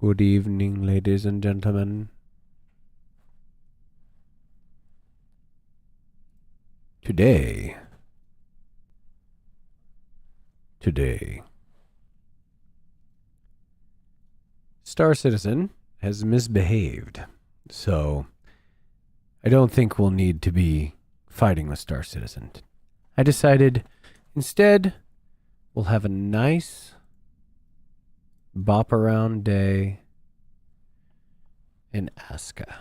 Good evening, ladies and gentlemen. Today, Star Citizen has misbehaved, so I don't think we'll need to be fighting with Star Citizen. I decided instead we'll have a nice bop around day in ASKA.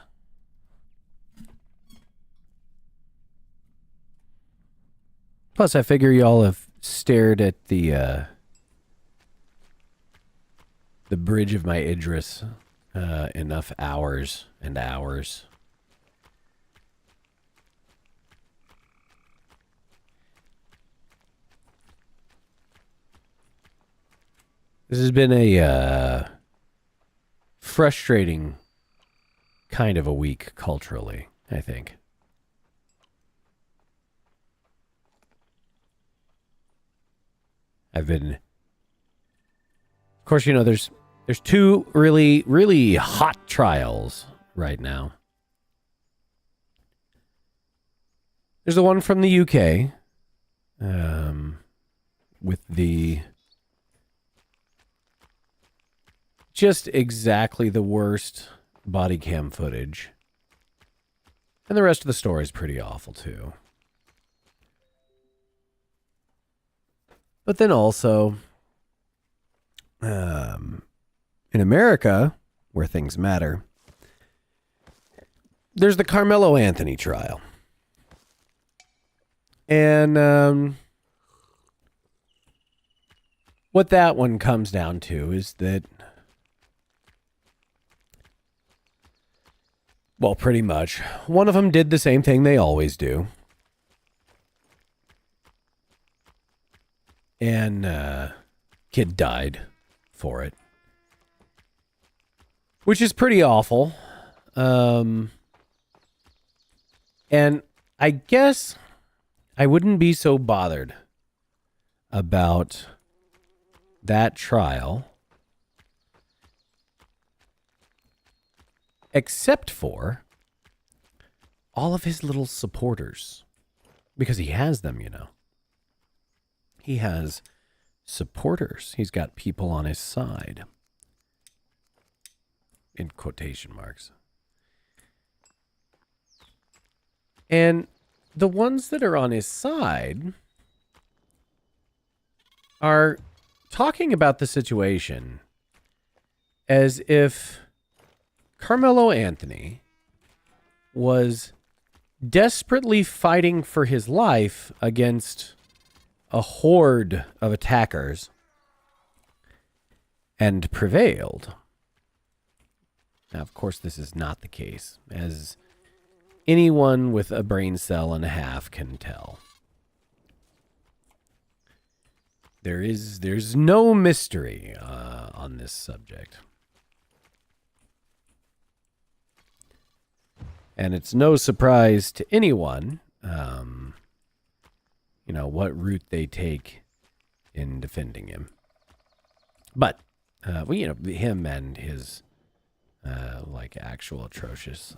Plus, I figure y'all have stared at the bridge of my Idris enough hours and hours. This has been a frustrating kind of a week culturally, I think. I've been, of course, you know, there's two really, really hot trials right now. There's the one from the UK, with the just exactly the worst body cam footage. And the rest of the story is pretty awful, too. But then also, in America, where things matter, there's the Carmelo Anthony trial. And what that one comes down to is that, well, pretty much, one of them did the same thing they always do. And kid died for it, which is pretty awful. And I guess I wouldn't be so bothered about that trial, except for all of his little supporters, because he has them, you know. He has supporters. He's got people on his side. In quotation marks. And the ones that are on his side are talking about the situation as if Carmelo Anthony was desperately fighting for his life against a horde of attackers and prevailed. Now, of course, this is not the case, as anyone with a brain cell and a half can tell. There's no mystery on this subject. And it's no surprise to anyone, you know, what route they take in defending him. But, well, you know, him and his, like, actual atrocious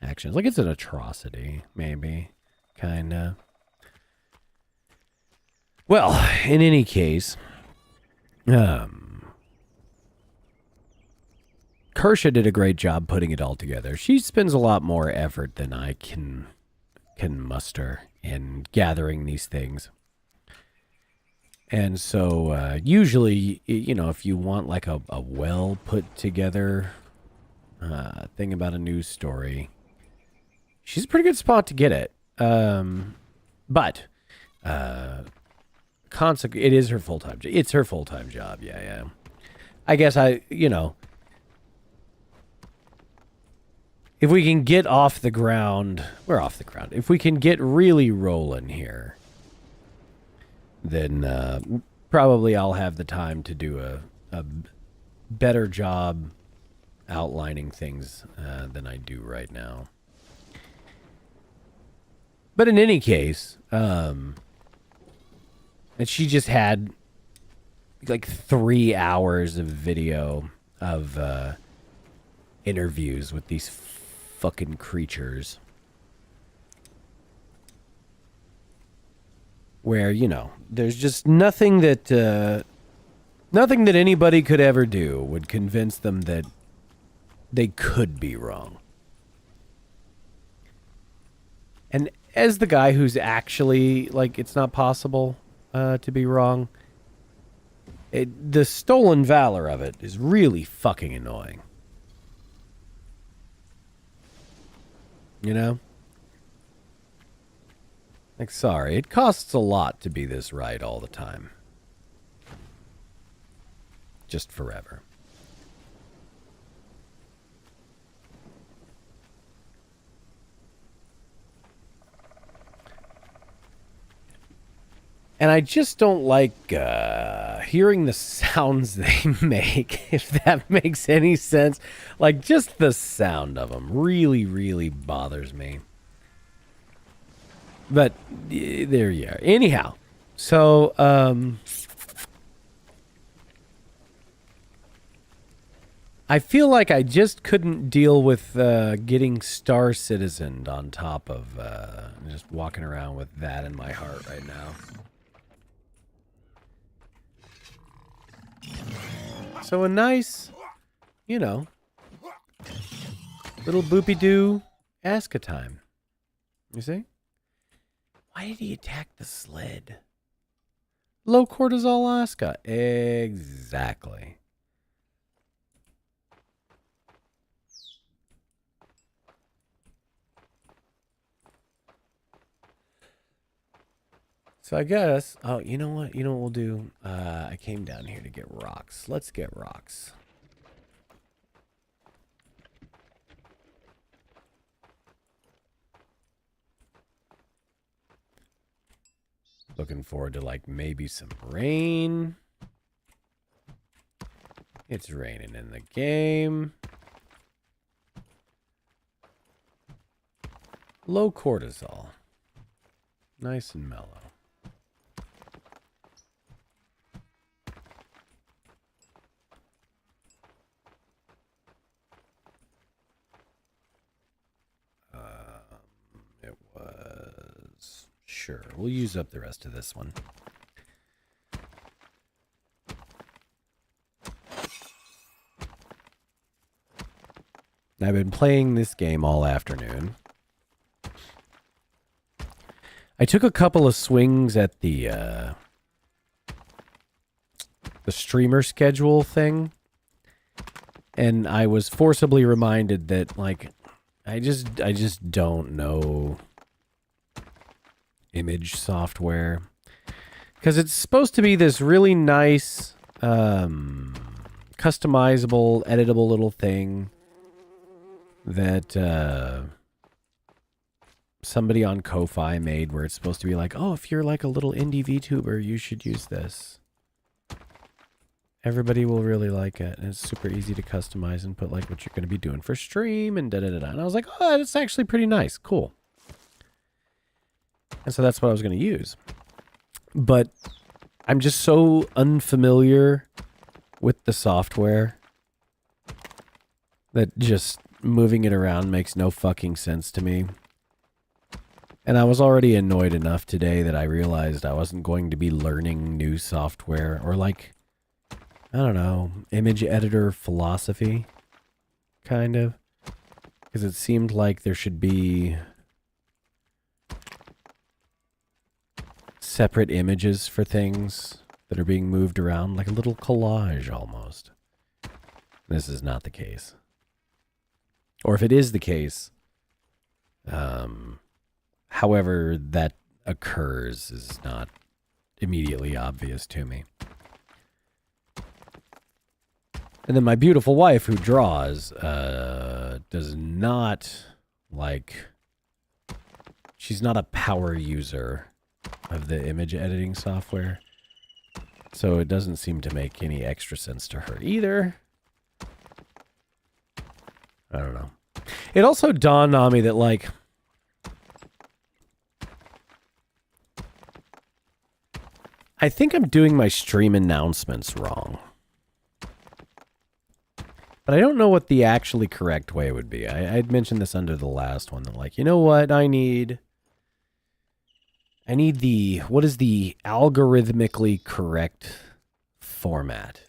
actions. Like, it's an atrocity, maybe, kind of. Well, in any case, Kersha did a great job putting it all together. She spends a lot more effort than I can muster in gathering these things. And so usually, you know, if you want like a well put together thing about a news story, she's a pretty good spot to get it. But it is her full-time job. It's her full-time job. Yeah. I guess you know, if we can get off the ground, we're off the ground. If we can get really rolling here, then probably I'll have the time to do a better job outlining things than I do right now. But in any case, and she just had like 3 hours of video of interviews with these fucking creatures. Where, you know, there's just nothing that anybody could ever do would convince them that they could be wrong. And as the guy who's actually, like, it's not possible to be wrong, the stolen valor of it is really fucking annoying. You know? Like, sorry, it costs a lot to be this right all the time. Just forever. And I just don't like hearing the sounds they make, if that makes any sense. Like, just the sound of them really, really bothers me. But there you are. Anyhow, so I feel like I just couldn't deal with getting Star Citizened on top of just walking around with that in my heart right now. So a nice, you know, little boopy-doo ASKA time. You see? Why did he attack the sled? Low cortisol ASKA. Exactly. So I guess, oh, you know what? You know what we'll do? I came down here to get rocks. Let's get rocks. Looking forward to, like, maybe some rain. It's raining in the game. Low cortisol. Nice and mellow. It was... Sure, we'll use up the rest of this one. I've been playing this game all afternoon. I took a couple of swings at the streamer schedule thing, and I was forcibly reminded that, like, I just don't know image software, because it's supposed to be this really nice, customizable, editable little thing that somebody on Ko-Fi made, where it's supposed to be like, oh, if you're like a little indie VTuber, you should use this. Everybody will really like it, and it's super easy to customize and put, like, what you're going to be doing for stream and da-da-da-da. And I was like, oh, that's actually pretty nice. Cool. And so that's what I was going to use. But I'm just so unfamiliar with the software that just moving it around makes no fucking sense to me. And I was already annoyed enough today that I realized I wasn't going to be learning new software or, like, I don't know, image editor philosophy, kind of. Because it seemed like there should be separate images for things that are being moved around, like a little collage almost. This is not the case. Or if it is the case, however that occurs is not immediately obvious to me. And then my beautiful wife, who draws, does not, like, she's not a power user of the image editing software. So it doesn't seem to make any extra sense to her either. I don't know. It also dawned on me that, like, I think I'm doing my stream announcements wrong. But I don't know what the actually correct way would be. I'd mentioned this under the last one. That like, you know what I need? I need the, what is the algorithmically correct format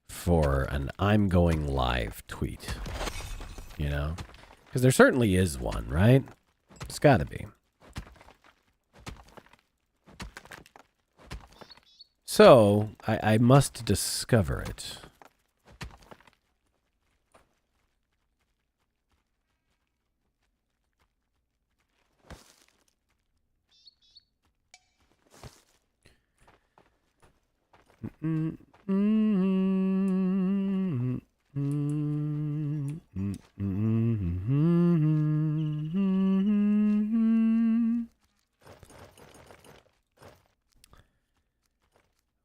for an I'm going live tweet? You know? Because there certainly is one, right? It's got to be. So, I must discover it.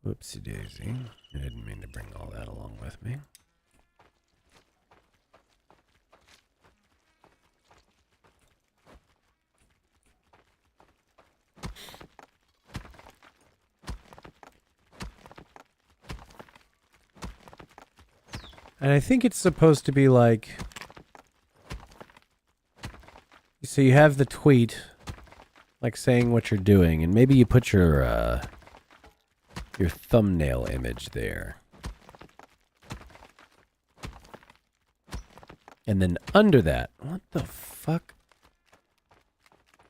Whoopsie daisy. I didn't mean to bring all that along with me. And I think it's supposed to be like, so you have the tweet, like saying what you're doing, and maybe you put your thumbnail image there. And then under that, what the fuck?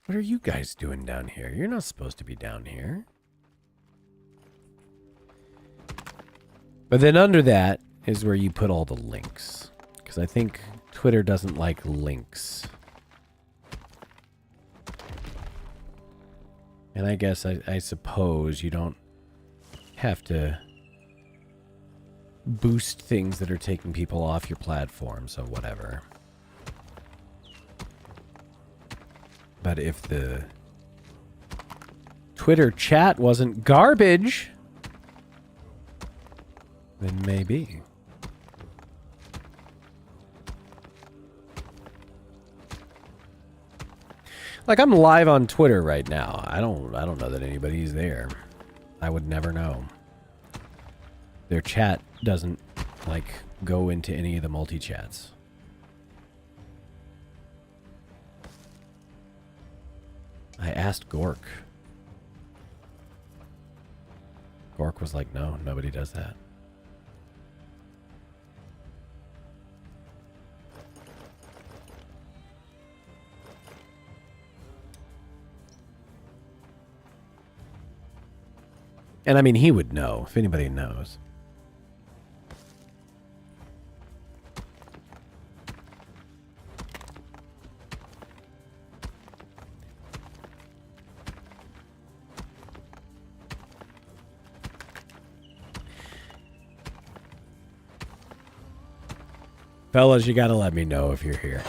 What are you guys doing down here? You're not supposed to be down here. But then under that is where you put all the links. Because I think Twitter doesn't like links. And I guess I suppose you don't have to boost things that are taking people off your platform, so whatever. But if the Twitter chat wasn't garbage, then maybe. Like, I'm live on Twitter right now. I don't know that anybody's there. I would never know. Their chat doesn't, like, go into any of the multi-chats. I asked Gork. Gork was like, no, nobody does that. And I mean, he would know, if anybody knows. Fellas, you gotta let me know if you're here.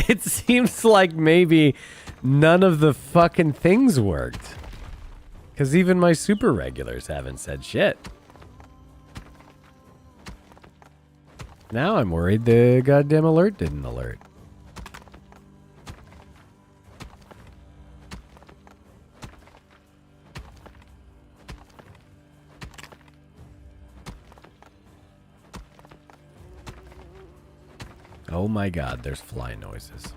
It seems like maybe none of the fucking things worked. Because even my super regulars haven't said shit. Now I'm worried the goddamn alert didn't alert. Oh my god, there's fly noises.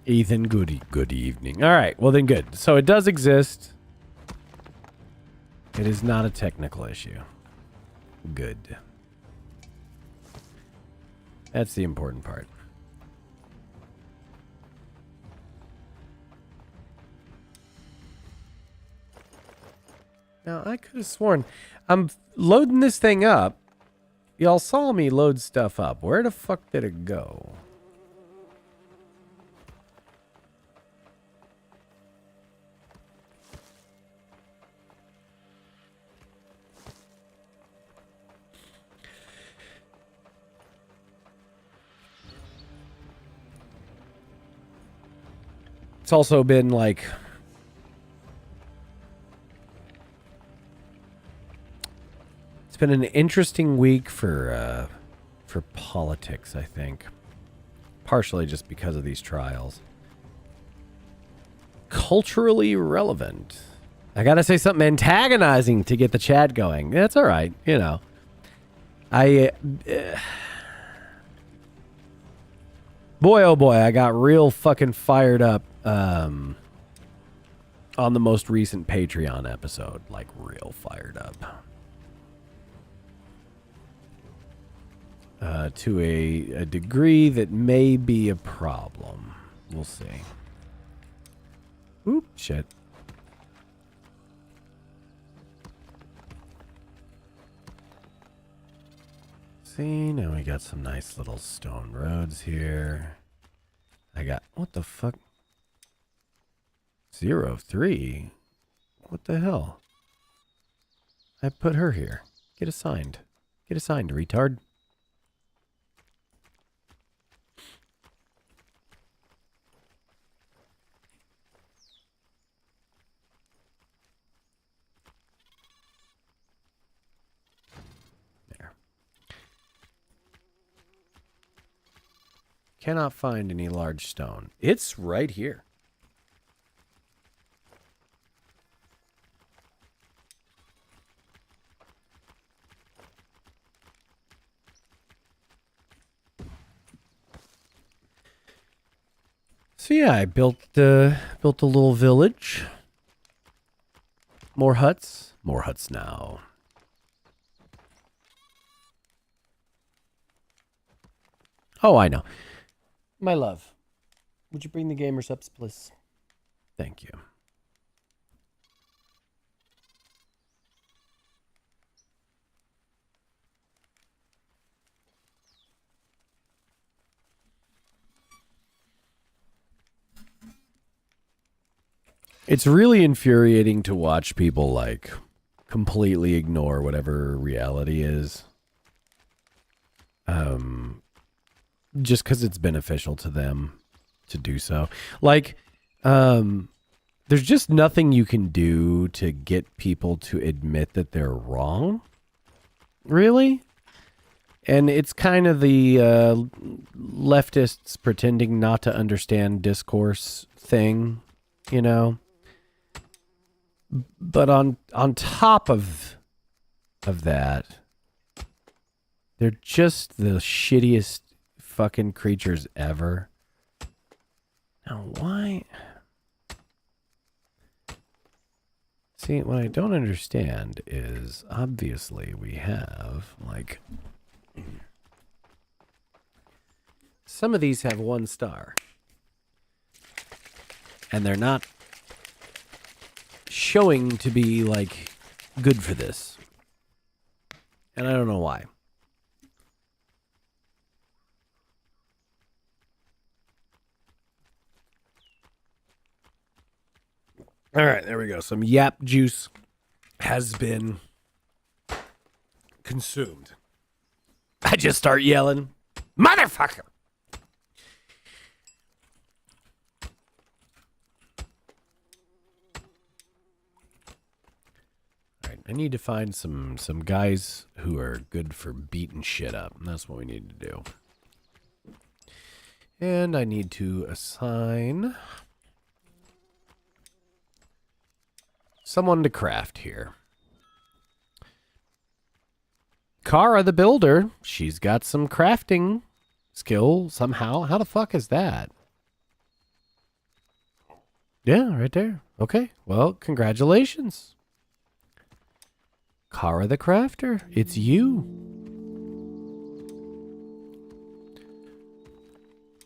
Ethan, good evening. All right, well then good. So it does exist. It is not a technical issue. Good. That's the important part. Now, I could have sworn I'm loading this thing up. Y'all saw me load stuff up. Where the fuck did it go? It's also been like it's been an interesting week for politics, I think. Partially just because of these trials. culturally relevant. I gotta say something antagonizing to get the chat going. That's all right, you know. Boy, oh boy, I got real fucking fired up on the most recent Patreon episode. Like, real fired up. To a degree that may be a problem. We'll see. Oop, shit. See, now we got some nice little stone roads here. I got, what the fuck? 03? What the hell? I put her here. Get assigned. Get assigned, retard. There. Cannot find any large stone. It's right here. So yeah, I built a little village. More huts. More huts now. Oh, I know. My love, would you bring the gamers up, please? Thank you. It's really infuriating to watch people, like, completely ignore whatever reality is. Just because it's beneficial to them to do so. Like, there's just nothing you can do to get people to admit that they're wrong. Really? And it's kind of the leftists pretending not to understand discourse thing, you know? But on top of that, they're just the shittiest fucking creatures ever. Now, why? See, what I don't understand is, obviously, we have, like, some of these have 1 star. And they're not showing to be, like, good for this. And I don't know why. All right, there we go. Some yap juice has been consumed. I just start yelling, motherfucker! All right, I need to find some guys who are good for beating shit up. And that's what we need to do. And I need to assign someone to craft here. Kara the builder, she's got some crafting skill somehow. How the fuck is that? Yeah, right there. Okay, well, congratulations. Kara the crafter, it's you.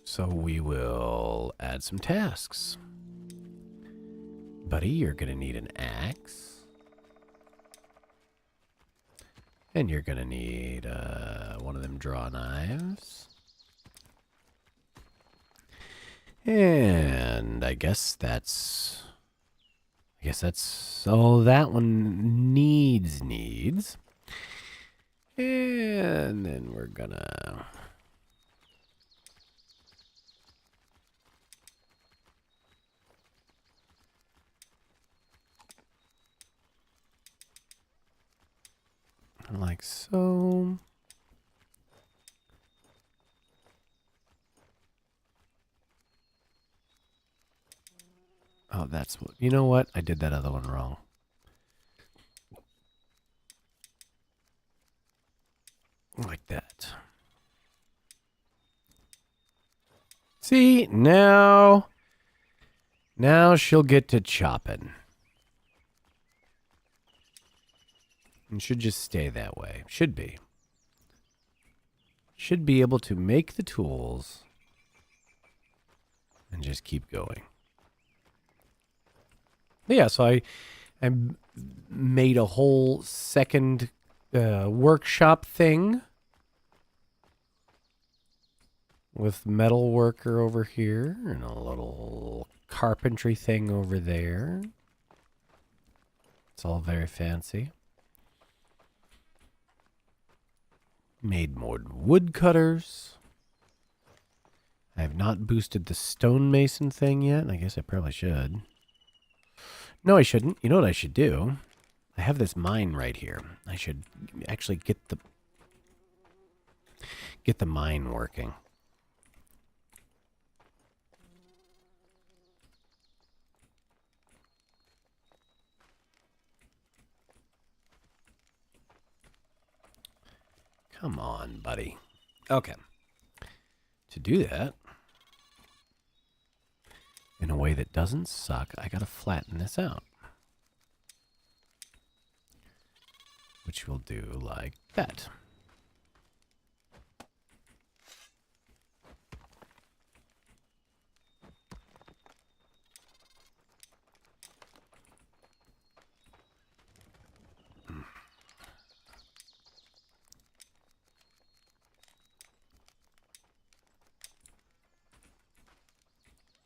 So we will add some tasks. Buddy, you're going to need an axe. And you're going to need one of them draw knives. And I guess that's... all that one needs. And then we're going to... like so. Oh, that's what... You know what? I did that other one wrong. Like that. See, now she'll get to chopping. And should just stay that way. Should be. Should be able to make the tools and just keep going. But yeah, so I made a whole second workshop thing with metal worker over here and a little carpentry thing over there. It's all very fancy. Made more woodcutters. I have not boosted the stonemason thing yet. I guess I probably should. No, I shouldn't. You know what I should do? I have this mine right here. I should actually get the mine working. Come on, buddy. Okay. To do that, in a way that doesn't suck, I gotta flatten this out. Which we'll do like that.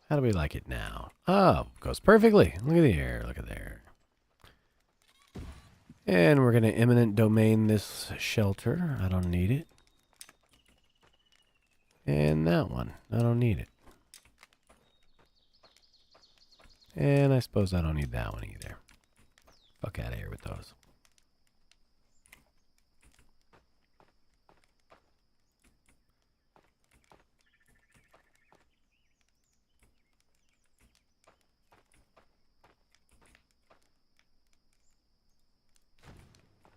How do we like it now? Oh, goes perfectly. Look at there. Look at there. And we're going to eminent domain this shelter. I don't need it. And that one. I don't need it. And I suppose I don't need that one either. Fuck out of here with those.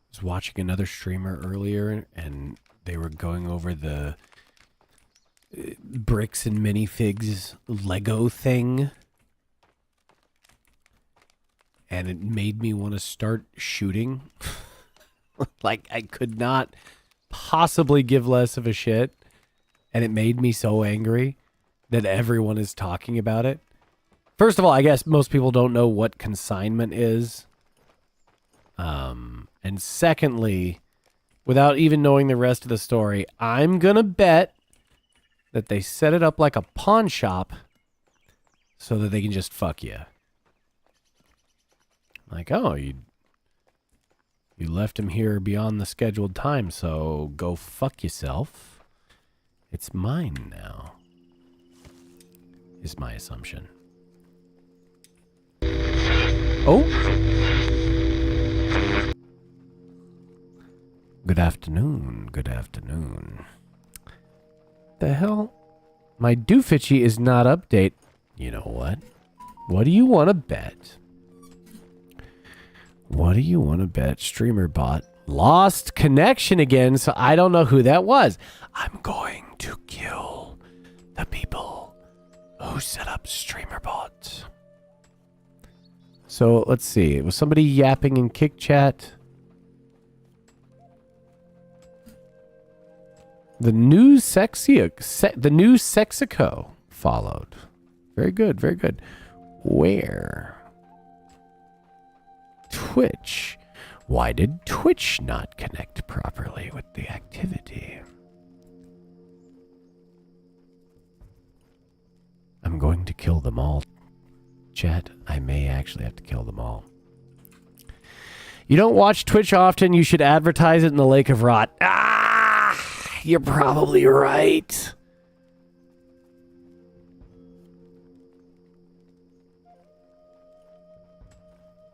I was watching another streamer earlier, and they were going over the bricks and minifigs Lego thing. And it made me want to start shooting. Like, I could not possibly give less of a shit. And it made me so angry that everyone is talking about it. First of all, I guess most people don't know what consignment is. And secondly, without even knowing the rest of the story, I'm going to bet that they set it up like a pawn shop so that they can just fuck you. Like, oh, you left him here beyond the scheduled time, so go fuck yourself. It's mine now, is my assumption. Oh? Good afternoon, good afternoon. The hell? My doofitchy is not update. You know what? What do you want to bet? What do you want to bet? Streamer bot lost connection again, so I don't know who that was. I'm going to kill the people who set up streamer bot. So let's see. Was somebody yapping in Kick Chat? The new Sexico followed. Very good, very good. Where? Twitch. Why did Twitch not connect properly with the activity? I'm going to kill them all. Chat, I may actually have to kill them all. You don't watch Twitch often, you should advertise it in the Lake of Rot. Ah! You're probably right.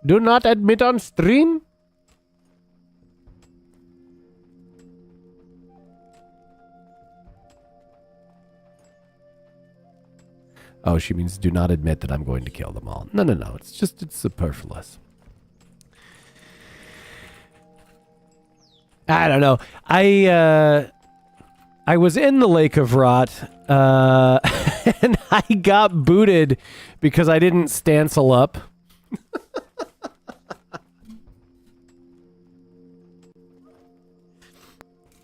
Do not admit on stream? Oh, she means do not admit that I'm going to kill them all. No, no, no. It's superfluous. I don't know. I was in the Lake of Rot, and I got booted because I didn't stancel up.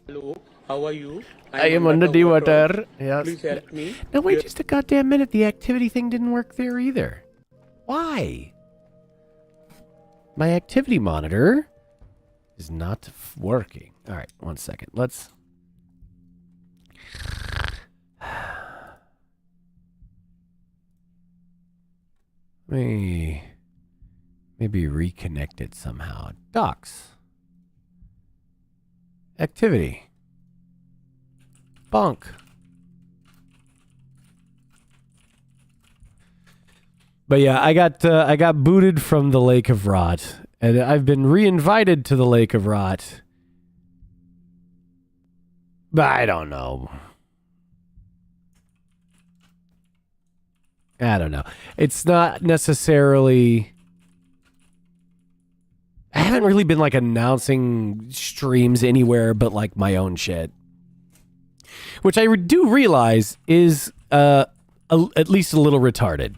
Hello, how are you? I am under the water. Yes. Please help me. No, wait just a goddamn minute. The activity thing didn't work there either. Why? My activity monitor is not working. All right, 1 second. Let's... maybe reconnect it somehow. Docs. Activity. Bonk. But yeah, I got booted from the Lake of Rot, and I've been re-invited to the Lake of Rot. But I don't know. I don't know. It's not necessarily... I haven't really been like announcing streams anywhere but like my own shit. Which I do realize is at least a little retarded.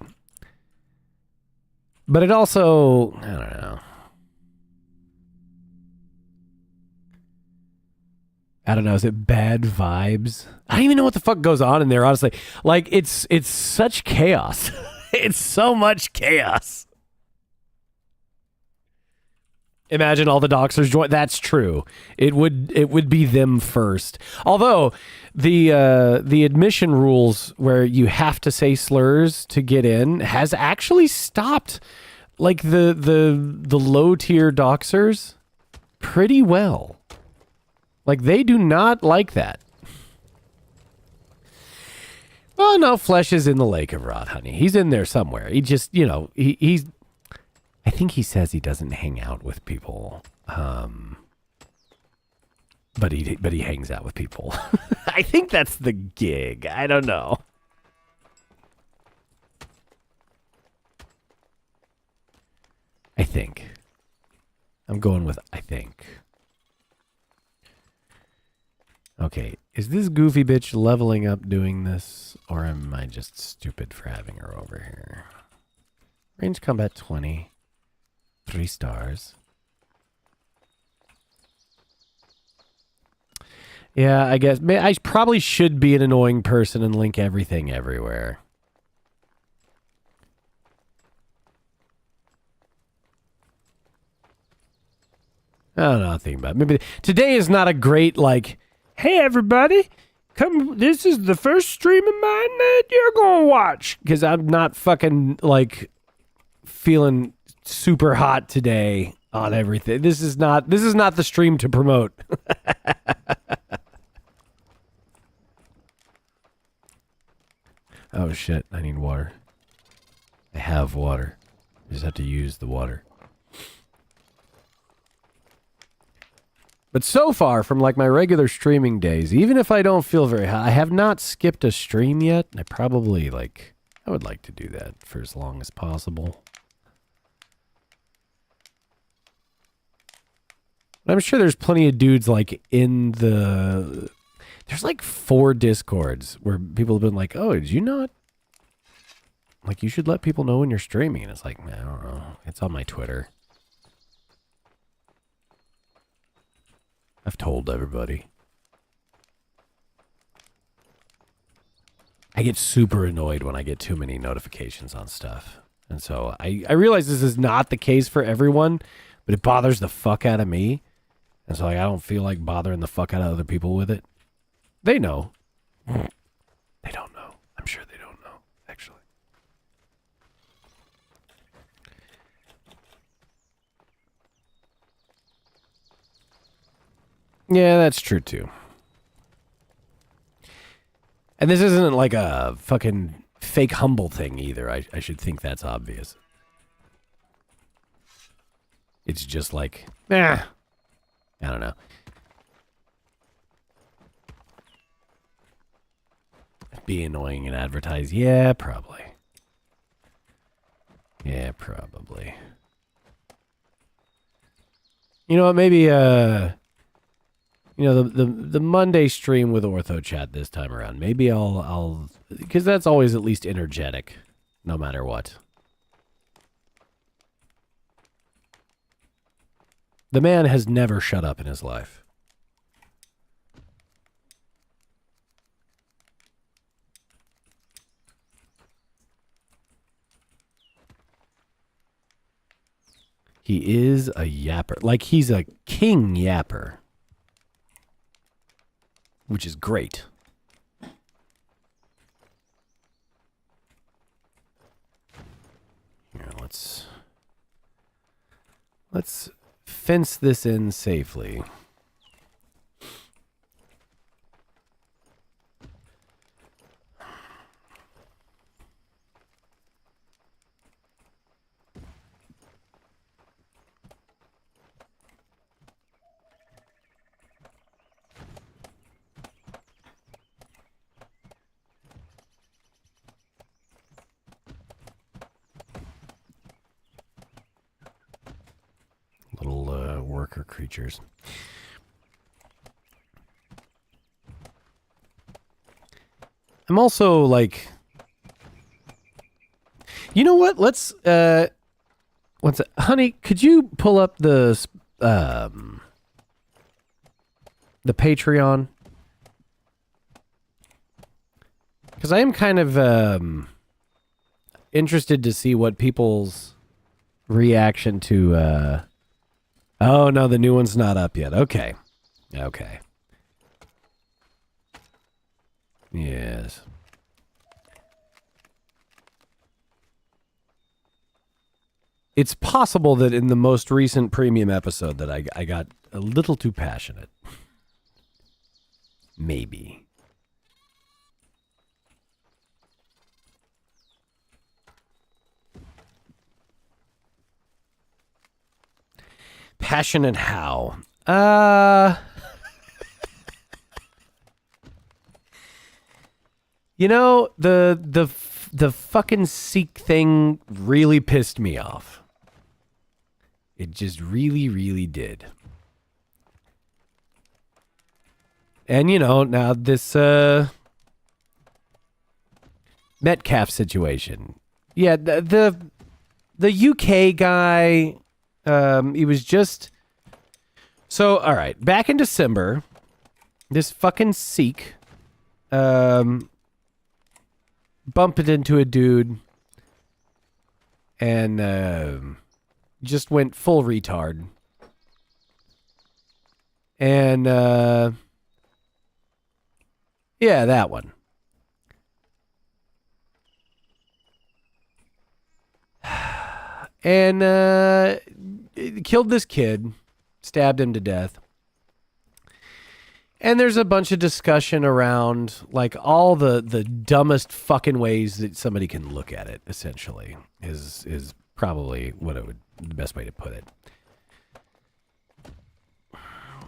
But it also, I don't know. I don't know, is it bad vibes? I don't even know what the fuck goes on in there, honestly. Like, it's such chaos. It's so much chaos. Imagine all the doxers join. That's true. It would be them first. Although the admission rules where you have to say slurs to get in has actually stopped like the low tier doxers pretty well. Like they do not like that. Oh no, Flesh is in the Lake of Rot, honey. He's in there somewhere. He just, you know, he's I think he says he doesn't hang out with people, but he hangs out with people. I think that's the gig. I don't know. I think. I'm going with I think. Okay, is this goofy bitch leveling up doing this, or am I just stupid for having her over here? Range combat 20. 3 stars. Yeah, I guess. I probably should be an annoying person and link everything everywhere. I don't know, think about it. Maybe today is not a great, like, hey, everybody, come, this is the first stream of mine that you're gonna watch. Because I'm not fucking, like, feeling super hot today on everything. This is not the stream to promote. Oh shit, I need water. I have water. I just have to use the water. But so far from like my regular streaming days, even if I don't feel very hot, I have not skipped a stream yet. I probably I would like to do that for as long as possible. I'm sure there's plenty of dudes like in the... There's like 4 Discords where people have been like, oh, did you not? Like, you should let people know when you're streaming. And it's like, man, I don't know. It's on my Twitter. I've told everybody. I get super annoyed when I get too many notifications on stuff. And so I realize this is not the case for everyone, but it bothers the fuck out of me. And so I don't feel like bothering the fuck out of other people with it. They know. They don't know. I'm sure they don't know, actually. Yeah, that's true too. And this isn't like a fucking fake humble thing either. I should think that's obvious. It's just like, I don't know. Be annoying and advertise. Yeah, probably. Yeah, probably. You know what? Maybe the Monday stream with Ortho Chat this time around. Maybe I'll because that's always at least energetic, no matter what. The man has never shut up in his life. He is a yapper. Like, he's a king yapper. Which is great. Here, let's fence this in safely. Little worker creatures. I'm also like, you know what? Let's what's it? Honey, could you pull up the Patreon? Because I am kind of interested to see what people's reaction to oh no, the new one's not up yet. Okay. Okay. Yes. It's possible that in the most recent premium episode that I got a little too passionate. Maybe. Passionate how? You know, the fucking Sikh thing really pissed me off. It just really, really did. And you know, now this Metcalf situation. Yeah, the UK guy, he was just so all right. Back in December, this fucking Sikh bumped into a dude and just went full retard. And yeah, that one. And killed this kid, stabbed him to death. And there's a bunch of discussion around like all the dumbest fucking ways that somebody can look at it, essentially, is probably what it would the best way to put it.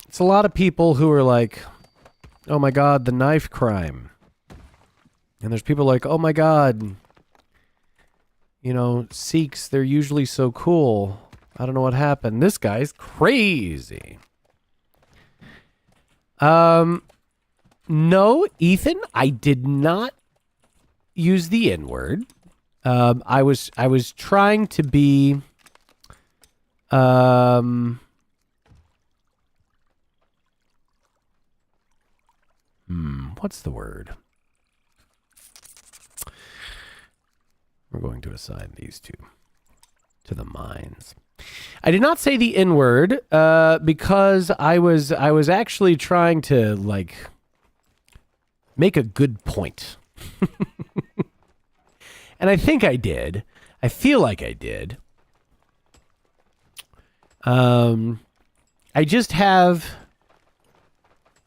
It's a lot of people who are like, oh my God, the knife crime. And there's people like, oh my God, you know, Sikhs, they're usually so cool. I don't know what happened. This guy's crazy. No, Ethan, I did not use the N-word. I was trying to be what's the word? We're going to assign these two to the mines. I did not say the N-word because I was actually trying to like make a good point. And I think I did. I feel like I did. I just have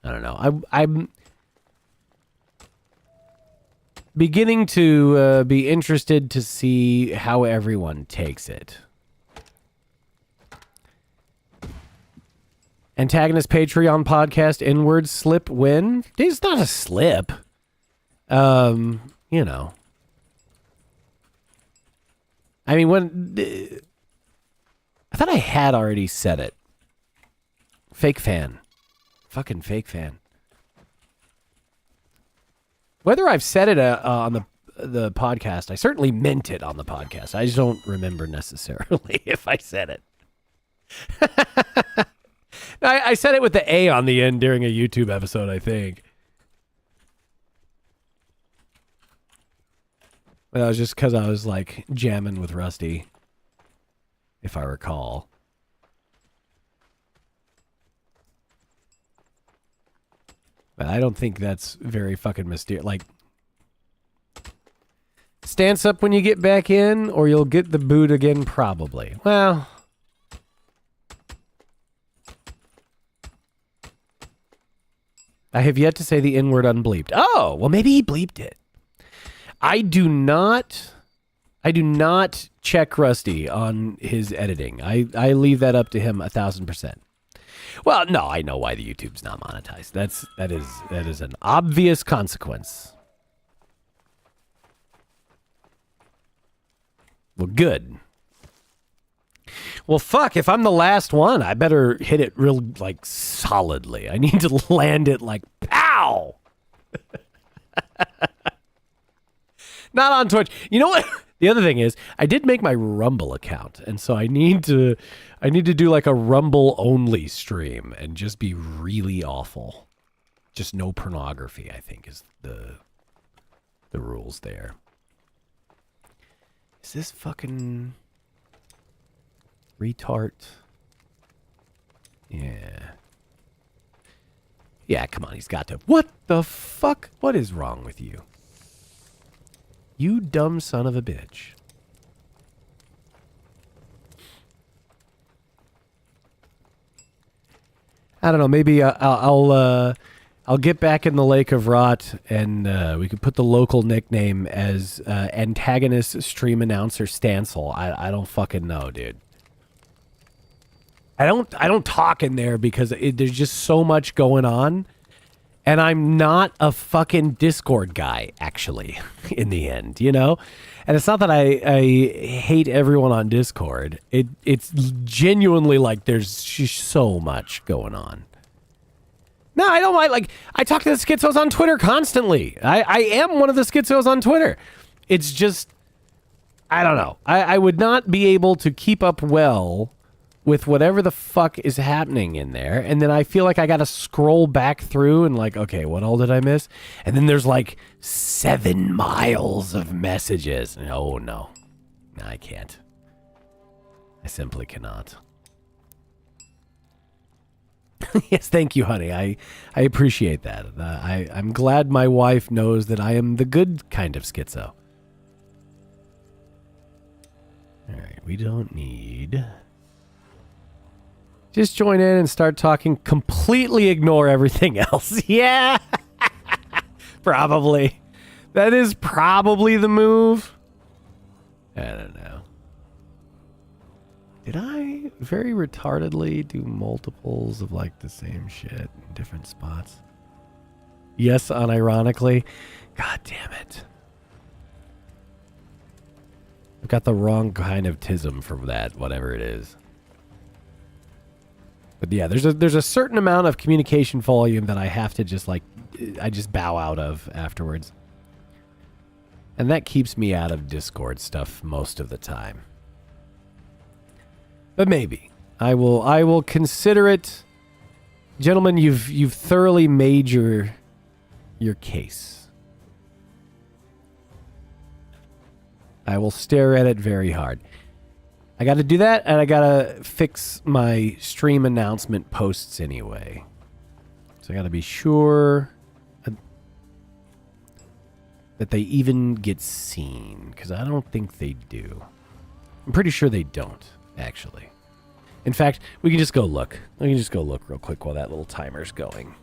I don't know. I'm beginning to be interested to see how everyone takes it. Antagonist Patreon podcast N-word slip win? It's not a slip. You know. I mean, I thought I had already said it. Fake fan. Fucking fake fan. Whether I've said it on the podcast, I certainly meant it on the podcast. I just don't remember necessarily if I said it. I said it with the A on the end during a YouTube episode, I think. But that was just because I was like jamming with Rusty, if I recall. But I don't think that's very fucking mysterious. Like, stance up when you get back in, or you'll get the boot again, probably. Well, I have yet to say the N-word unbleeped. Oh, well, maybe he bleeped it. I do not check Rusty on his editing. I leave that up to him 1,000%. Well, no, I know why the YouTube's not monetized. That is an obvious consequence. Well, good. Well, fuck, if I'm the last one, I better hit it real, like, solidly. I need to land it like, pow! Not on Twitch. You know what? The other thing is, I did make my Rumble account, and so I need to do like a Rumble only stream and just be really awful. Just no pornography, I think, is the rules there. Is this fucking retard? Yeah. Yeah, come on, he's got to. What the fuck? What is wrong with you? You dumb son of a bitch. I don't know. Maybe I'll get back in the Lake of Rot, and we could put the local nickname as antagonist stream announcer Stancil. I don't fucking know, dude. I don't talk in there because there's just so much going on. And I'm not a fucking Discord guy, actually, in the end, you know? And it's not that I hate everyone on Discord. It's genuinely like there's just so much going on. No, I don't mind. Like, I talk to the schizos on Twitter constantly. I am one of the schizos on Twitter. It's just, I don't know. I would not be able to keep up well with whatever the fuck is happening in there. And then I feel like I got to scroll back through and like, okay, what all did I miss? And then there's like 7 miles of messages. Oh, no. I can't. I simply cannot. Yes, thank you, honey. I appreciate that. I'm glad my wife knows that I am the good kind of schizo. All right, we don't need... Just join in and start talking. Completely ignore everything else. Yeah. Probably. That is probably the move. I don't know. Did I very retardedly do multiples of like the same shit in different spots? Yes, unironically. God damn it. I've got the wrong kind of tism for that, whatever it is. But yeah, there's a certain amount of communication volume that I have to just like, I just bow out of afterwards. And that keeps me out of Discord stuff most of the time. But maybe. I will consider it. Gentlemen, you've thoroughly made your case. I will stare at it very hard. I got to do that, and I got to fix my stream announcement posts anyway. So I got to be sure that they even get seen, because I don't think they do. I'm pretty sure they don't, actually. In fact, we can just go look. We can just go look real quick while that little timer's going.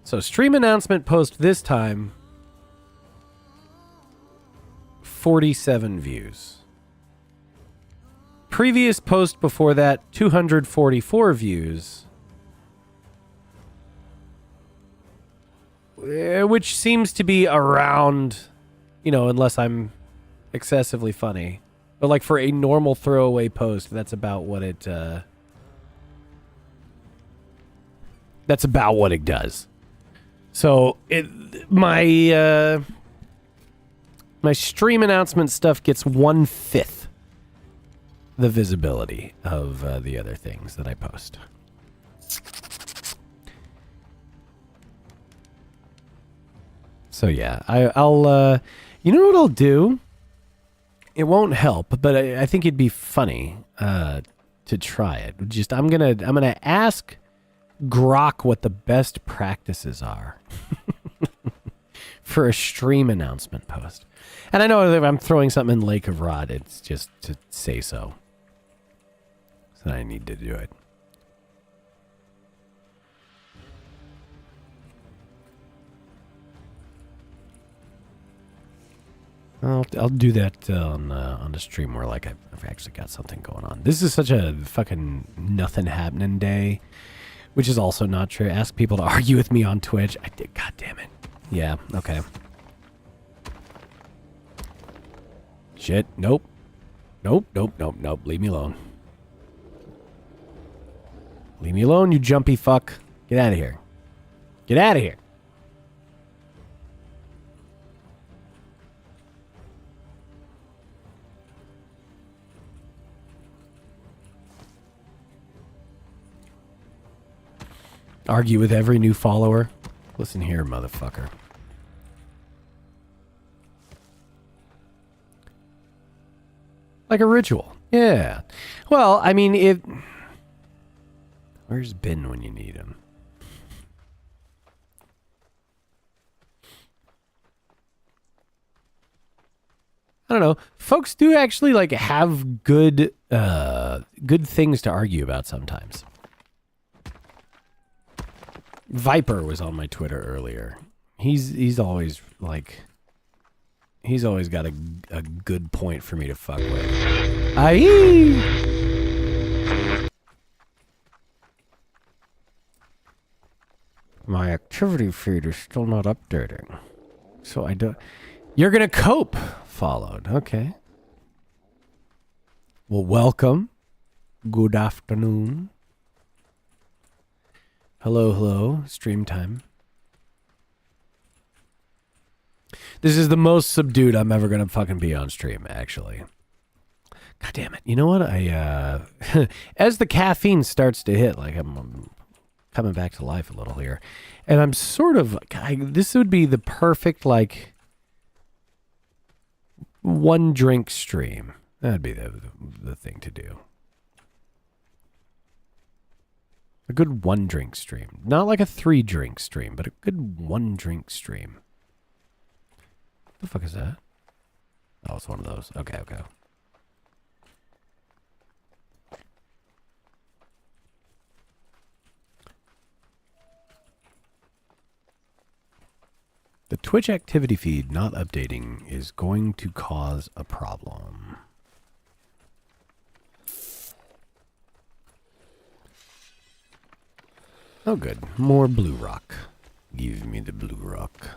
So stream announcement post this time... 47 views. Previous post before that, 244 views. Which seems to be around You know, unless I'm excessively funny. But like for a normal throwaway post, that's about what it does. So my stream announcement stuff gets 1/5 the visibility of the other things that I post. So yeah, I'll you know what I'll do? It won't help, but I think it'd be funny to try it. Just I'm gonna ask Grok what the best practices are for a stream announcement post. And I know that if I'm throwing something in Lake of Rod, it's just to say so. So I need to do it. I'll do that on the stream where like I've actually got something going on. This is such a fucking nothing happening day, which is also not true. Ask people to argue with me on Twitch. I did. God damn it. Yeah. Okay. Shit. Nope. Nope. Nope. Nope. Nope. Leave me alone. Leave me alone, you jumpy fuck. Get out of here. Get out of here. Argue with every new follower. Listen here, motherfucker. Like a ritual. Yeah. Well, I mean, where's Ben when you need him? I don't know. Folks do actually like have good things to argue about sometimes. Viper was on my Twitter earlier. He's always like, he's always got a good point for me to fuck with. Aye. My activity feed is still not updating, so I don't. You're gonna cope. Followed. Okay. Well, welcome. Good afternoon. Hello, hello. Stream time. This is the most subdued I'm ever gonna fucking be on stream, actually. God damn it. You know what? As the caffeine starts to hit, like I'm coming back to life a little here. And I'm sort of, this would be the perfect, like, one drink stream. That'd be the thing to do. A good one drink stream. Not like a 3 drink stream, but a good 1 drink stream. What the fuck is that? Oh, it's one of those. Okay, okay. The Twitch activity feed not updating is going to cause a problem. Oh, good. More blue rock. Give me the blue rock.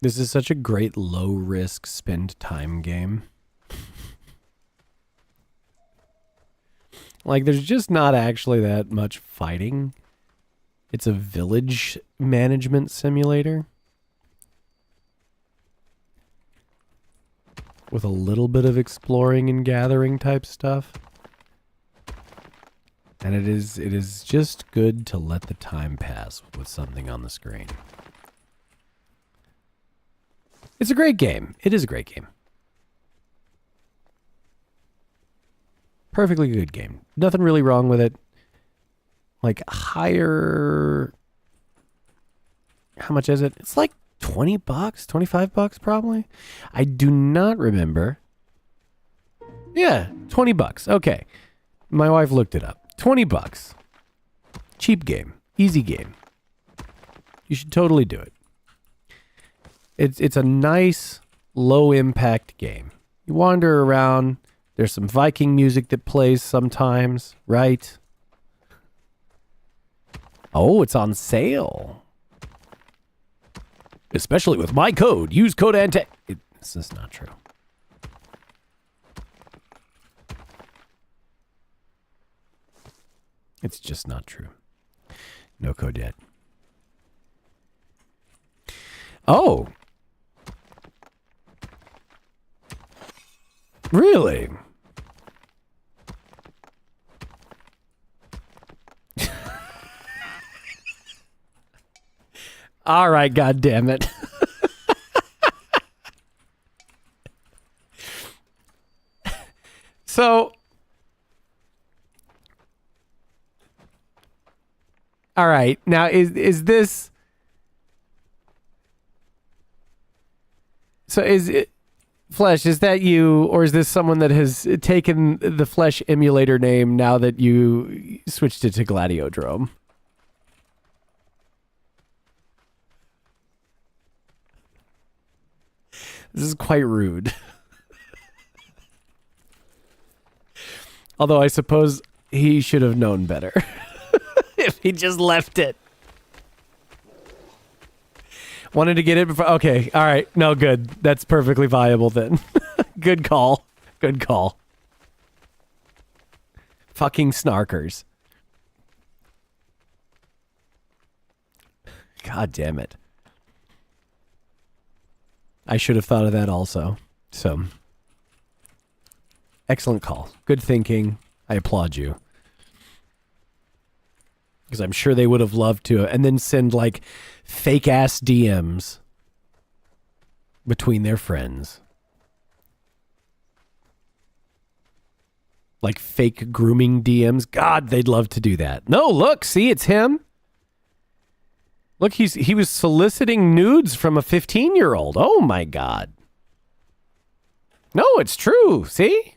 This is such a great low-risk spend time game. Like, there's just not actually that much fighting. It's a village management simulator. With a little bit of exploring and gathering type stuff. And it is just good to let the time pass with something on the screen. It's a great game. It is a great game. Perfectly good game. Nothing really wrong with it. Like higher... How much is it? It's like $20, $25 probably. I do not remember Yeah, 20 bucks. Okay. My wife looked it up. 20 bucks. Cheap game. Easy game. You should totally do it. It's a nice, low-impact game. You wander around. There's some Viking music that plays sometimes, right? Oh, it's on sale. Especially with my code. Use code ANTE... This is not true. It's just not true. No code yet. Oh. Really? All right, God damn it. So, all right. Now, is this... So is it... Flesh, is that you, or is this someone that has taken the Flesh emulator name now that you switched it to Gladiodrome? This is quite rude. Although I suppose he should have known better if he just left it. Wanted to get it before... Okay, all right. No, good. That's perfectly viable then. Good call. Good call. Fucking snarkers. God damn it. I should have thought of that also. So, excellent call. Good thinking. I applaud you. Because I'm sure they would have loved to. And then send, like, fake-ass DMs between their friends. Like fake grooming DMs. God, they'd love to do that. No, look, see, it's him. Look, he was soliciting nudes from a 15-year-old. Oh, my God. No, it's true. See?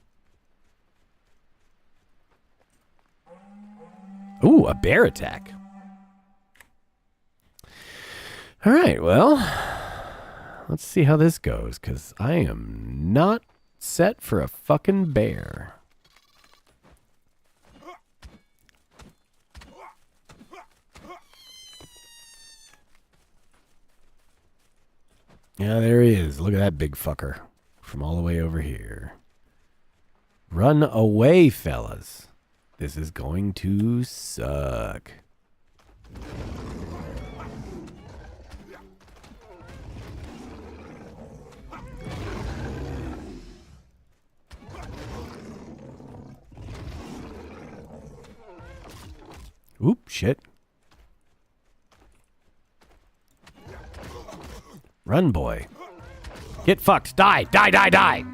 Ooh, a bear attack. All right, well, let's see how this goes, because I am not set for a fucking bear. Yeah, there he is. Look at that big fucker from all the way over here. Run away, fellas. This is going to suck. Oop, shit. Run, boy. Get fucked. Die, die, die, die.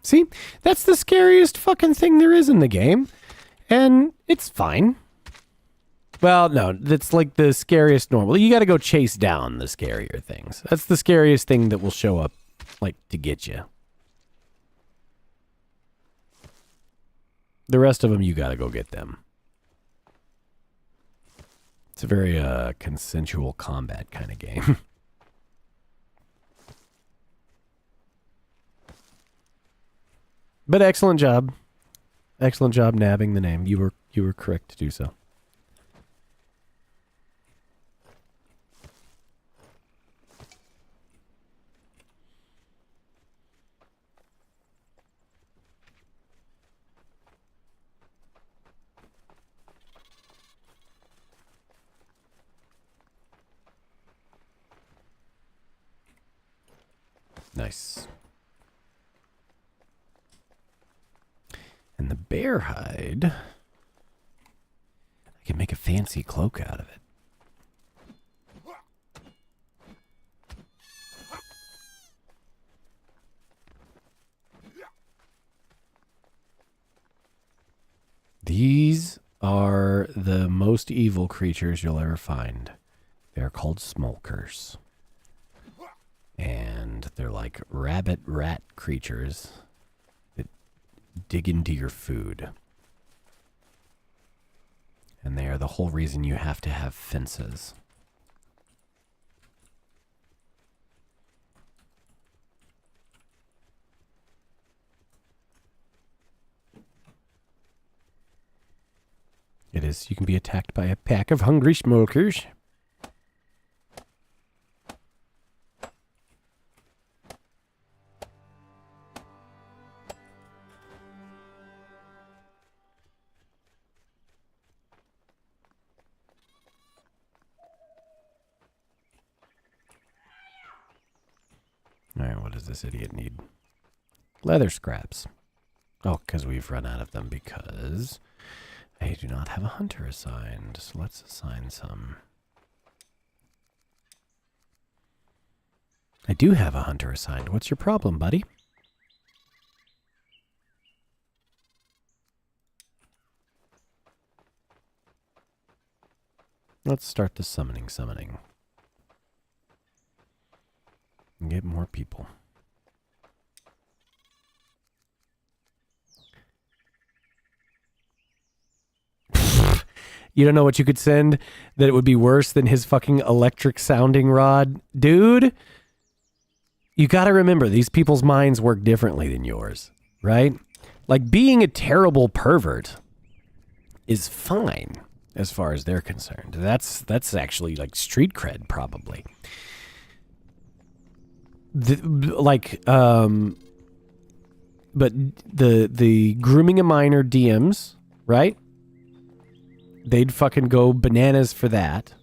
See? That's the scariest fucking thing there is in the game. And it's fine. Well, no, that's like the scariest normal. You gotta go chase down the scarier things. That's the scariest thing that will show up, like, to get you. The rest of them, you gotta go get them. It's a very consensual combat kind of game. But excellent job. Excellent job nabbing the name. You were correct to do so. Nice. And the bear hide, I can make a fancy cloak out of it. These are the most evil creatures you'll ever find. They're called smokers. And they're like rabbit rat creatures. dig into your food. And they are the whole reason you have to have fences. It is, you can be attacked by a pack of hungry smokers. Alright, what does this idiot need? Leather scraps. Oh, because we've run out of them because I do not have a hunter assigned. So let's assign some. I do have a hunter assigned. What's your problem, buddy? Let's start the summoning. And get more people. You don't know what you could send that it would be worse than his fucking electric sounding rod? Dude, you gotta remember, these people's minds work differently than yours, right? Like, being a terrible pervert is fine as far as they're concerned. That's actually like street cred, probably. But the grooming a minor DMs, right? They'd fucking go bananas for that.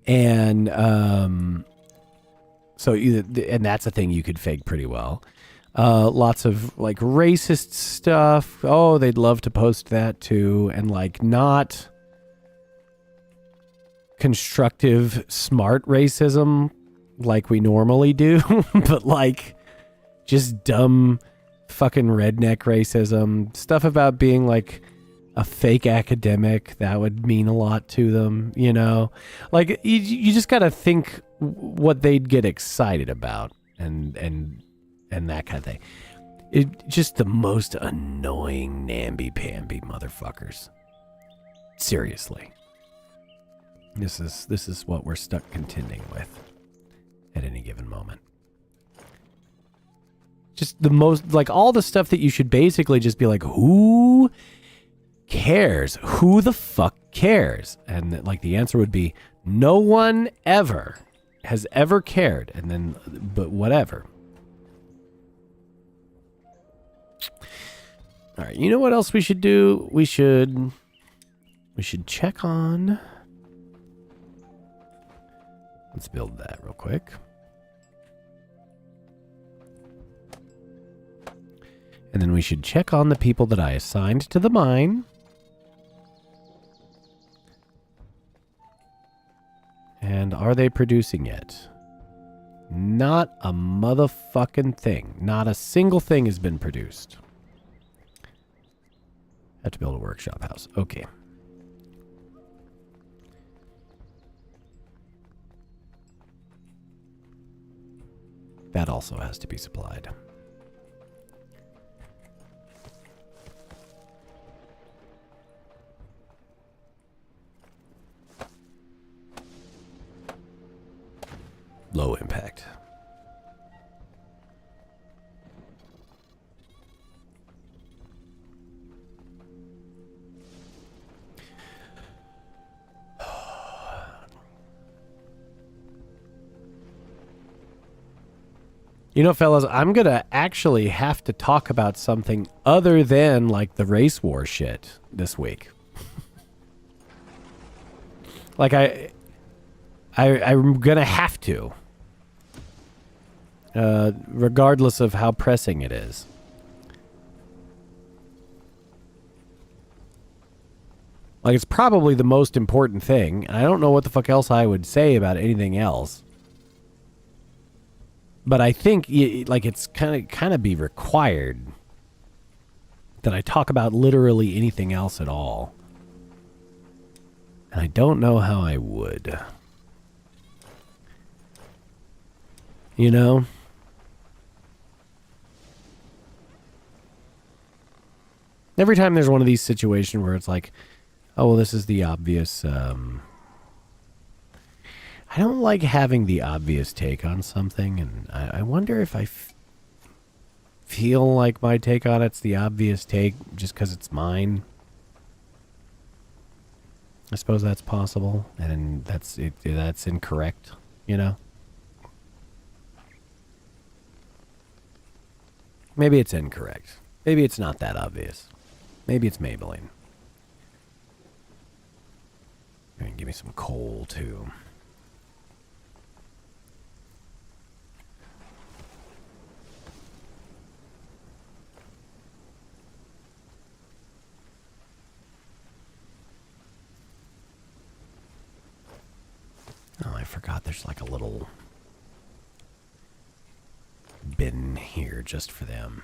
And and that's a thing you could fake pretty well. Lots of like racist stuff. Oh, they'd love to post that too. And like not constructive, smart racism like we normally do, but like just dumb fucking redneck racism. Stuff about being like a fake academic, that would mean a lot to them, you know? Like, you just gotta think what they'd get excited about and that kind of thing. It just the most annoying namby-pamby motherfuckers. Seriously. This is what we're stuck contending with at any given moment. Just the most, like, all the stuff that you should basically just be like, who cares? Who the fuck cares? And like the answer would be, no one ever has ever cared. And then, but whatever. All right, you know what else we should do? We should check on. Let's build that real quick. And then we should check on the people that I assigned to the mine. And are they producing yet? Not a motherfucking thing. Not a single thing has been produced. Have to build a workshop house. Okay. That also has to be supplied. Low impact. You know, fellas, I'm going to actually have to talk about something other than like the race war shit this week. Like I'm going to have to. Regardless of how pressing it is. Like, it's probably the most important thing. I don't know what the fuck else I would say about anything else. But I think, like, it's kind of be required that I talk about literally anything else at all. And I don't know how I would. You know? Every time there's one of these situations where it's like, oh, well, this is the obvious. I don't like having the obvious take on something, and I wonder if I feel like my take on it's the obvious take just because it's mine. I suppose that's possible, and that's incorrect, you know? Maybe it's incorrect. Maybe it's not that obvious. Maybe it's Maybelline. Give me some coal, too. Oh, I forgot there's like a little bin here just for them.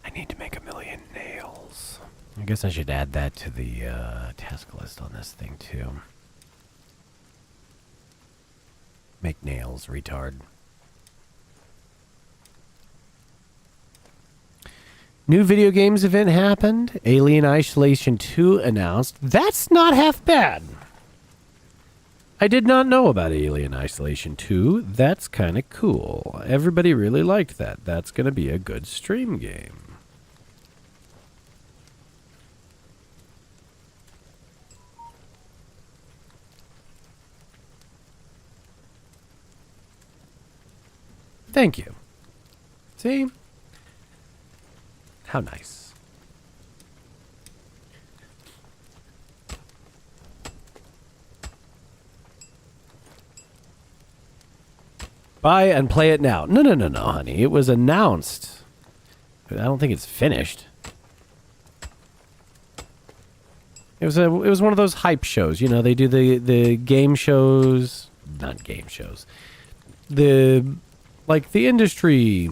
I need to make 1,000,000 nails. I guess I should add that to the task list on this thing, too. Make nails, retard. New video games event happened. Alien Isolation 2 announced. That's not half bad. I did not know about Alien Isolation 2. That's kind of cool. Everybody really liked that. That's going to be a good stream game. Thank you. See? How nice. Buy and play it now. No, honey. It was announced. But I don't think it's finished. It was one of those hype shows. You know, they do the game shows. Not game shows. Like the industry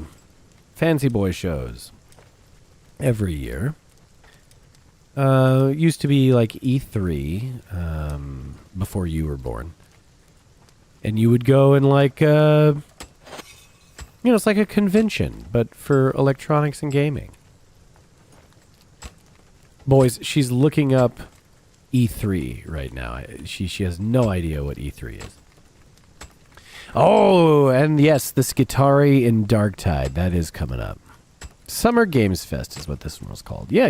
fancy boy shows every year. Used to be like E3 before you were born. And you would go and like, it's like a convention, but for electronics and gaming. Boys, she's looking up E3 right now. She has no idea what E3 is. Oh, and yes, the Skitari in Darktide. That is coming up. Summer Games Fest is what this one was called. Yeah.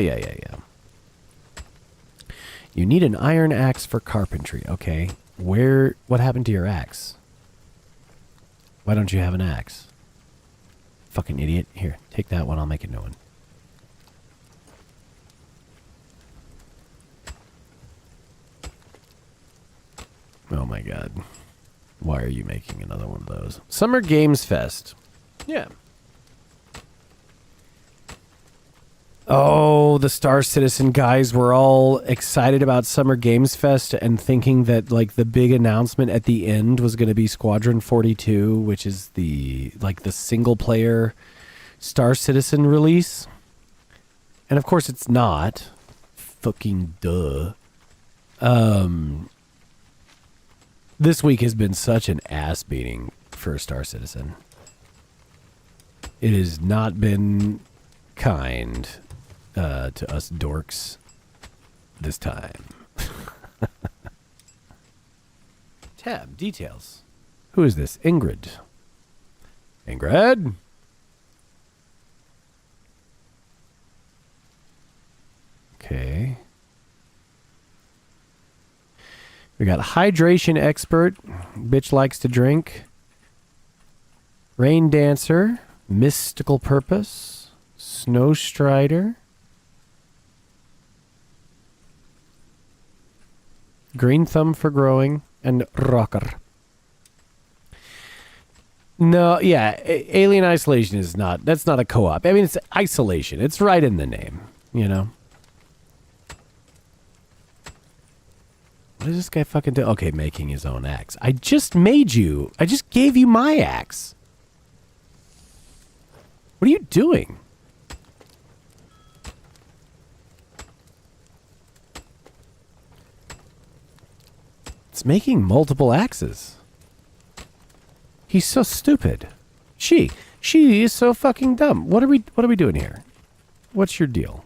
You need an iron axe for carpentry. Okay. What happened to your axe? Why don't you have an axe? Fucking idiot. Here, take that one. I'll make a new one. Oh my god. Why are you making another one of those? Summer Games Fest. Yeah. Oh, the Star Citizen guys were all excited about Summer Games Fest and thinking that like the big announcement at the end was going to be Squadron 42, which is the single player Star Citizen release. And of course it's not. Fucking duh. This week has been such an ass beating for Star Citizen. It has not been kind to us dorks this time. Tab, details. Who is this? Ingrid. Ingrid? Okay. We got hydration expert. Bitch likes to drink. Rain dancer. Mystical purpose. Snow strider. Green thumb for growing, and rocker. No, yeah, Alien Isolation is not, that's not a co-op. I mean, it's isolation. It's right in the name, you know? What does this guy fucking do? Okay, making his own axe. I just gave you my axe. What are you doing? It's making multiple axes. He's so stupid. She is so fucking dumb. What are we doing here? What's your deal?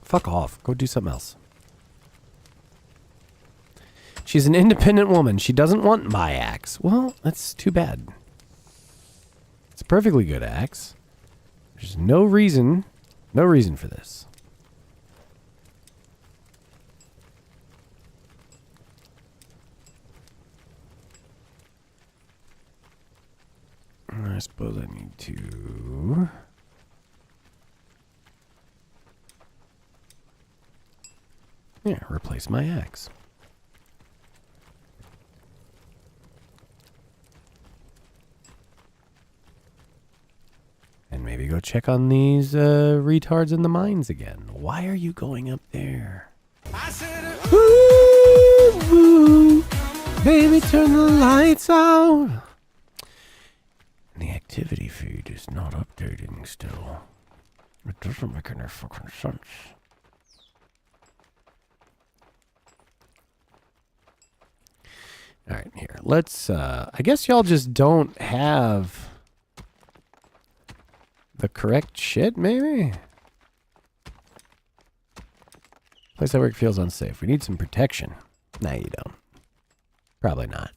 Fuck off. Go do something else. She's an independent woman. She doesn't want my axe. Well, that's too bad. It's a perfectly good axe. There's no reason for this. I suppose I need to... Yeah, replace my axe. And maybe go check on these retards in the mines again. Why are you going up there? Woo, woo, baby, turn the lights out. The activity feed is not updating still. It doesn't make any fucking sense. All right, here. Let's, I guess y'all just don't have the correct shit, maybe? Place I work feels unsafe. We need some protection. Nah, you don't. Probably not.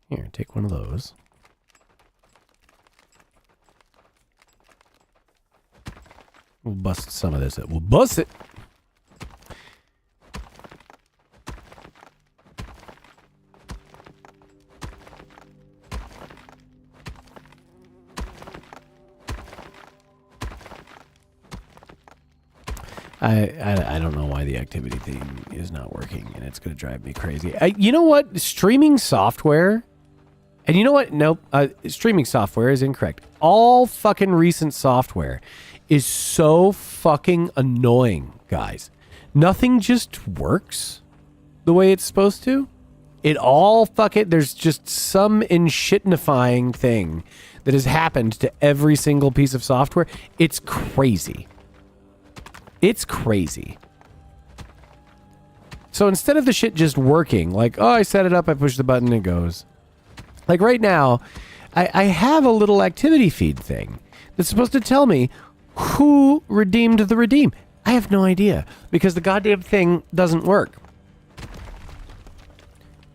Here, take one of those. We'll bust some of this. We'll bust it. I don't know why the activity thing is not working, and it's going to drive me crazy. You know what? Streaming software... And you know what? Nope. Streaming software is incorrect. All fucking recent software is so fucking annoying, guys. Nothing just works the way it's supposed to. It all fucking... There's just some enshitnifying thing that has happened to every single piece of software. It's crazy. It's crazy. So instead of the shit just working, like, oh, I set it up, I push the button, it goes. Like right now, I have a little activity feed thing that's supposed to tell me who redeemed the redeem. I have no idea because the goddamn thing doesn't work.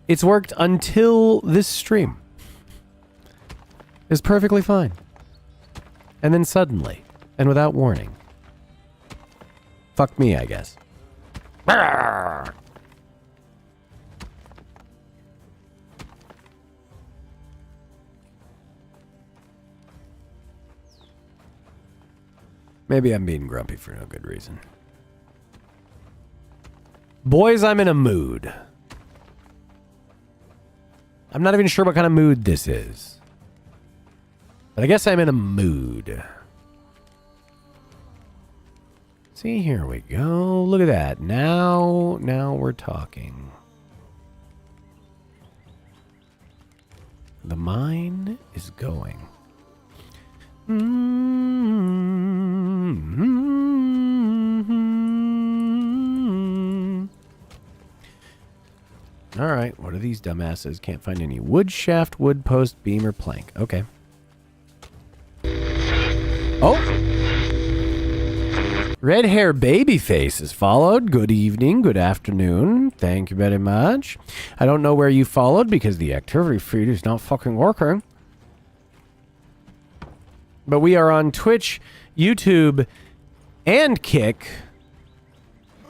It's worked until this stream. It's perfectly fine. And then suddenly, and without warning, fuck me, I guess. Maybe I'm being grumpy for no good reason. Boys, I'm in a mood. I'm not even sure what kind of mood this is. But I guess I'm in a mood. See, here we go. Look at that. Now we're talking. The mine is going. All right, what are these dumbasses? Can't find any wood shaft, wood post, beam, or plank. Okay. Oh! Red hair baby face is followed. Good evening, good afternoon. Thank you very much. I don't know where you followed because the activity feed is not fucking working. But we are on Twitch, YouTube, and kick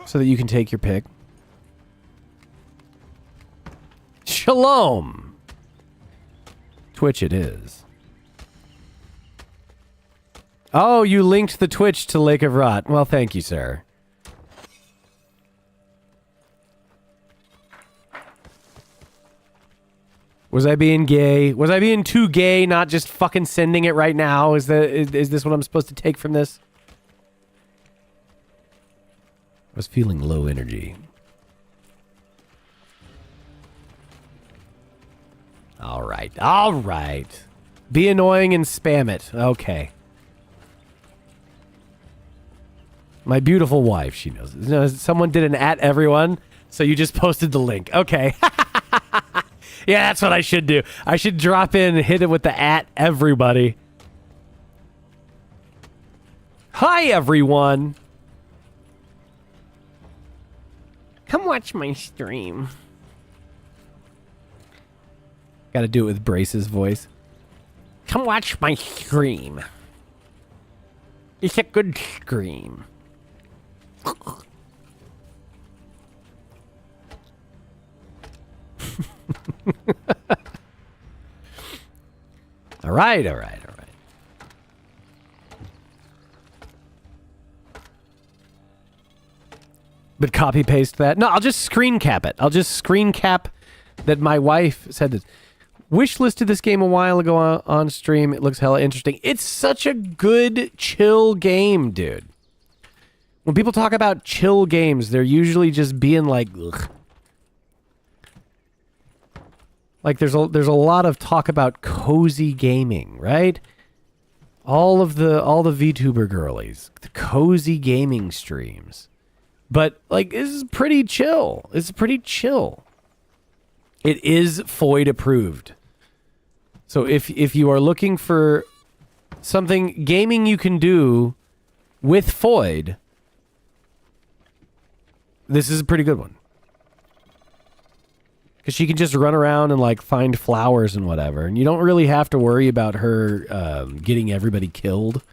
so that you can take your pick. Shalom. Twitch it is. Oh, you linked the Twitch to Lake of Rot. Well, thank you, sir. Was I being gay? Was I being too gay, not just fucking sending it right now? Is this what I'm supposed to take from this? I was feeling low energy. All right. All right. Be annoying and spam it. Okay. My beautiful wife, she knows. No, someone did an at everyone, so you just posted the link. Okay. Yeah, that's what I should do. I should drop in and hit it with the at everybody. Hi, everyone. Come watch my stream. Got to do it with Brace's voice. Come watch my stream. It's a good stream. All right. But copy paste that. No, I'll just screen cap it. I'll just screen cap that my wife said this. Wish listed this game a while ago on stream. It looks hella interesting. It's such a good chill game, dude. When people talk about chill games, they're usually just being like, ugh. Like there's a lot of talk about cozy gaming, right? All the VTuber girlies, the cozy gaming streams. But like this is pretty chill. It's pretty chill. It is Foid approved. So if you are looking for something gaming you can do with Foid, this is a pretty good one. Because she can just run around and like find flowers and whatever, and you don't really have to worry about her getting everybody killed,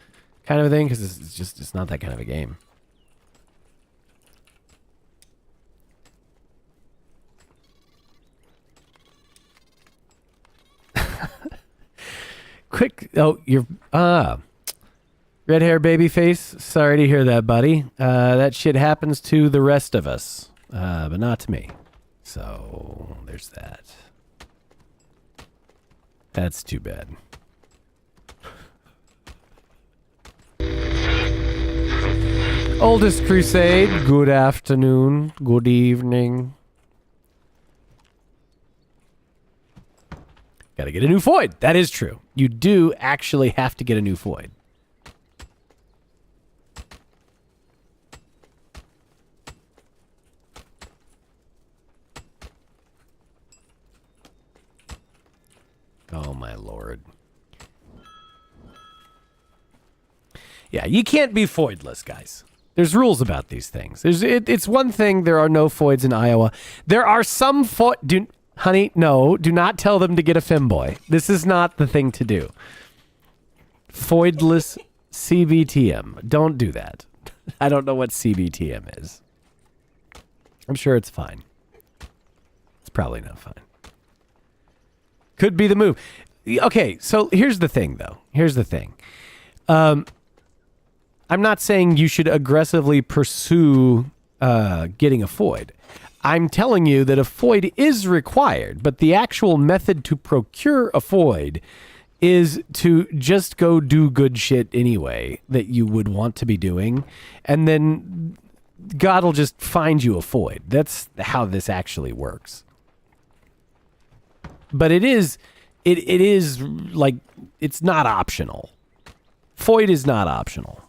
kind of thing. Because it's not that kind of a game. Quick, oh, you're red hair baby face. Sorry to hear that, buddy. That shit happens to the rest of us, but not to me. So there's that. That's too bad. Oldest Crusade, good afternoon, good evening. Gotta get a new Foid. That is true. You do actually have to get a new Foid. Oh, my lord. Yeah, you can't be Foidless, guys. There's rules about these things. It's one thing there are no Foids in Iowa. There are some Foid... Honey, no, do not tell them to get a femboy. This is not the thing to do. Foidless CBTM. Don't do that. I don't know what CBTM is. I'm sure it's fine. It's probably not fine. Could be the move. Okay, so here's the thing, though. Here's the thing. I'm not saying you should aggressively pursue getting a Foid. I'm telling you that a Foid is required, but the actual method to procure a Foid is to just go do good shit anyway that you would want to be doing, and then God will just find you a Foid. That's how this actually works. But it is like, it's not optional. Foid is not optional.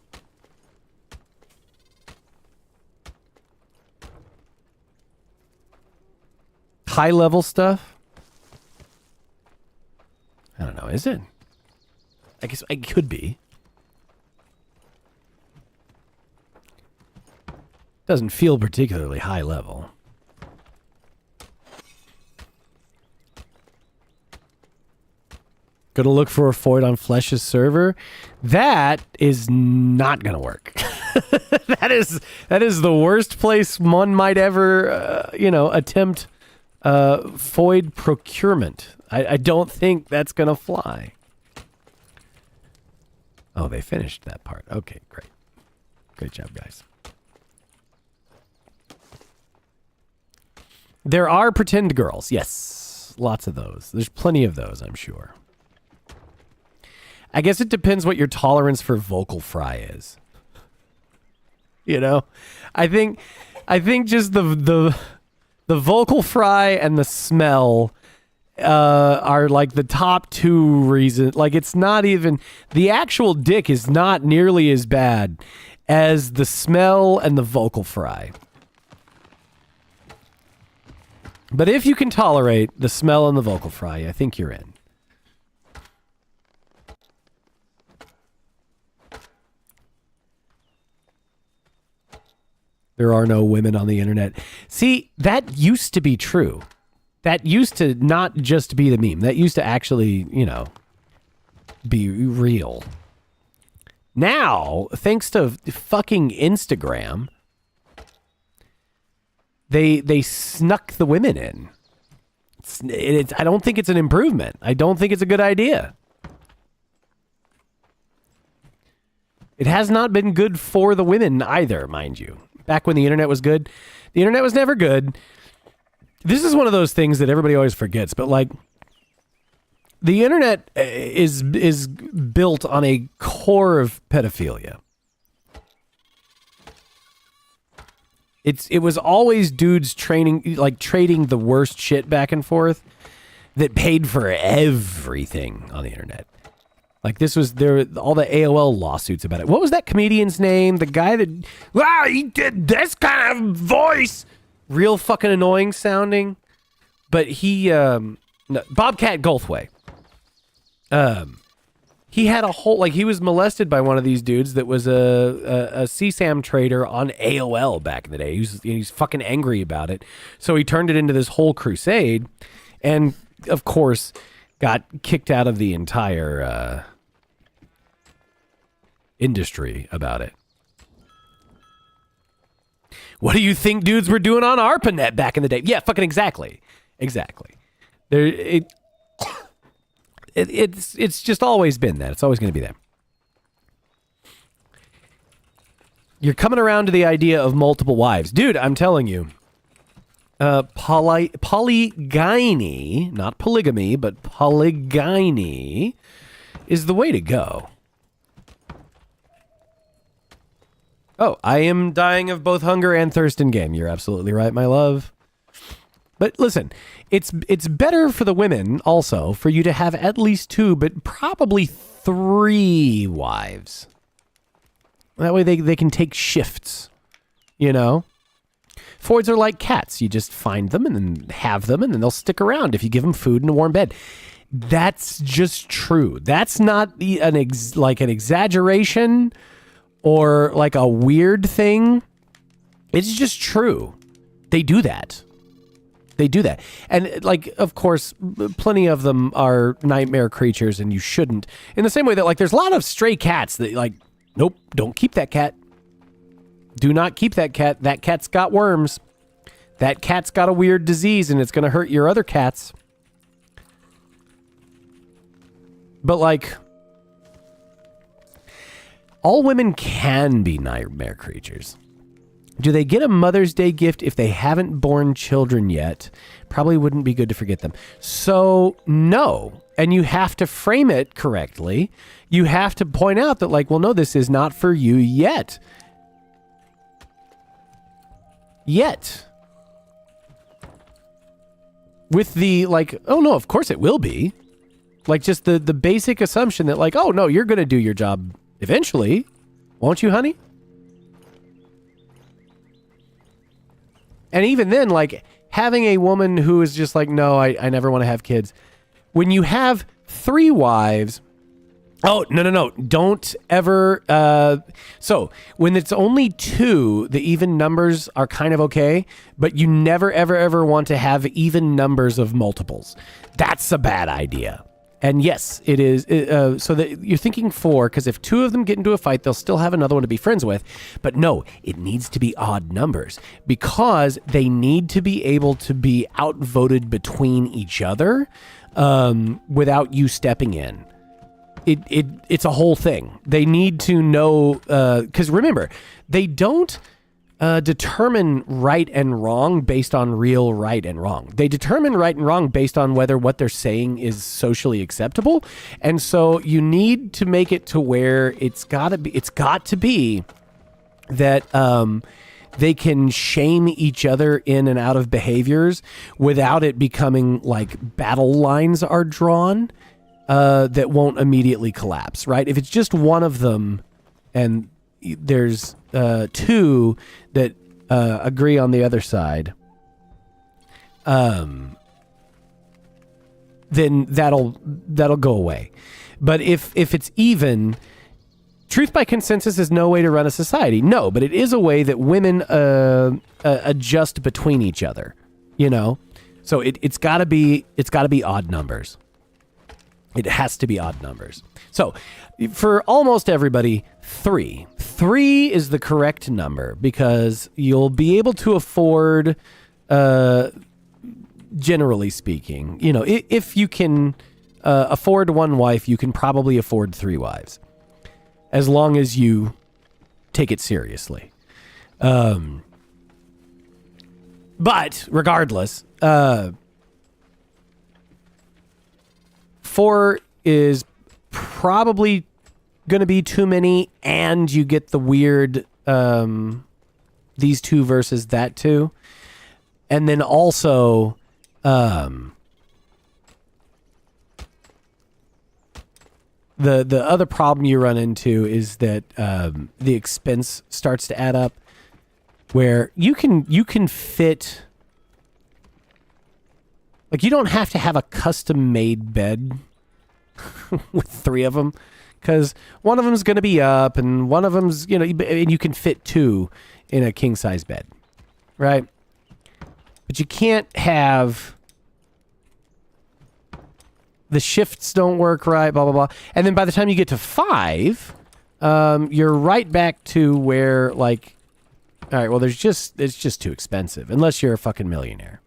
High level stuff? I don't know, is it? I guess it could be. Doesn't feel particularly high level. Gonna look for a Foid on Flesh's server? That is not gonna work. that is the worst place one might ever, attempt foid procurement. I don't think that's going to fly. Oh, they finished that part. Okay, great. Great job, guys. There are pretend girls. Yes, lots of those. There's plenty of those, I'm sure. I guess it depends what your tolerance for vocal fry is. I think just the vocal fry and the smell are like the top two reasons. Like, it's not even, the actual dick is not nearly as bad as the smell and the vocal fry. But if you can tolerate the smell and the vocal fry, I think you're in. There are no women on the internet. See, that used to be true. That used to not just be the meme. That used to actually, be real. Now, thanks to fucking Instagram, they snuck the women in. I don't think it's an improvement. I don't think it's a good idea. It has not been good for the women either, mind you. Back when the internet was good, the internet was never good. This is one of those things that everybody always forgets, but like, the internet is built on a core of pedophilia. It was always dudes trading the worst shit back and forth that paid for everything on the internet. Like, this was all the AOL lawsuits about it. What was that comedian's name? The guy that, he did this kind of voice. Real fucking annoying sounding. But he, Bobcat Goldthwait. He had a whole, he was molested by one of these dudes that was a CSAM trader on AOL back in the day. He's fucking angry about it. So he turned it into this whole crusade. And, of course, got kicked out of the entire industry about it. What do you think dudes were doing on ARPANET back in the day? Yeah, fucking exactly. It's just always been that. It's always going to be that. You're coming around to the idea of multiple wives. Dude, I'm telling you. Polygyny, not polygamy, but polygyny is the way to go. Oh, I am dying of both hunger and thirst in game. You're absolutely right, my love. But listen, it's better for the women also for you to have at least 2, but probably 3 wives. That way they can take shifts, Foids are like cats. You just find them and then have them, and then they'll stick around if you give them food and a warm bed. That's just true. That's not an exaggeration or like a weird thing. It's just true. They do that. And of course, plenty of them are nightmare creatures, and you shouldn't. In the same way that there's a lot of stray cats that nope, don't keep that cat. Do not keep that cat. That cat's got worms. That cat's got a weird disease, and it's going to hurt your other cats. But all women can be nightmare creatures. Do they get a Mother's Day gift if they haven't born children yet? Probably wouldn't be good to forget them. So, no. And you have to frame it correctly. You have to point out that, no, this is not for you yet. With the, oh, no, of course it will be. Just the basic assumption that, oh, no, you're going to do your job eventually. Won't you, honey? And even then, having a woman who is just no, I never want to have kids. When you have 3 wives, oh, no, don't ever, so when it's only 2, the even numbers are kind of okay, but you never, ever, ever want to have even numbers of multiples. That's a bad idea. And yes, it is. So that you're thinking 4, because if 2 of them get into a fight, they'll still have another one to be friends with. But no, it needs to be odd numbers because they need to be able to be outvoted between each other without you stepping in. It's a whole thing. They need to know, because remember, they don't determine right and wrong based on real right and wrong. They determine right and wrong based on whether what they're saying is socially acceptable. And so you need to make it to where it's got to be that they can shame each other in and out of behaviors without it becoming like battle lines are drawn that won't immediately collapse, right? If it's just one of them and there's 2 that agree on the other side, then that'll go away. But if it's even, truth by consensus is no way to run a society. No, but it is a way that women adjust between each other. You know, so it's got to be odd numbers. It has to be odd numbers. So for almost everybody, 3. 3 is the correct number because you'll be able to afford, generally speaking, you know, if you can afford 1 wife, you can probably afford 3 wives as long as you take it seriously. But regardless, 4 is probably going to be too many, and you get the weird these 2 versus that 2. And then also the other problem you run into is that the expense starts to add up, where you can fit, like, you don't have to have a custom made bed with 3 of them, because one of them is going to be up and one of them's, you know, and you can fit 2 in a king size bed, right? But you can't have, the shifts don't work right, blah, blah, blah. And then by the time you get to 5, you're right back to where, like, all right, well, it's just too expensive unless you're a fucking millionaire.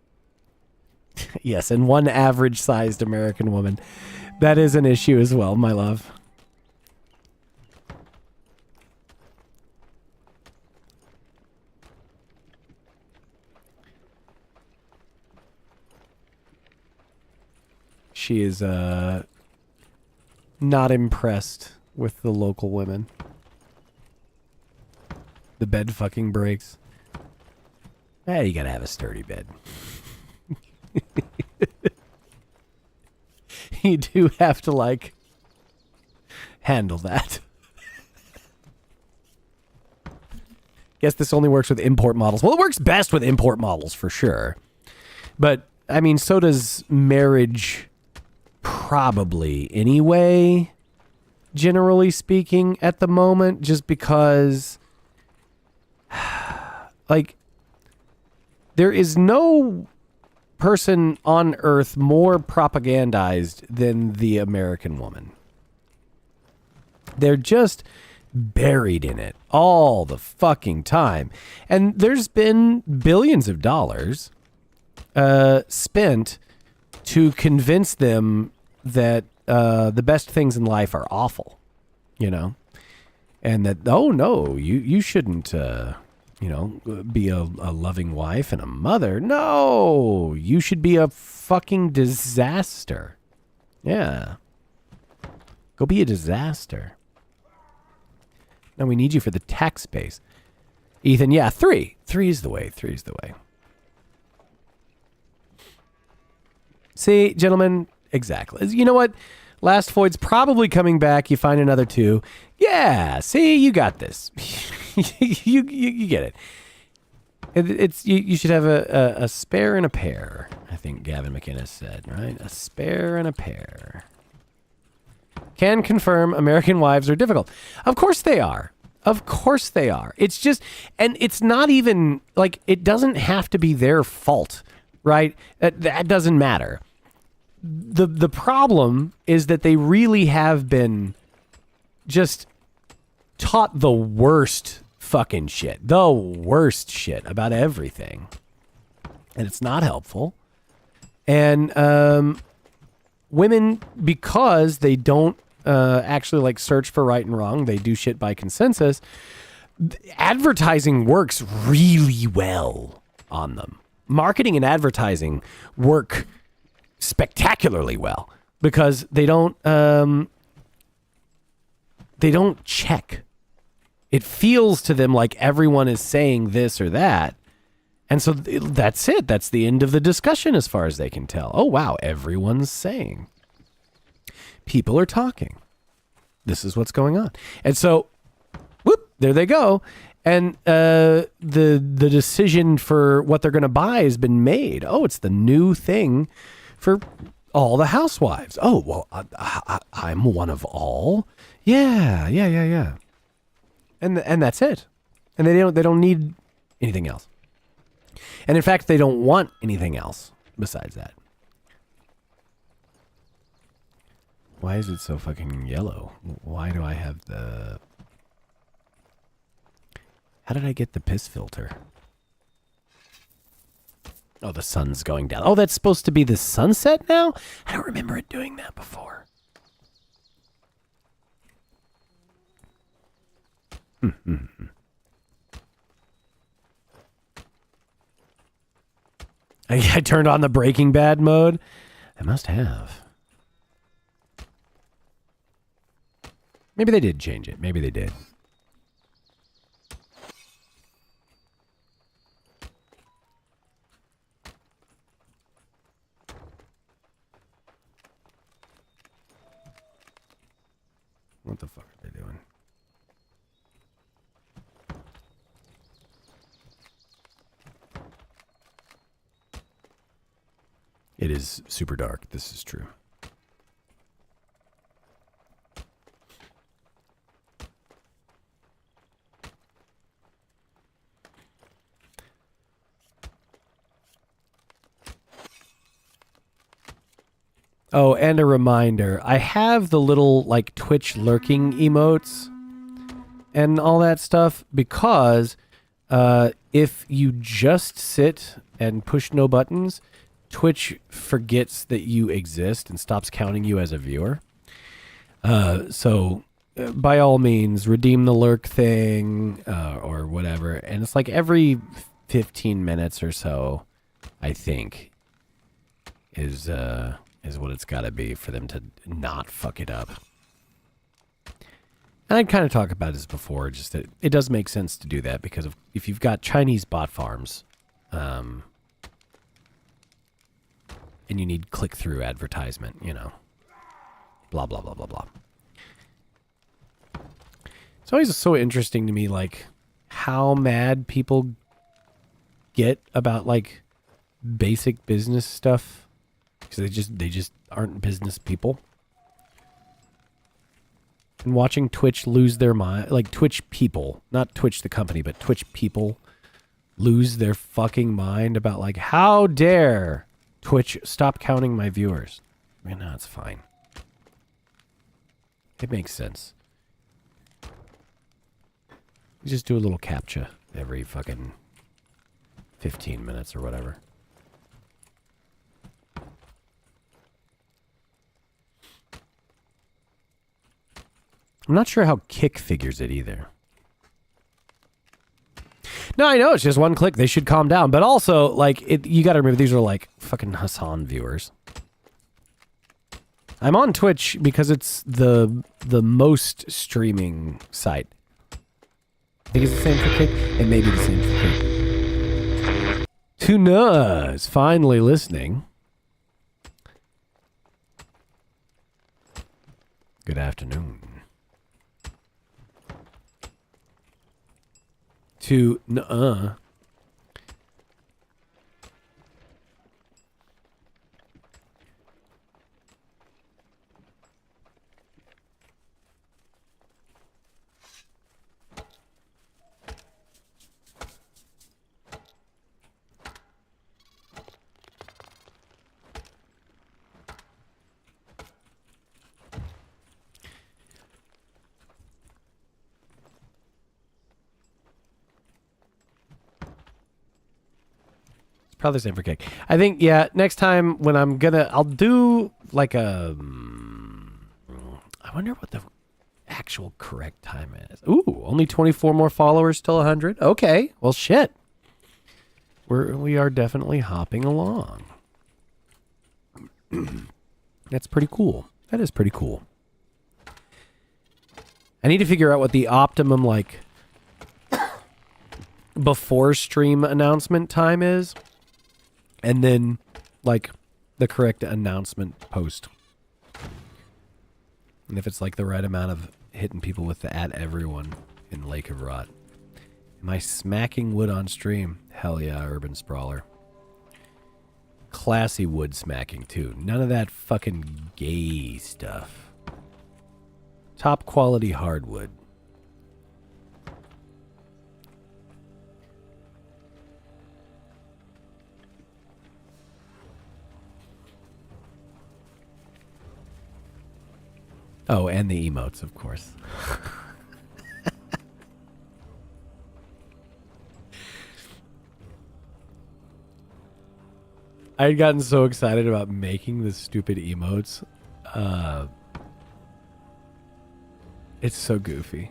Yes, and one average sized American woman. That is an issue as well, my love. She is not impressed with the local women. The bed fucking breaks. You gotta have a sturdy bed. You do have to, like, handle that. Guess this only works with import models. Well, it works best with import models for sure. But, I mean, so does marriage probably anyway, generally speaking, at the moment, just because, like, there is no person on earth more propagandized than the American woman. They're just buried in it all the fucking time. And there's been billions of dollars spent to convince them that the best things in life are awful, you know? And that, oh no, you shouldn't be a loving wife and a mother. No, you should be a fucking disaster. Yeah. Go be a disaster. No, we need you for the tax base. Ethan, yeah, 3. 3 is the way. 3 is the way. See, gentlemen, exactly. You know what? Last Void's probably coming back. You find another 2. Yeah, see, you got this. you get it. It's you should have a spare and a pair, I think Gavin McInnes said, right? A spare and a pair. Can confirm American wives are difficult. Of course they are. Of course they are. It's just, and it's not even, like, it doesn't have to be their fault, right? That doesn't matter. the problem is that they really have been just taught the worst fucking shit. The worst shit about everything. And it's not helpful. And women, because they don't actually like search for right and wrong, they do shit by consensus. Advertising works really well on them. Marketing and advertising work spectacularly well because they don't check. It feels to them like everyone is saying this or that. And so that's it. That's the end of the discussion as far as they can tell. Oh, wow. Everyone's saying. People are talking. This is what's going on. And so, whoop, there they go. And the decision for what they're going to buy has been made. Oh, it's the new thing for all the housewives. Oh, well, I'm one of all. Yeah. And that's it. And they don't need anything else. And in fact, they don't want anything else besides that. Why is it so fucking yellow? Why do I have the... How did I get the piss filter? Oh, the sun's going down. Oh, that's supposed to be the sunset now? I don't remember it doing that before. I turned on the Breaking Bad mode. I must have. Maybe they did change it. Maybe they did. What the fuck are they doing? It is super dark. This is true. Oh, and a reminder. I have the little like Twitch lurking emotes and all that stuff because if you just sit and push no buttons, Twitch forgets that you exist and stops counting you as a viewer. So by all means, redeem the lurk thing or whatever. And it's like every 15 minutes or so, I think, is what it's got to be for them to not fuck it up. And I'd kind of talked about this before, just that it does make sense to do that because if you've got Chinese bot farms, and you need click-through advertisement, you know, blah, blah, blah, blah, blah. It's always so interesting to me, like, how mad people get about, like, basic business stuff. Because they just aren't business people. And watching Twitch lose their mind, like, Twitch people, not Twitch the company, but Twitch people lose their fucking mind about, like, how dare Twitch stop counting my viewers. I mean, no, it's fine. It makes sense. You just do a little CAPTCHA every fucking 15 minutes or whatever. I'm not sure how Kick figures it either. No, I know, it's just one click. They should calm down. But also, like, you got to remember, these are, like, fucking Hassan viewers. I'm on Twitch because it's the most streaming site. I think it's the same for Kick. It may be the same for Kick. Tuna is finally listening. Good afternoon. To nuh-uh. Probably the same for cake. I think, yeah, next time when I'll do like a, I wonder what the actual correct time is. Ooh, only 24 more followers till 100. Okay, well, shit. We are definitely hopping along. That's pretty cool. That is pretty cool. I need to figure out what the optimum, like, before stream announcement time is. And then, like, the correct announcement post. And if it's, like, the right amount of hitting people with the @everyone in Lake of Rot. Am I smacking wood on stream? Hell yeah, Urban Sprawler. Classy wood smacking, too. None of that fucking gay stuff. Top quality hardwood. Oh, and the emotes, of course. I had gotten so excited about making the stupid emotes. It's so goofy.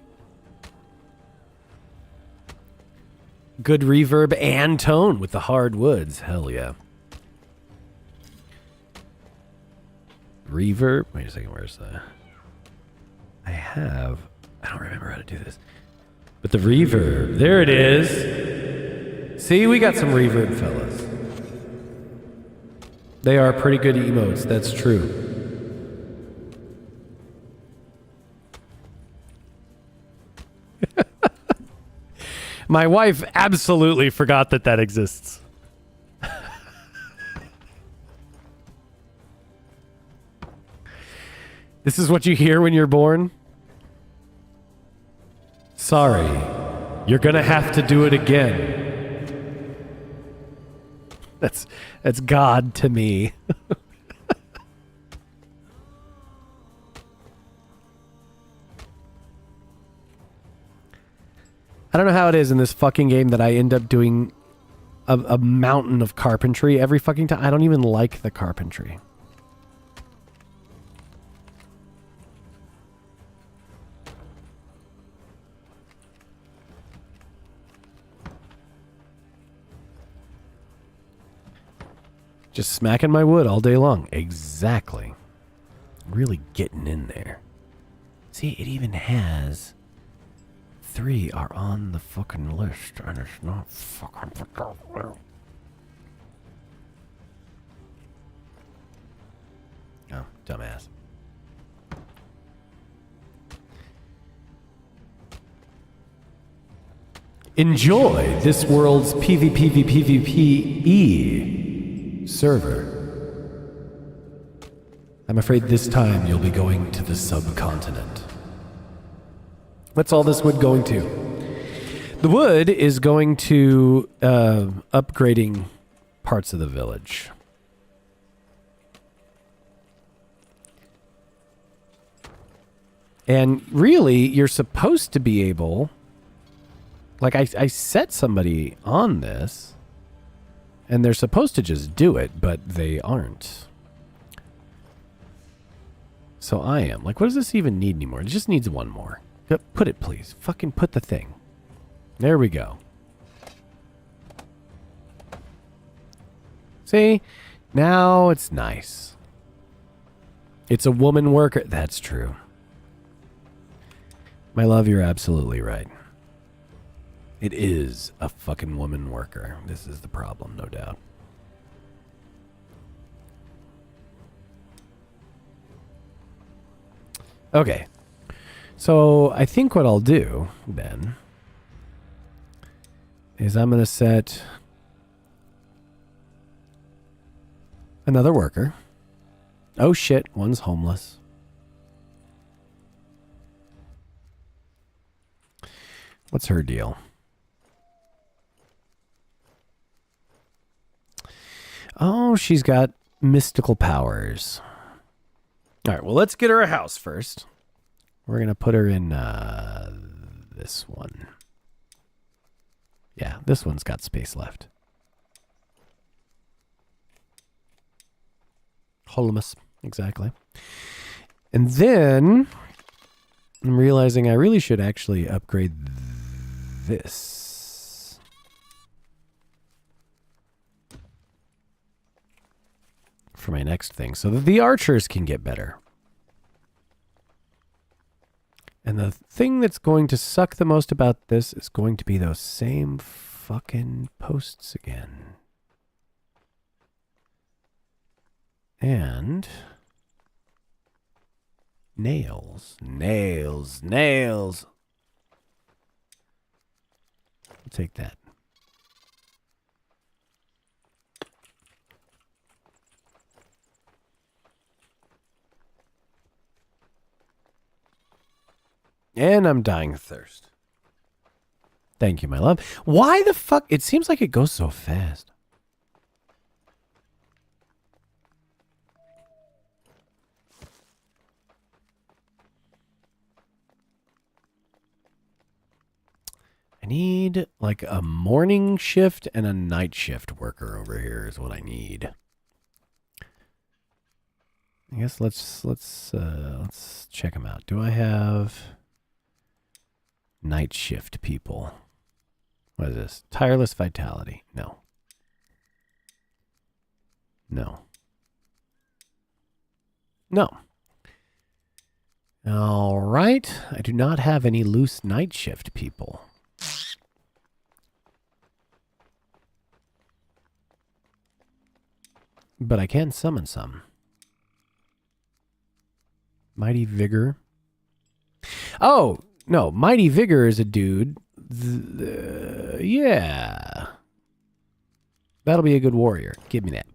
Good reverb and tone with the hard woods. Hell yeah. Reverb. Wait a second. Where's the... I don't remember how to do this. But the reverb. There it is. See, we got some reverb, fellas. They are pretty good emotes. That's true. My wife absolutely forgot that exists. This is what you hear when you're born? Sorry, you're gonna have to do it again. That's God to me. I don't know how it is in this fucking game that I end up doing a mountain of carpentry every fucking time. I don't even like the carpentry. Just smacking my wood all day long. Exactly. Really getting in there. See, it even has 3 are on the fucking list, and it's not fucking... Oh, dumbass. Enjoy this world's PvPvPvPe server. I'm afraid this time you'll be going to the subcontinent. What's all this wood going to? The wood is going to upgrading parts of the village. And really, you're supposed to be able... Like, I set somebody on this, and they're supposed to just do it, but they aren't. So I am. Like, what does this even need anymore? It just needs one more. Put it, please. Fucking put the thing. There we go. See? Now it's nice. It's a woman worker. That's true. My love, you're absolutely right. It is a fucking woman worker. This is the problem, no doubt. Okay. So I think what I'll do then is I'm going to set another worker. Oh shit, one's homeless. What's her deal? Oh, she's got mystical powers. All right, well, let's get her a house first. We're going to put her in this one. Yeah, this one's got space left. Holmus, exactly. And then I'm realizing I really should actually upgrade this. For my next thing, so that the archers can get better. And the thing that's going to suck the most about this is going to be those same fucking posts again. And nails. Nails. Nails. I'll take that. And I'm dying of thirst. Thank you, my love. Why the fuck? It seems like it goes so fast. I need like a morning shift and a night shift worker over here is what I need. I guess let's check them out. Do I have night shift people? What is this? Tireless vitality. No. No. No. All right. I do not have any loose night shift people. But I can summon some. Mighty Vigor. Oh, no. Mighty Vigor is a dude. Yeah. That'll be a good warrior. Give me that.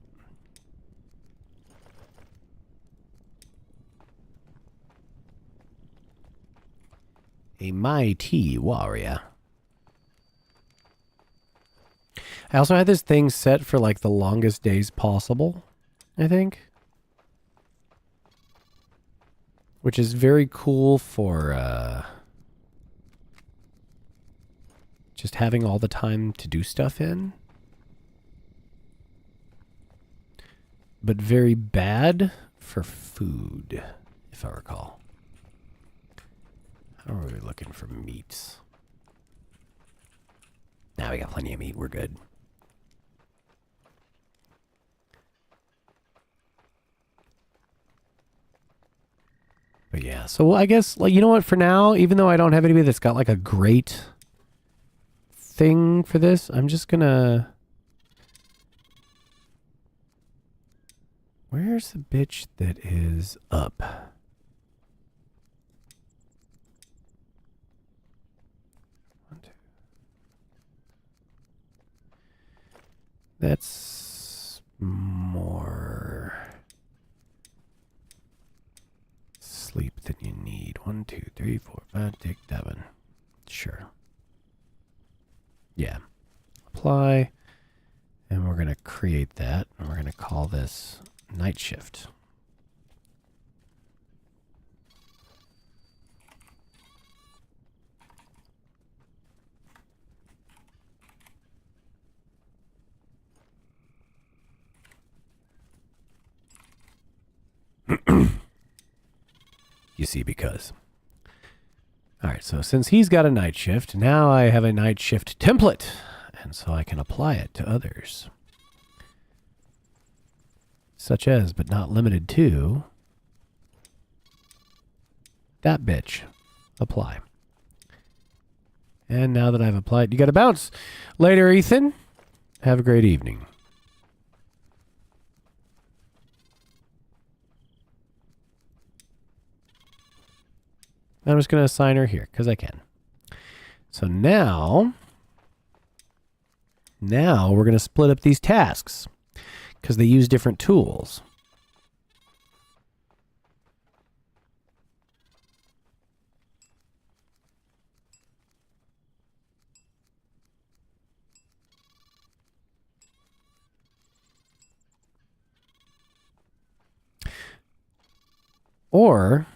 A mighty warrior. I also had this thing set for like the longest days possible, I think. Which is very cool for just having all the time to do stuff in. But very bad for food, if I recall. How are we looking for meats? Now we got plenty of meat. We're good. But yeah, so I guess, like, you know what, for now, even though I don't have anybody that's got like a great thing for this, I'm just gonna... Where's the bitch that is up? One, two. That's more sleep than you need. 1, 2, 3, 4, 5, 6, 7. Sure. Yeah. Apply. And we're going to create that. And we're going to call this night shift. You see, because. All right, so since he's got a night shift, now I have a night shift template. And so I can apply it to others. Such as, but not limited to, that bitch. Apply. And now that I've applied, you got to bounce. Later, Ethan. Have a great evening. I'm just going to assign her here because I can. So now we're going to split up these tasks because they use different tools. Or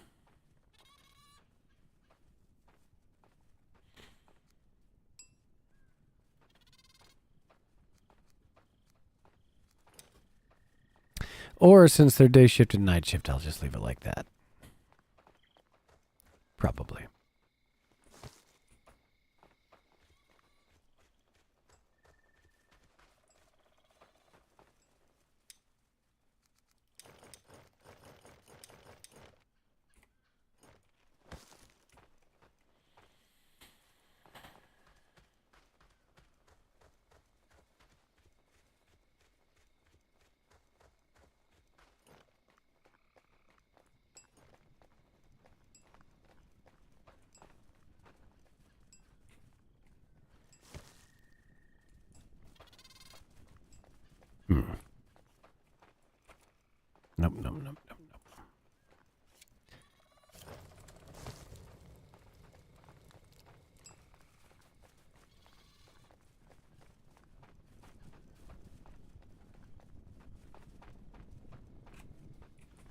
Or since they're day shift and night shift, I'll just leave it like that. Probably. Nope, nope, nope, nope, nope.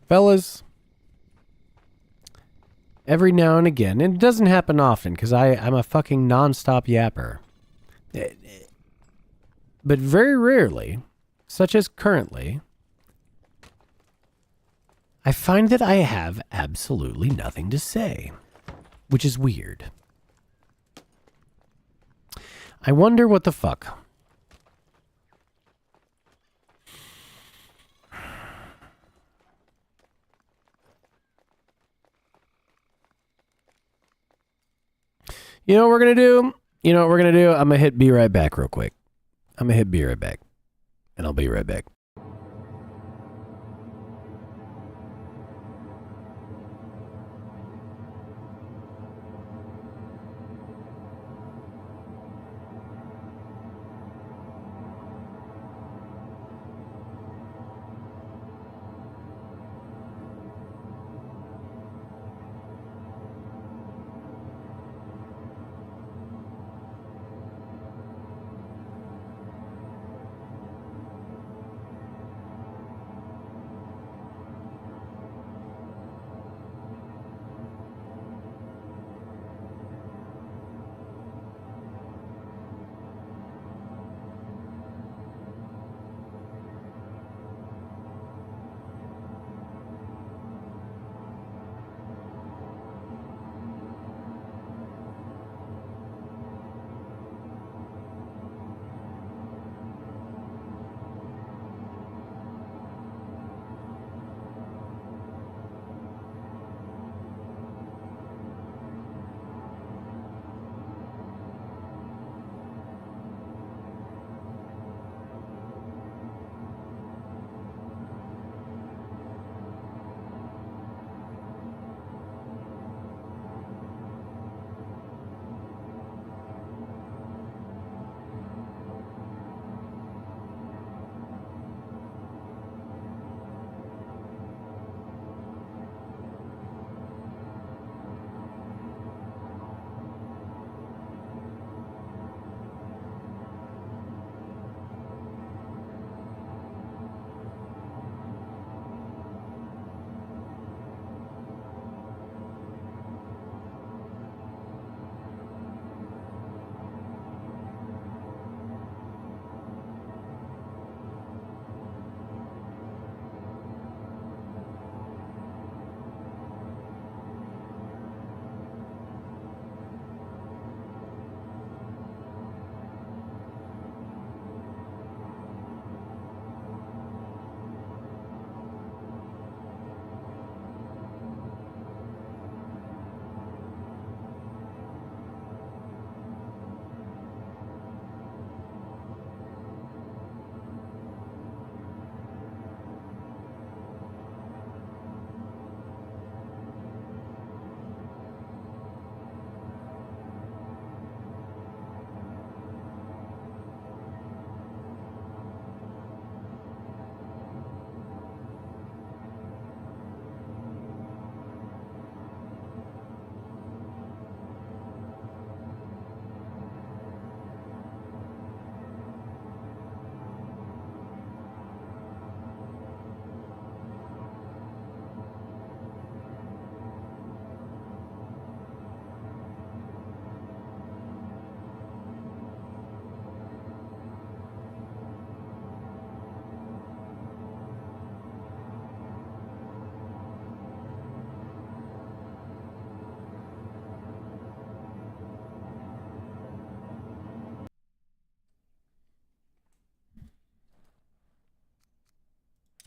Fellas, every now and again, and it doesn't happen often because I'm a fucking nonstop yapper. But very rarely, such as currently, I find that I have absolutely nothing to say, which is weird. I wonder what the fuck. You know what we're going to do? You know what we're going to do? I'm going to hit be right back real quick. I'm going to hit be right back. And I'll be right back.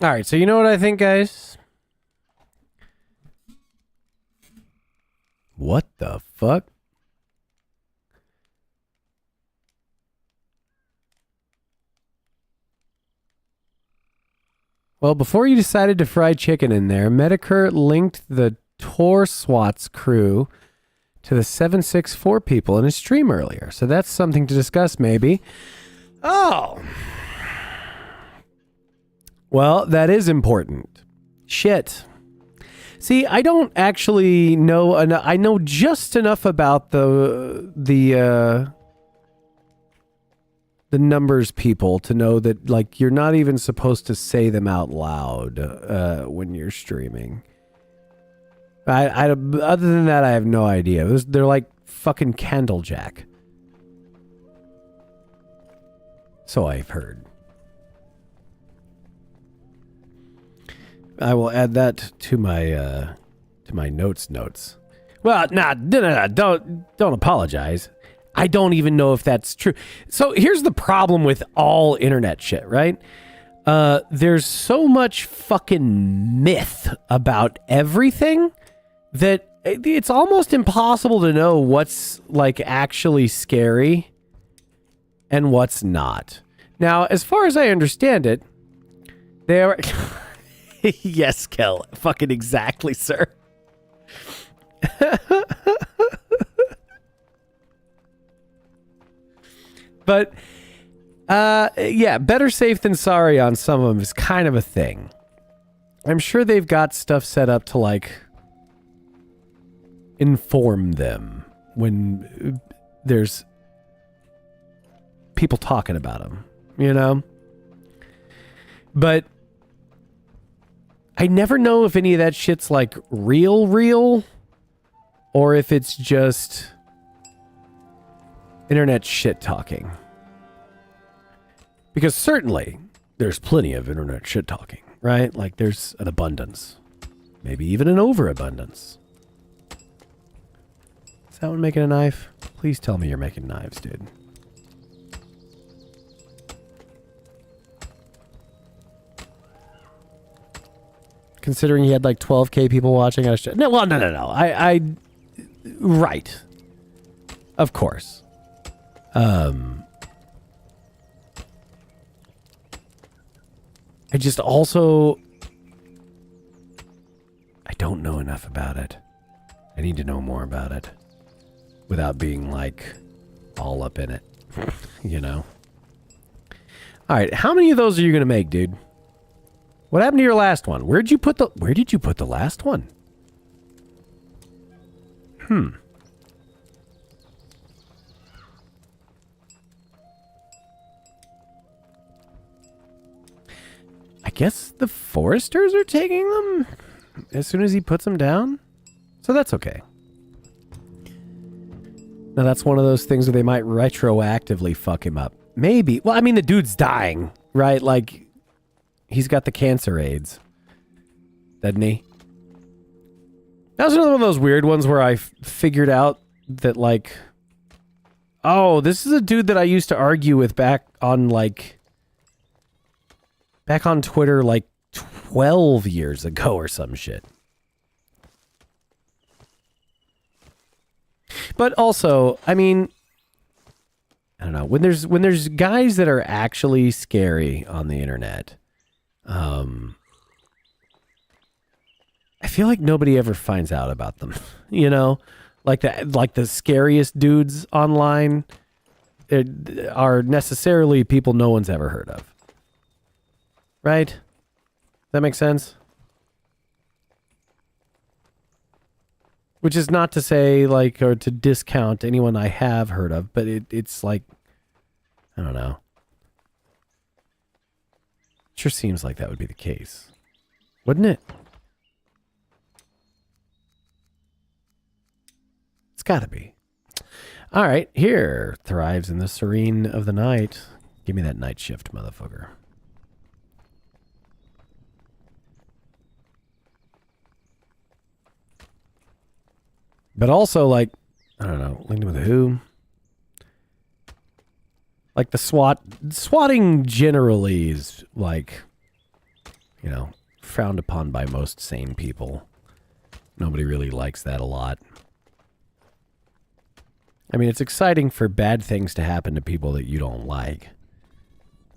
All right, so you know what I think, guys? What the fuck? Well, before you decided to fry chicken in there, Medicare linked the Tor SWAT's crew to the 764 people in his stream earlier. So that's something to discuss, maybe. Oh. Well, that is important. Shit. See, I don't actually know. I know just enough about the numbers people to know that, like, you're not even supposed to say them out loud when you're streaming. Other than that, I have no idea. They're like fucking Candlejack. So I've heard. I will add that to my notes. Well, no, don't apologize. I don't even know if that's true. So here's the problem with all internet shit, right? There's so much fucking myth about everything that it's almost impossible to know what's like actually scary and what's not. Now, as far as I understand it, they are... Yes, Kel. Fucking exactly, sir. But, yeah, better safe than sorry on some of them is kind of a thing. I'm sure they've got stuff set up to, like, inform them when there's people talking about them, you know? But I never know if any of that shit's, like, real, or if it's just internet shit talking. Because certainly there's plenty of internet shit talking, right? Like, there's an abundance. Maybe even an overabundance. Is that one making a knife? Please tell me you're making knives, dude. Considering he had like 12K people watching, no. I right. Of course. I just also, I don't know enough about it. I need to know more about it without being like all up in it, you know? All right. How many of those are you going to make, dude? What happened to your last one? Where did you put the last one? I guess the foresters are taking them as soon as he puts them down. So that's okay. Now that's one of those things where they might retroactively fuck him up. Maybe. Well, I mean, the dude's dying, right? Like, he's got the cancer AIDS, doesn't he? That was another one of those weird ones where I figured out that, like, oh, this is a dude that I used to argue with back on Twitter like 12 years ago or some shit. But also, I mean, I don't know, when there's guys that are actually scary on the internet, I feel like nobody ever finds out about them. You know, like the scariest dudes online are necessarily people no one's ever heard of. Right? Does that make sense? Which is not to say, like, or to discount anyone I have heard of, but it's like, I don't know. It sure seems like that would be the case. Wouldn't it? It's gotta be. All right, here thrives in the serene of the night. Give me that night shift, motherfucker. But also, like, I don't know, linked with who? Like the swatting generally is like you know, frowned upon by most sane people. Nobody really likes that a lot. I mean, it's exciting for bad things to happen to people that you don't like.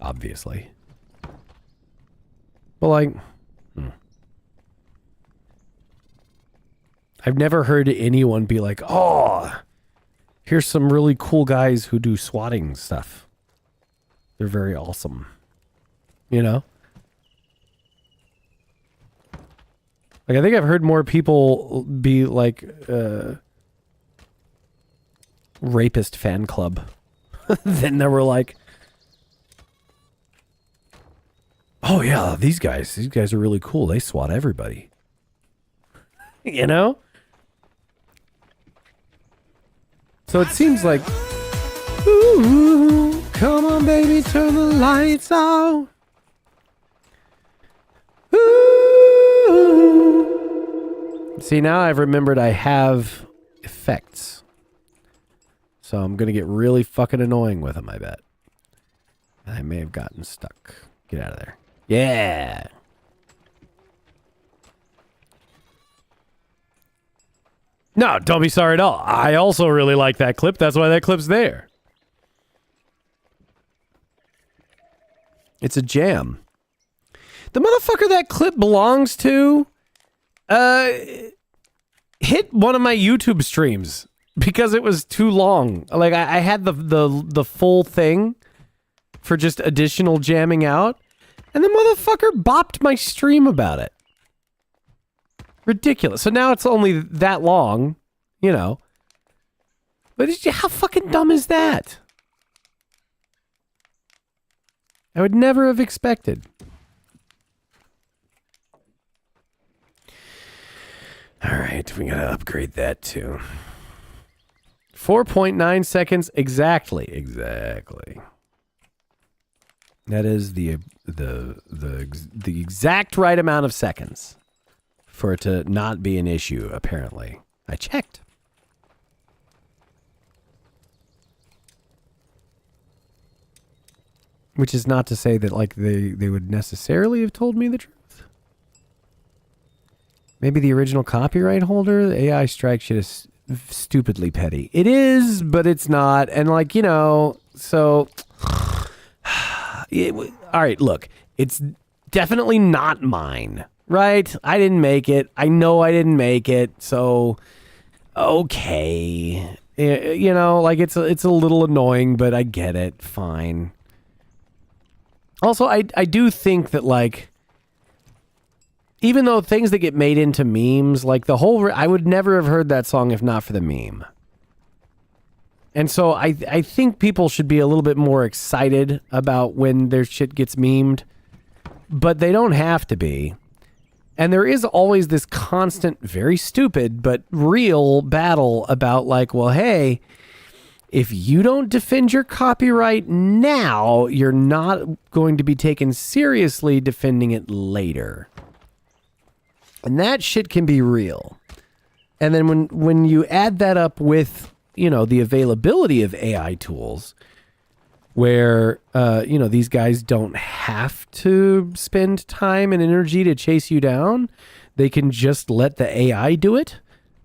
Obviously. But like, I've never heard anyone be like, oh, here's some really cool guys who do swatting stuff. They're very awesome. You know? Like, I think I've heard more people be like, rapist fan club than there were like, oh yeah, these guys are really cool. They swat everybody. You know? So it seems like, ooh, come on baby, turn the lights out. Ooh. See, now I've remembered I have effects. So I'm going to get really fucking annoying with them, I bet. I may have gotten stuck. Get out of there. Yeah. No, don't be sorry at all. I also really like that clip. That's why that clip's there. It's a jam. The motherfucker that clip belongs to hit one of my YouTube streams because it was too long. Like I had the full thing for just additional jamming out, and the motherfucker bopped my stream about it. Ridiculous. So now it's only that long, you know. But how fucking dumb is that? I would never have expected. All right, we gotta upgrade that too. 4.9 seconds exactly. Exactly. That is the exact right amount of seconds for it to not be an issue, apparently. I checked. Which is not to say that like they would necessarily have told me the truth. Maybe the original copyright holder, the AI strike shit is stupidly petty. It is, but it's not. And like, you know, so all right, look, it's definitely not mine, right? I didn't make it. I know I didn't make it. So, okay. You know, like it's a little annoying, but I get it. Fine. Also, I do think that like, even though things that get made into memes, like the whole, I would never have heard that song if not for the meme. And so I think people should be a little bit more excited about when their shit gets memed, but they don't have to be. And there is always this constant, very stupid, but real battle about like, well, hey, if you don't defend your copyright now, you're not going to be taken seriously defending it later. And that shit can be real. And then when you add that up with, you know, the availability of AI tools where, you know, these guys don't have to spend time and energy to chase you down. They can just let the AI do it.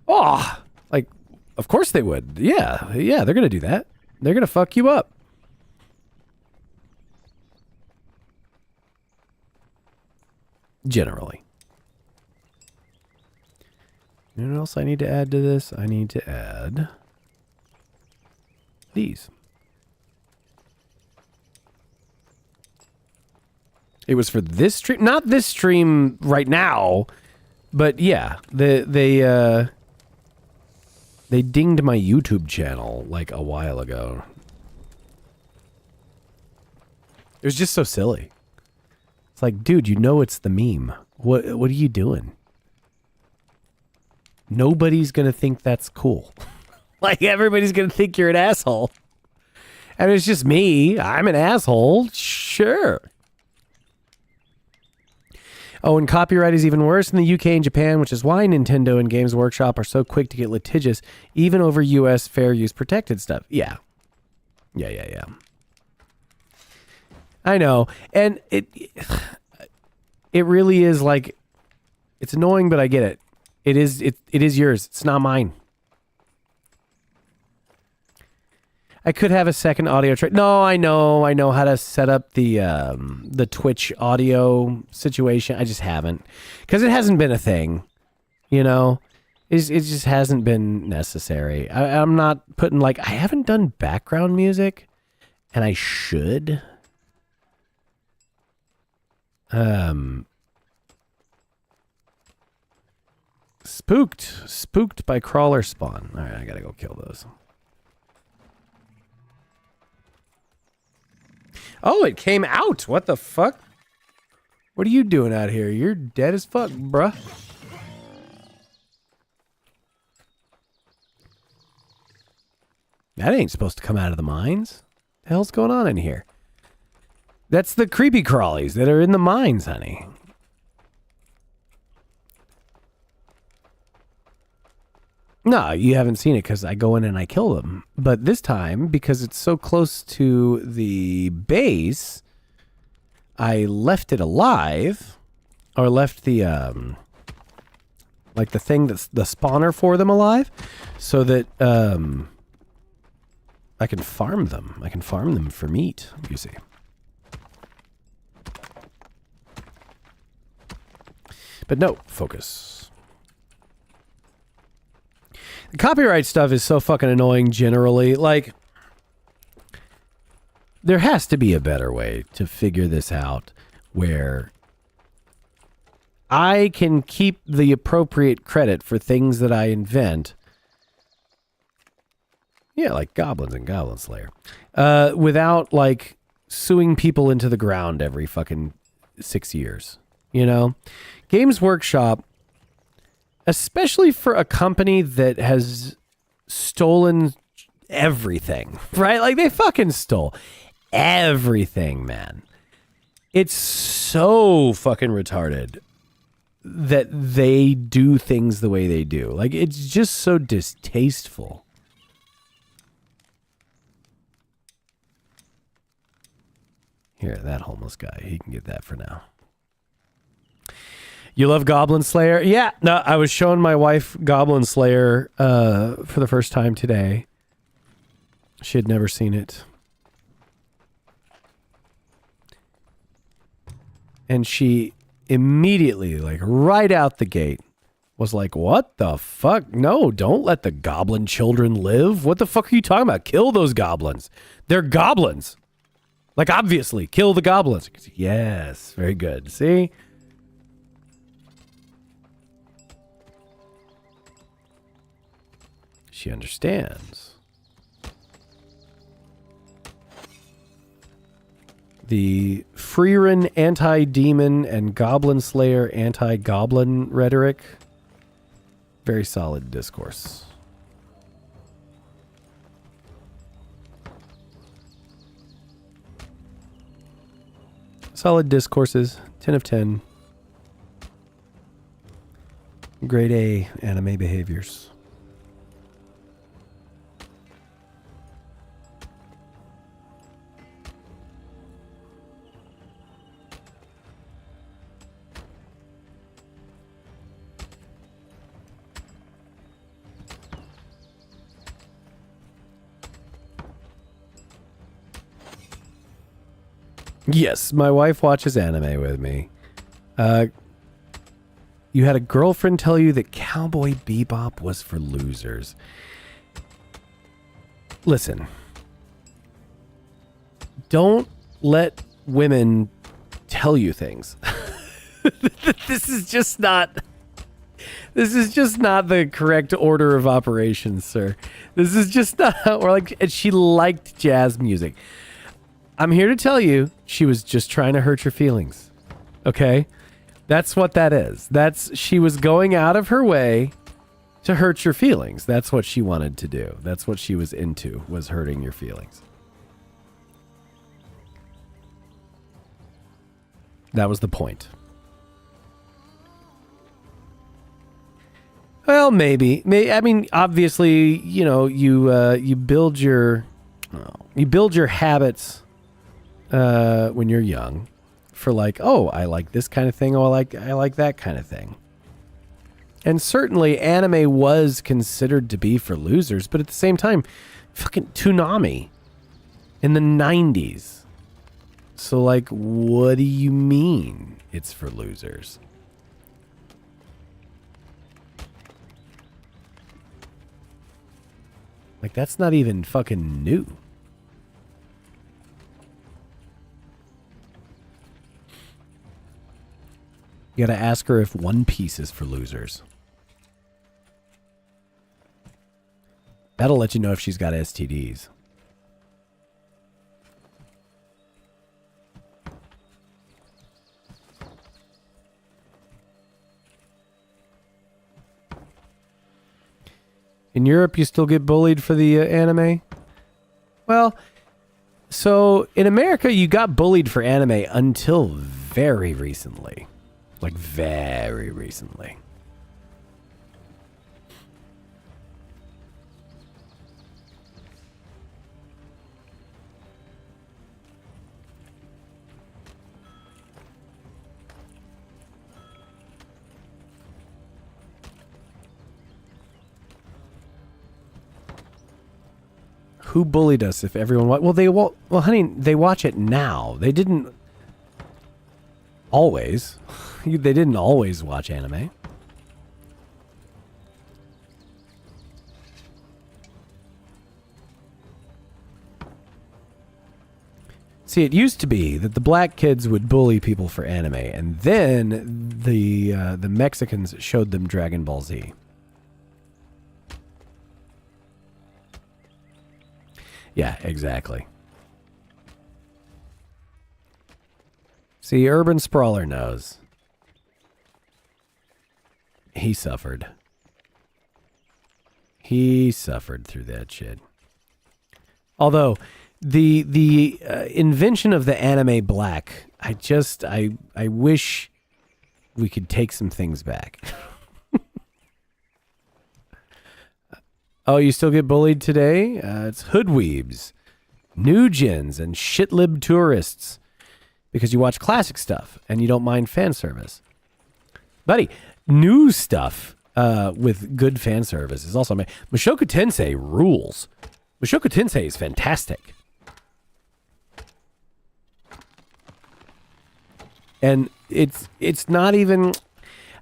Oh, like, of course they would. Yeah, they're going to do that. They're going to fuck you up. Generally. You know what else I need to add to this? I need to add these. It was for this stream, not this stream right now, but yeah, they dinged my YouTube channel like a while ago. It was just so silly. It's like, dude, you know it's the meme. What are you doing? Nobody's gonna think that's cool. Like everybody's gonna think you're an asshole. And it's just me. I'm an asshole. Sure. Oh, and copyright is even worse in the UK and Japan, which is why Nintendo and Games Workshop are so quick to get litigious, even over US fair use protected stuff. Yeah. Yeah. I know. And It really is like, it's annoying, but I get it. It is yours. It's not mine. I could have a second audio track. No, I know how to set up the Twitch audio situation. I just haven't, because it hasn't been a thing. You know, it just hasn't been necessary. I'm not putting like, I haven't done background music, and I should. Spooked by crawler spawn. All right, I gotta go kill those. Oh, it came out. What the fuck? What are you doing out here? You're dead as fuck, bruh. That ain't supposed to come out of the mines. The hell's going on in here? That's the creepy crawlies that are in the mines, honey. No, you haven't seen it because I go in and I kill them. But this time, because it's so close to the base, I left it alive, or left the like the thing that's the spawner for them alive, so that I can farm them. I can farm them for meat, you see. But no, focus. The copyright stuff is so fucking annoying generally. Like, there has to be a better way to figure this out where I can keep the appropriate credit for things that I invent. Yeah, like goblins and Goblin Slayer. Without, like, suing people into the ground every fucking 6 years. You know? Games Workshop, especially for a company that has stolen everything, right? Like, they fucking stole everything, man. It's so fucking retarded that they do things the way they do. Like, it's just so distasteful. Here, that homeless guy, he can get that for now. You love Goblin Slayer? Yeah, no, I was showing my wife Goblin Slayer for the first time today. She had never seen it. And she immediately, like right out the gate, was like, what the fuck? No, don't let the goblin children live. What the fuck are you talking about? Kill those goblins. They're goblins. Like, obviously, kill the goblins. Yes, very good. See? She understands. The Freeran anti-demon and Goblin Slayer anti-goblin rhetoric. Very solid discourse. Solid discourses. 10 of 10. Grade A anime behaviors. Yes, my wife watches anime with me. You had a girlfriend tell you that Cowboy Bebop was for losers. Listen. Don't let women tell you things. This is just not the correct order of operations, sir. This is just not how we're like, and she liked jazz music. I'm here to tell you, she was just trying to hurt your feelings. Okay? That's what that is. She was going out of her way to hurt your feelings. That's what she wanted to do. That's what she was into, was hurting your feelings. That was the point. Well, maybe. I mean, obviously, you know, you build your habits when you're young for like, oh, I like this kind of thing. Oh, I like that kind of thing. And certainly anime was considered to be for losers, but at the same time, fucking Toonami in the 90s. So like, what do you mean it's for losers? Like, that's not even fucking new. You gotta ask her if One Piece is for losers. That'll let you know if she's got STDs. In Europe, you still get bullied for the anime? Well, so in America, you got bullied for anime until very recently. Like, very recently. Who bullied us if everyone... Well, honey, they watch it now. They didn't always. They didn't always watch anime. See, it used to be that the black kids would bully people for anime, and then the Mexicans showed them Dragon Ball Z. Yeah, exactly. See, Urban Sprawler knows. He suffered. He suffered through that shit. Although, the invention of the anime black, I wish we could take some things back. Oh, you still get bullied today? It's hoodweebs, Nugents, and shitlib tourists. Because you watch classic stuff and you don't mind fan service. Buddy, new stuff with good fan service is also... Mushoku Tensei rules. Mushoku Tensei is fantastic. And it's not even...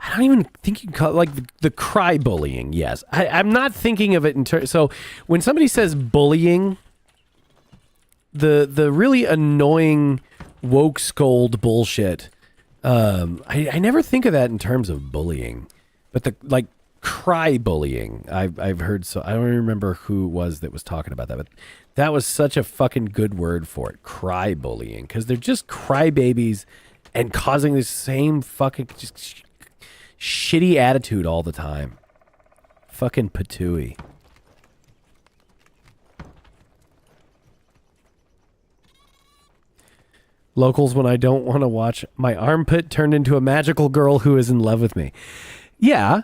I don't even think you can call it like the cry bullying. Yes. I'm not thinking of it in terms... So when somebody says bullying, the really annoying woke scold bullshit, I never think of that in terms of bullying. But the like cry bullying, I've heard... So I don't remember who it was that was talking about that, but that was such a fucking good word for it. Cry bullying. Because they're just crybabies and causing the same fucking... just shitty attitude all the time. Fucking patooey. Locals when I don't want to watch my armpit turned into a magical girl who is in love with me. Yeah.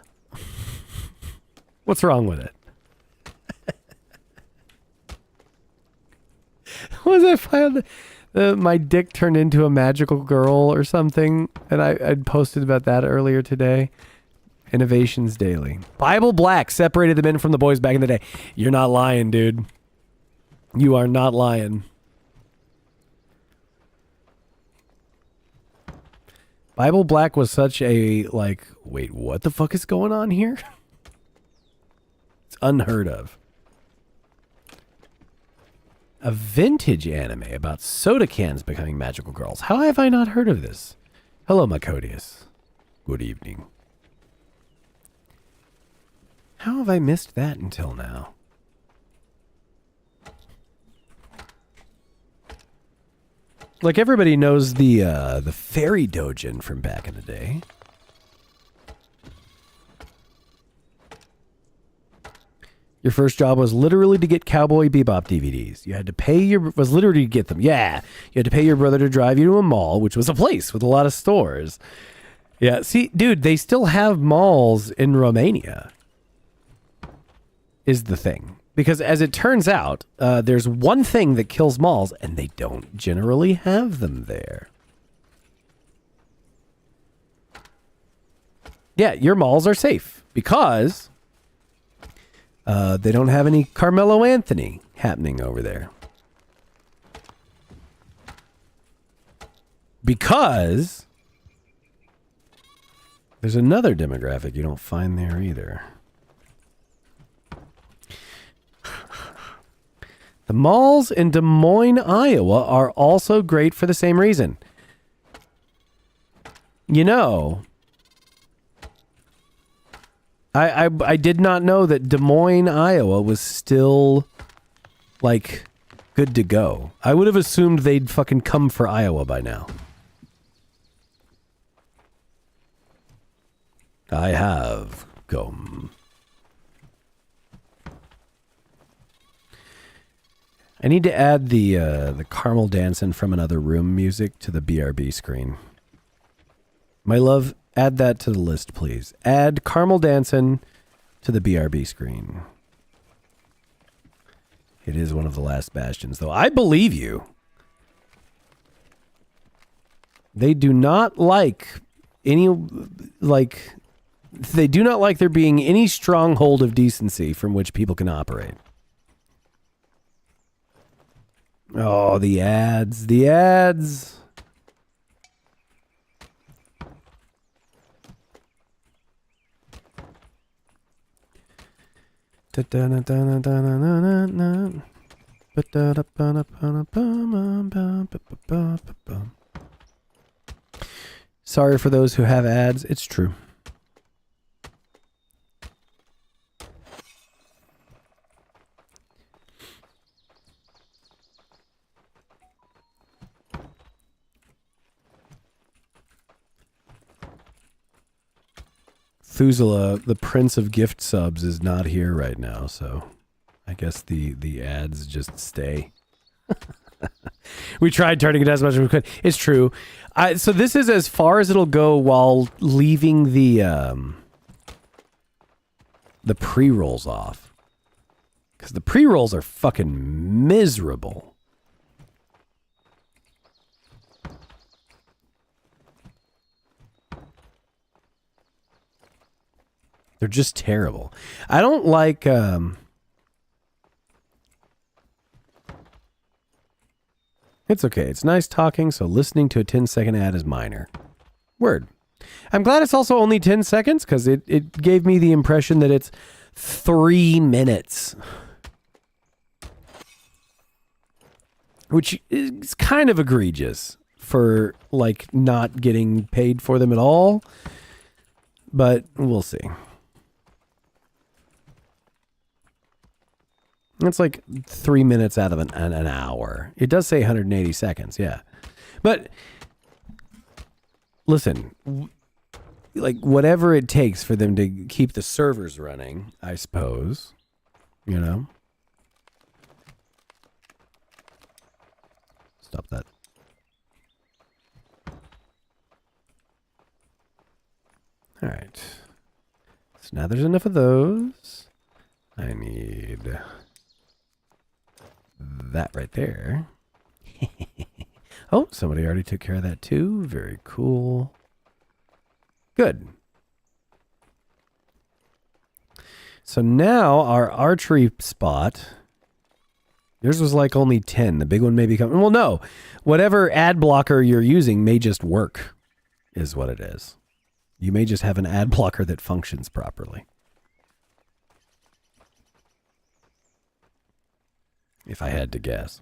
What's wrong with it? What was I found? My dick turned into a magical girl or something, and I'd posted about that earlier today. Innovations Daily. Bible Black separated the men from the boys back in the day. You're not lying, dude. You are not lying. Bible Black was such a, like, wait, what the fuck is going on here? It's unheard of. A vintage anime about soda cans becoming magical girls. How have I not heard of this? Hello, Macodius. Good evening. How have I missed that until now? Like, everybody knows the fairy dojin from back in the day. Your first job was literally to get Cowboy Bebop DVDs. You had to pay was literally to get them. Yeah. You had to pay your brother to drive you to a mall, which was a place with a lot of stores. Yeah. See, dude, they still have malls in Romania. Is the thing. Because as it turns out, there's one thing that kills malls, and they don't generally have them there. Yeah, your malls are safe because they don't have any Carmelo Anthony happening over there. Because there's another demographic you don't find there either. The malls in Des Moines, Iowa are also great for the same reason. You know, I did not know that Des Moines, Iowa was still, like, good to go. I would have assumed they'd fucking come for Iowa by now. I have come. I need to add the Caramel Dancin' from Another Room music to the BRB screen. My love, add that to the list, please. Add Caramel Dancin' to the BRB screen. It is one of the last bastions, though. I believe you. They do not like any, like, they do not like there being any stronghold of decency from which people can operate. Oh, the ads. The ads. Sorry for those who have ads. It's true. Thuzela, the prince of gift subs, is not here right now, so I guess the ads just stay. We tried turning it as much as we could. It's true. So this is as far as it'll go while leaving the pre-rolls off. Because the pre-rolls are fucking miserable. They're just terrible. I don't like... It's okay. It's nice talking, so listening to a 10-second ad is minor. Word. I'm glad it's also only 10 seconds, because it gave me the impression that it's 3 minutes. Which is kind of egregious for, like, not getting paid for them at all. But we'll see. It's like 3 minutes out of an hour. It does say 180 seconds, yeah. But listen, like whatever it takes for them to keep the servers running, I suppose, you know. Stop that. All right. So now there's enough of those. I need that right there. Oh, somebody already took care of that too. Very cool. Good. So now our archery spot. Yours was like only 10. The big one may be coming. Well, no. Whatever ad blocker you're using may just work, is what it is. You may just have an ad blocker that functions properly. If I had to guess.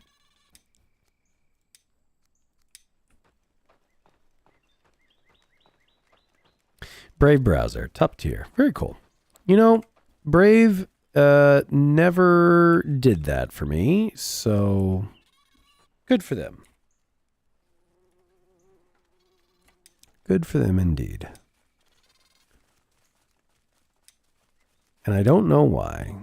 Brave browser, top tier. Very cool. You know, Brave never did that for me, so good for them. Good for them indeed. And I don't know why.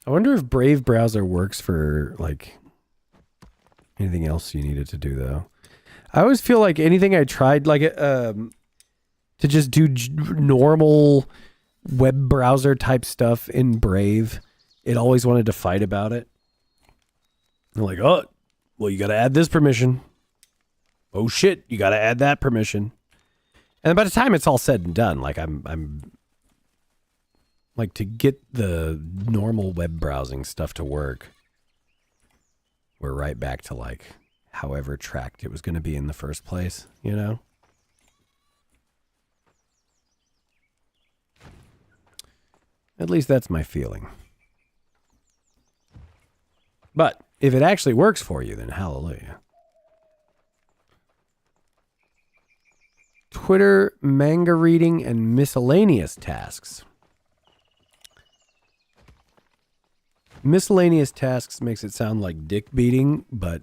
I wonder if Brave browser works for, like, anything else you needed to do, though. I always feel like anything I tried, like, to just do normal web browser type stuff in Brave, it always wanted to fight about it. I'm like, oh, well, you got to add this permission. Oh shit, you got to add that permission. And by the time it's all said and done, like I'm like, to get the normal web browsing stuff to work, we're right back to like however tracked it was going to be in the first place, you know? At least that's my feeling. But if it actually works for you, then hallelujah. Twitter, manga reading, and miscellaneous tasks. Miscellaneous tasks makes it sound like dick beating, but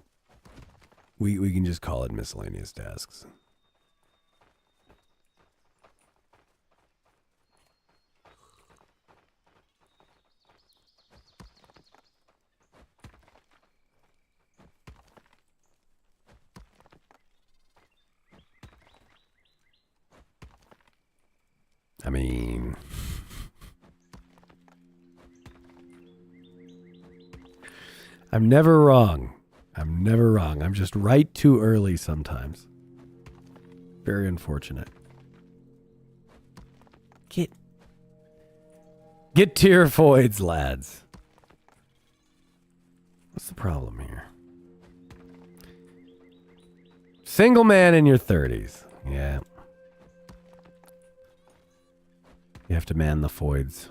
we can just call it miscellaneous tasks. I mean, I'm never wrong. I'm never wrong. I'm just right too early sometimes. Very unfortunate. Get to your voids, lads. What's the problem here? Single man in your 30s. Yeah. You have to man the voids.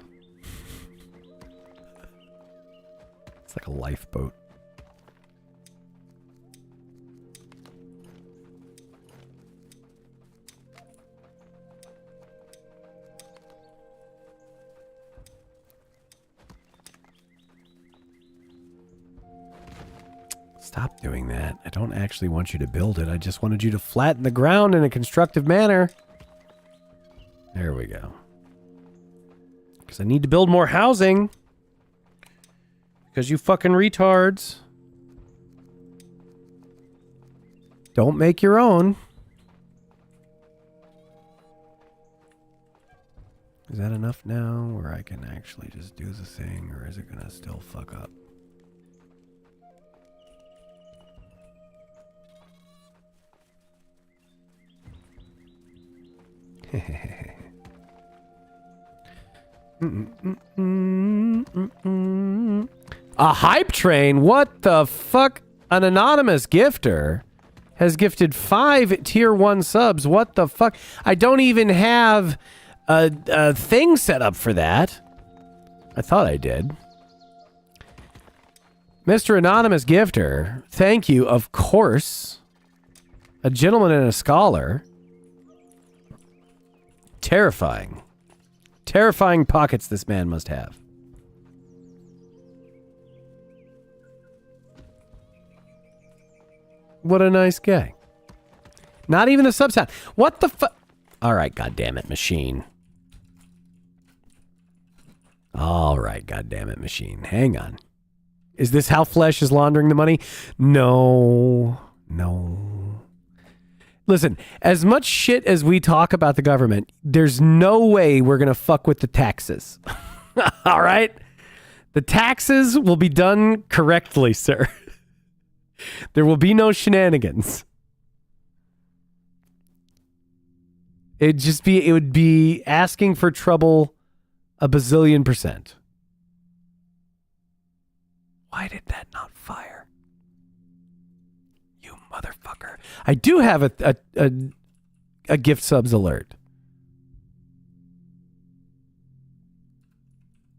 It's like a lifeboat. Stop doing that. I don't actually want you to build it. I just wanted you to flatten the ground in a constructive manner. There we go. Because I need to build more housing. Because you fucking retards don't make your own. Is that enough now where I can actually just do the thing, or is it going to still fuck up? A hype train? What the fuck? An anonymous gifter has gifted 5 tier 1 subs. What the fuck? I don't even have a thing set up for that. I thought I did. Mr. Anonymous Gifter, thank you, of course. A gentleman and a scholar. Terrifying. Terrifying pockets this man must have. What a nice guy. Not even a subsound. What the fuck? All right, goddammit, machine. All right, goddammit, machine. Hang on. Is this how Flesh is laundering the money? No. No. Listen, as much shit as we talk about the government, there's no way we're going to fuck with the taxes. All right? The taxes will be done correctly, sir. There will be no shenanigans. It would be asking for trouble a bazillion %. Why did that not fire? You motherfucker. I do have a gift subs alert.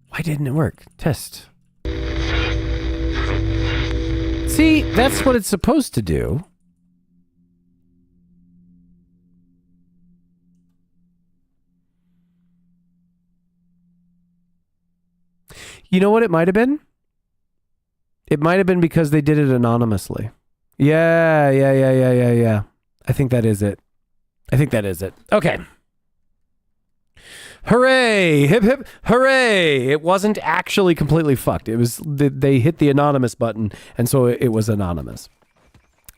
Why didn't it work? Test. See, that's what it's supposed to do. You know what it might have been? It might have been because they did it anonymously. Yeah. I think that is it. Okay. Hooray! Hip hip! Hooray! It wasn't actually completely fucked. It was they hit the anonymous button, and so it was anonymous.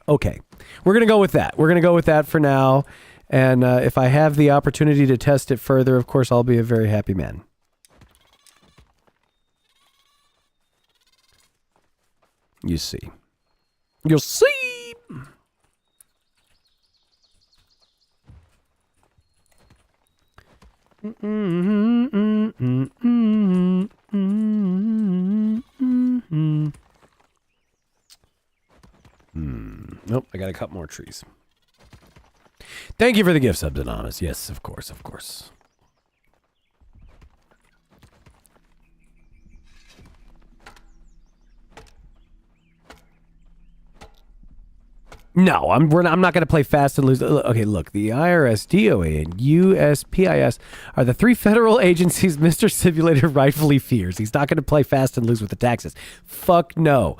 Okay, we're gonna go with that. We're gonna go with that for now. And if I have the opportunity to test it further, of course, I'll be a very happy man. You see. You'll see. Nope, I gotta cut more trees. Thank you for the gift subs, Anonymous. Yes, of course, of course. No, I'm not going to play fast and lose. Okay, look, the IRS, DOA, and USPIS are the three federal agencies Mr. Simulator rightfully fears. He's not going to play fast and lose with the taxes. Fuck no.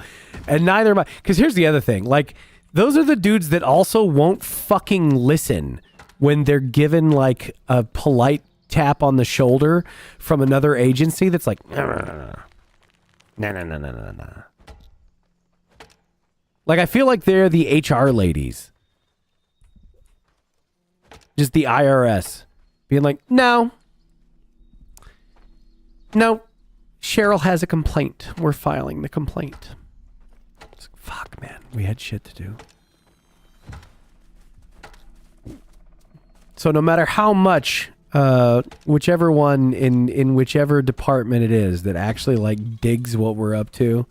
And neither am I. Because here's the other thing. Like, those are the dudes that also won't fucking listen when they're given, like, a polite tap on the shoulder from another agency that's like, no. Like, I feel like they're the HR ladies. Just the IRS. Being like, no. No. Cheryl has a complaint. We're filing the complaint. It's like, fuck, man. We had shit to do. So no matter how much, whichever one in whichever department it is that actually, like, digs what we're up to,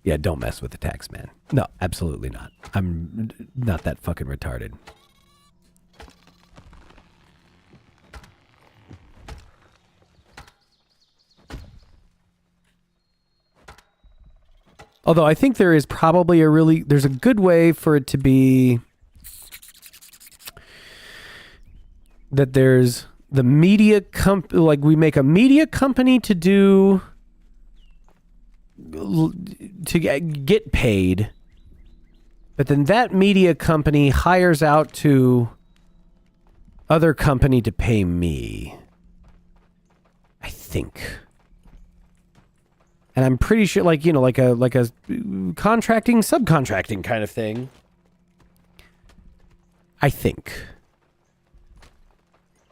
yeah, don't mess with the tax man. No, absolutely not. I'm not that fucking retarded. Although I think there is probably there's a good way for it to be that there's the media like we make a media company to do to get paid, but then that media company hires out to other company to pay me, I think. And I'm pretty sure, like, you know, like a contracting, subcontracting kind of thing, I think.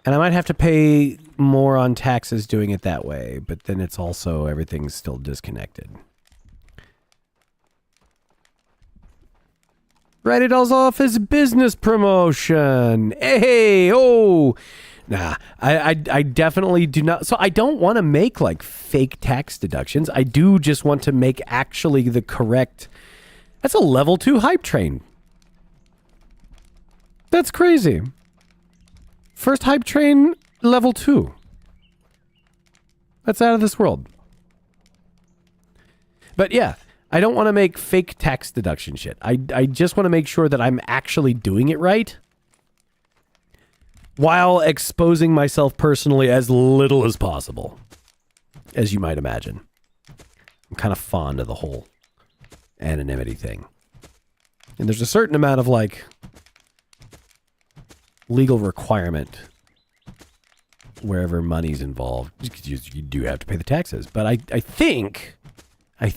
And I might have to pay more on taxes doing it that way, but then it's also, everything's still disconnected. Write it all off as business promotion. Hey, oh. Nah, I definitely do not. So I don't want to make, like, fake tax deductions. I do just want to make actually the correct. That's a level 2 hype train. That's crazy. First hype train, level 2. That's out of this world. But yeah, I don't want to make fake tax deduction shit. I just want to make sure that I'm actually doing it right, while exposing myself personally as little as possible, as you might imagine. I'm kind of fond of the whole anonymity thing. And there's a certain amount of, like, legal requirement wherever money's involved. You do have to pay the taxes. But I think I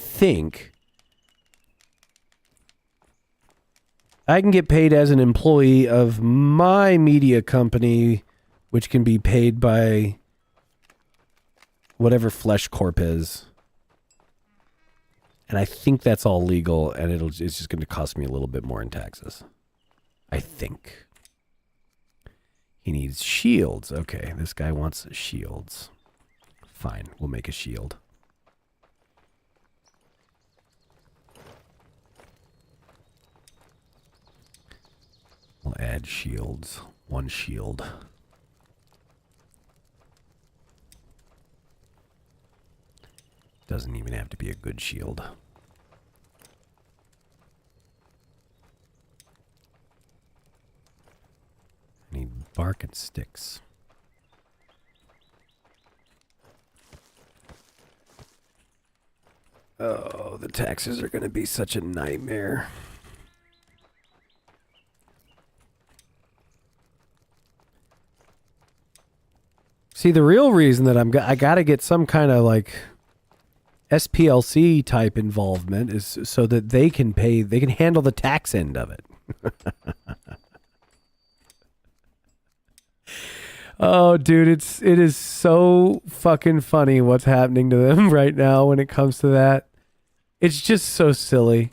can get paid as an employee of my media company, which can be paid by whatever Flesh Corp is. And I think that's all legal, and it's just going to cost me a little bit more in taxes. I think. He needs shields. Okay, this guy wants shields. Fine, we'll make a shield. We'll add shields. One shield. Doesn't even have to be a good shield. I need bark and sticks. Oh, the taxes are going to be such a nightmare. See, the real reason that I got to get some kind of, like, SPLC type involvement is so that they can handle the tax end of it. Oh, dude, it is so fucking funny what's happening to them right now when it comes to that. It's just so silly.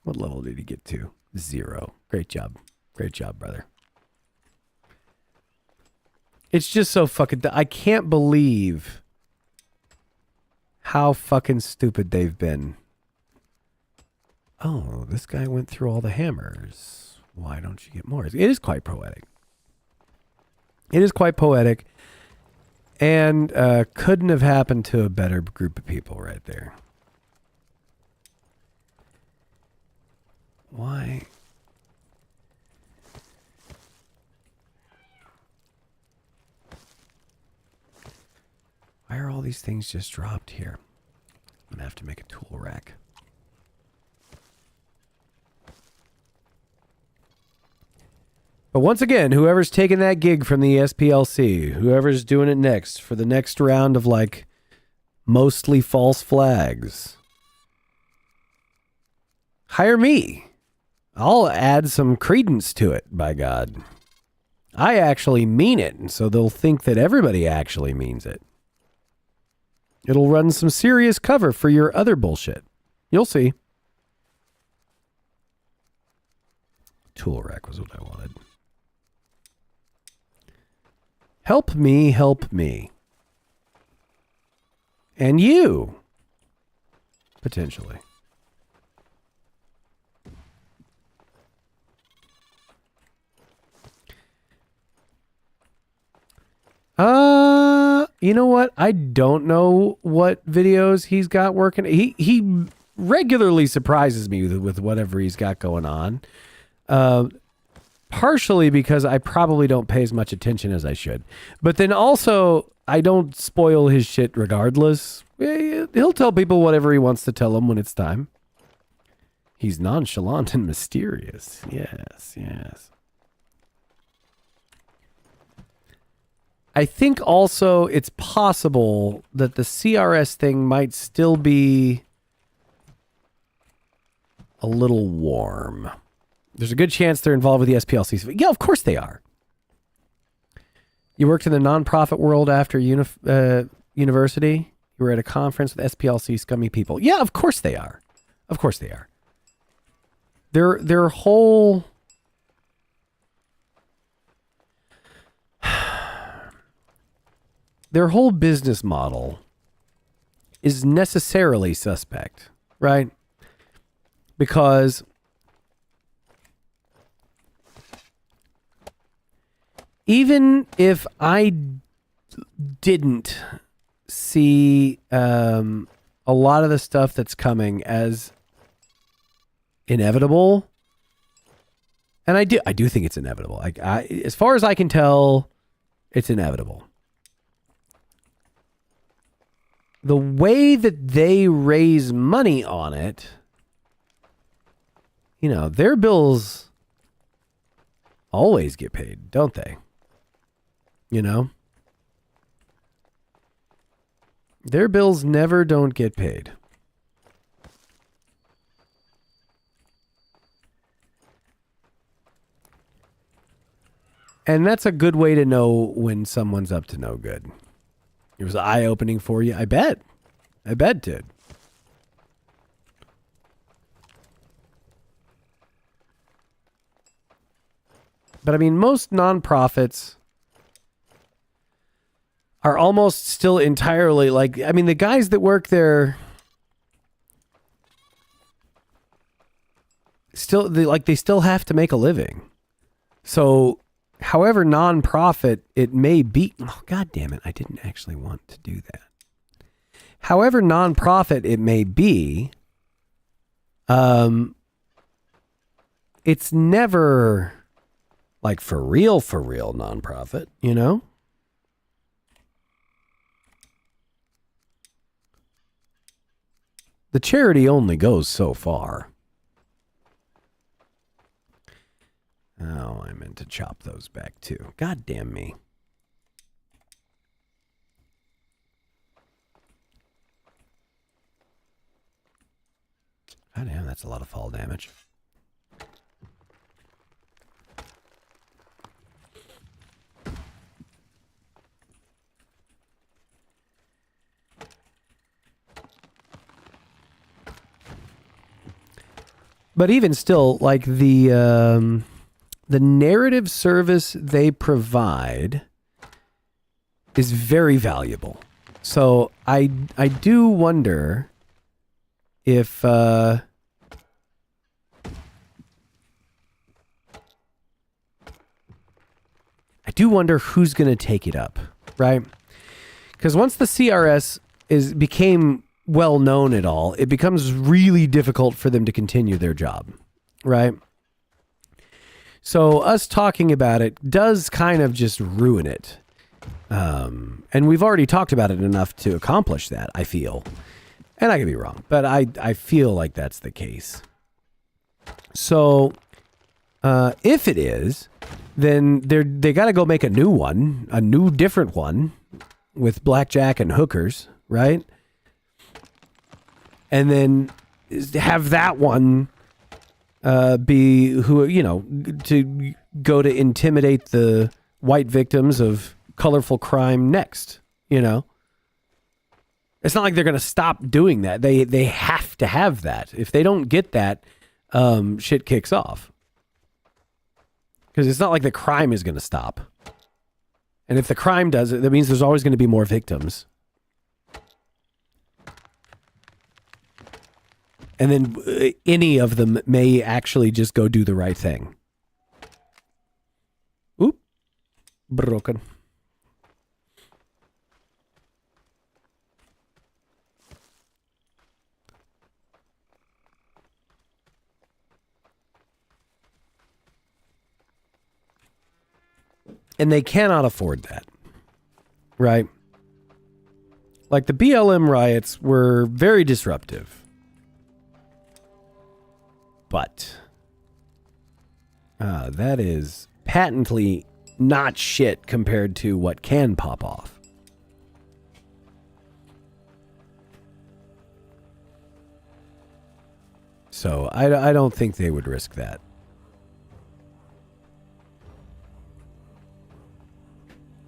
What level did he get to? 0. Great job. Great job, brother. It's just so fucking... I can't believe how fucking stupid they've been. Oh, this guy went through all the hammers. Why don't you get more? It is quite poetic. It is quite poetic. And couldn't have happened to a better group of people right there. Why? Why are all these things just dropped here? I'm going to have to make a tool rack. But once again, whoever's taking that gig from the SPLC, whoever's doing it next for the next round of like mostly false flags, hire me. I'll add some credence to it, by God. I actually mean it, and so they'll think that everybody actually means it. It'll run some serious cover for your other bullshit. You'll see. Tool rack was what I wanted. Help me, help me. And you. Potentially. You know what? I don't know what videos he's got working. He regularly surprises me with whatever he's got going on. Partially because I probably don't pay as much attention as I should. But then also, I don't spoil his shit regardless. He'll tell people whatever he wants to tell them when it's time. He's nonchalant and mysterious. Yes, yes. I think also it's possible that the CRS thing might still be a little warm. There's a good chance they're involved with the SPLC. Yeah, of course they are. You worked in the nonprofit world after university? You were at a conference with SPLC scummy people. Yeah, of course they are. Of course they are. Their whole... Their whole business model is necessarily suspect, right? Because even if I didn't see a lot of the stuff that's coming as inevitable, and I do think it's inevitable. As far as I can tell, it's inevitable. The way that they raise money on it, you know, their bills always get paid, don't they? You know? Their bills never don't get paid. And that's a good way to know when someone's up to no good. It was eye-opening for you. I bet, dude. But I mean, most nonprofits are almost still entirely like, I mean, the guys that work there still, they still have to make a living. So however non-profit it may be, oh, God damn it, I didn't actually want to do that. However non-profit it may be, it's never like for real non-profit, you know? The charity only goes so far. Oh, I meant to chop those back too. God damn me. God damn, that's a lot of fall damage. But even still, like the narrative service they provide is very valuable. So I do wonder if I do wonder who's going to take it up, right? Because once the CRS became well known at all, it becomes really difficult for them to continue their job, right? So us talking about it does kind of just ruin it. And we've already talked about it enough to accomplish that, I feel. And I could be wrong, but I feel like that's the case. So if it is, then they got to go make a new one, a new different one with blackjack and hookers, right? And then have that one be who, you know, to go to intimidate the white victims of colorful crime next, you know? It's not like they're going to stop doing that. They have to have that. If they don't get that, shit kicks off. Because it's not like the crime is going to stop. And if the crime does it, that means there's always going to be more victims. And then any of them may actually just go do the right thing. Oop. Broken. And they cannot afford that. Right? Like the BLM riots were very disruptive. But that is patently not shit compared to what can pop off. So I don't think they would risk that.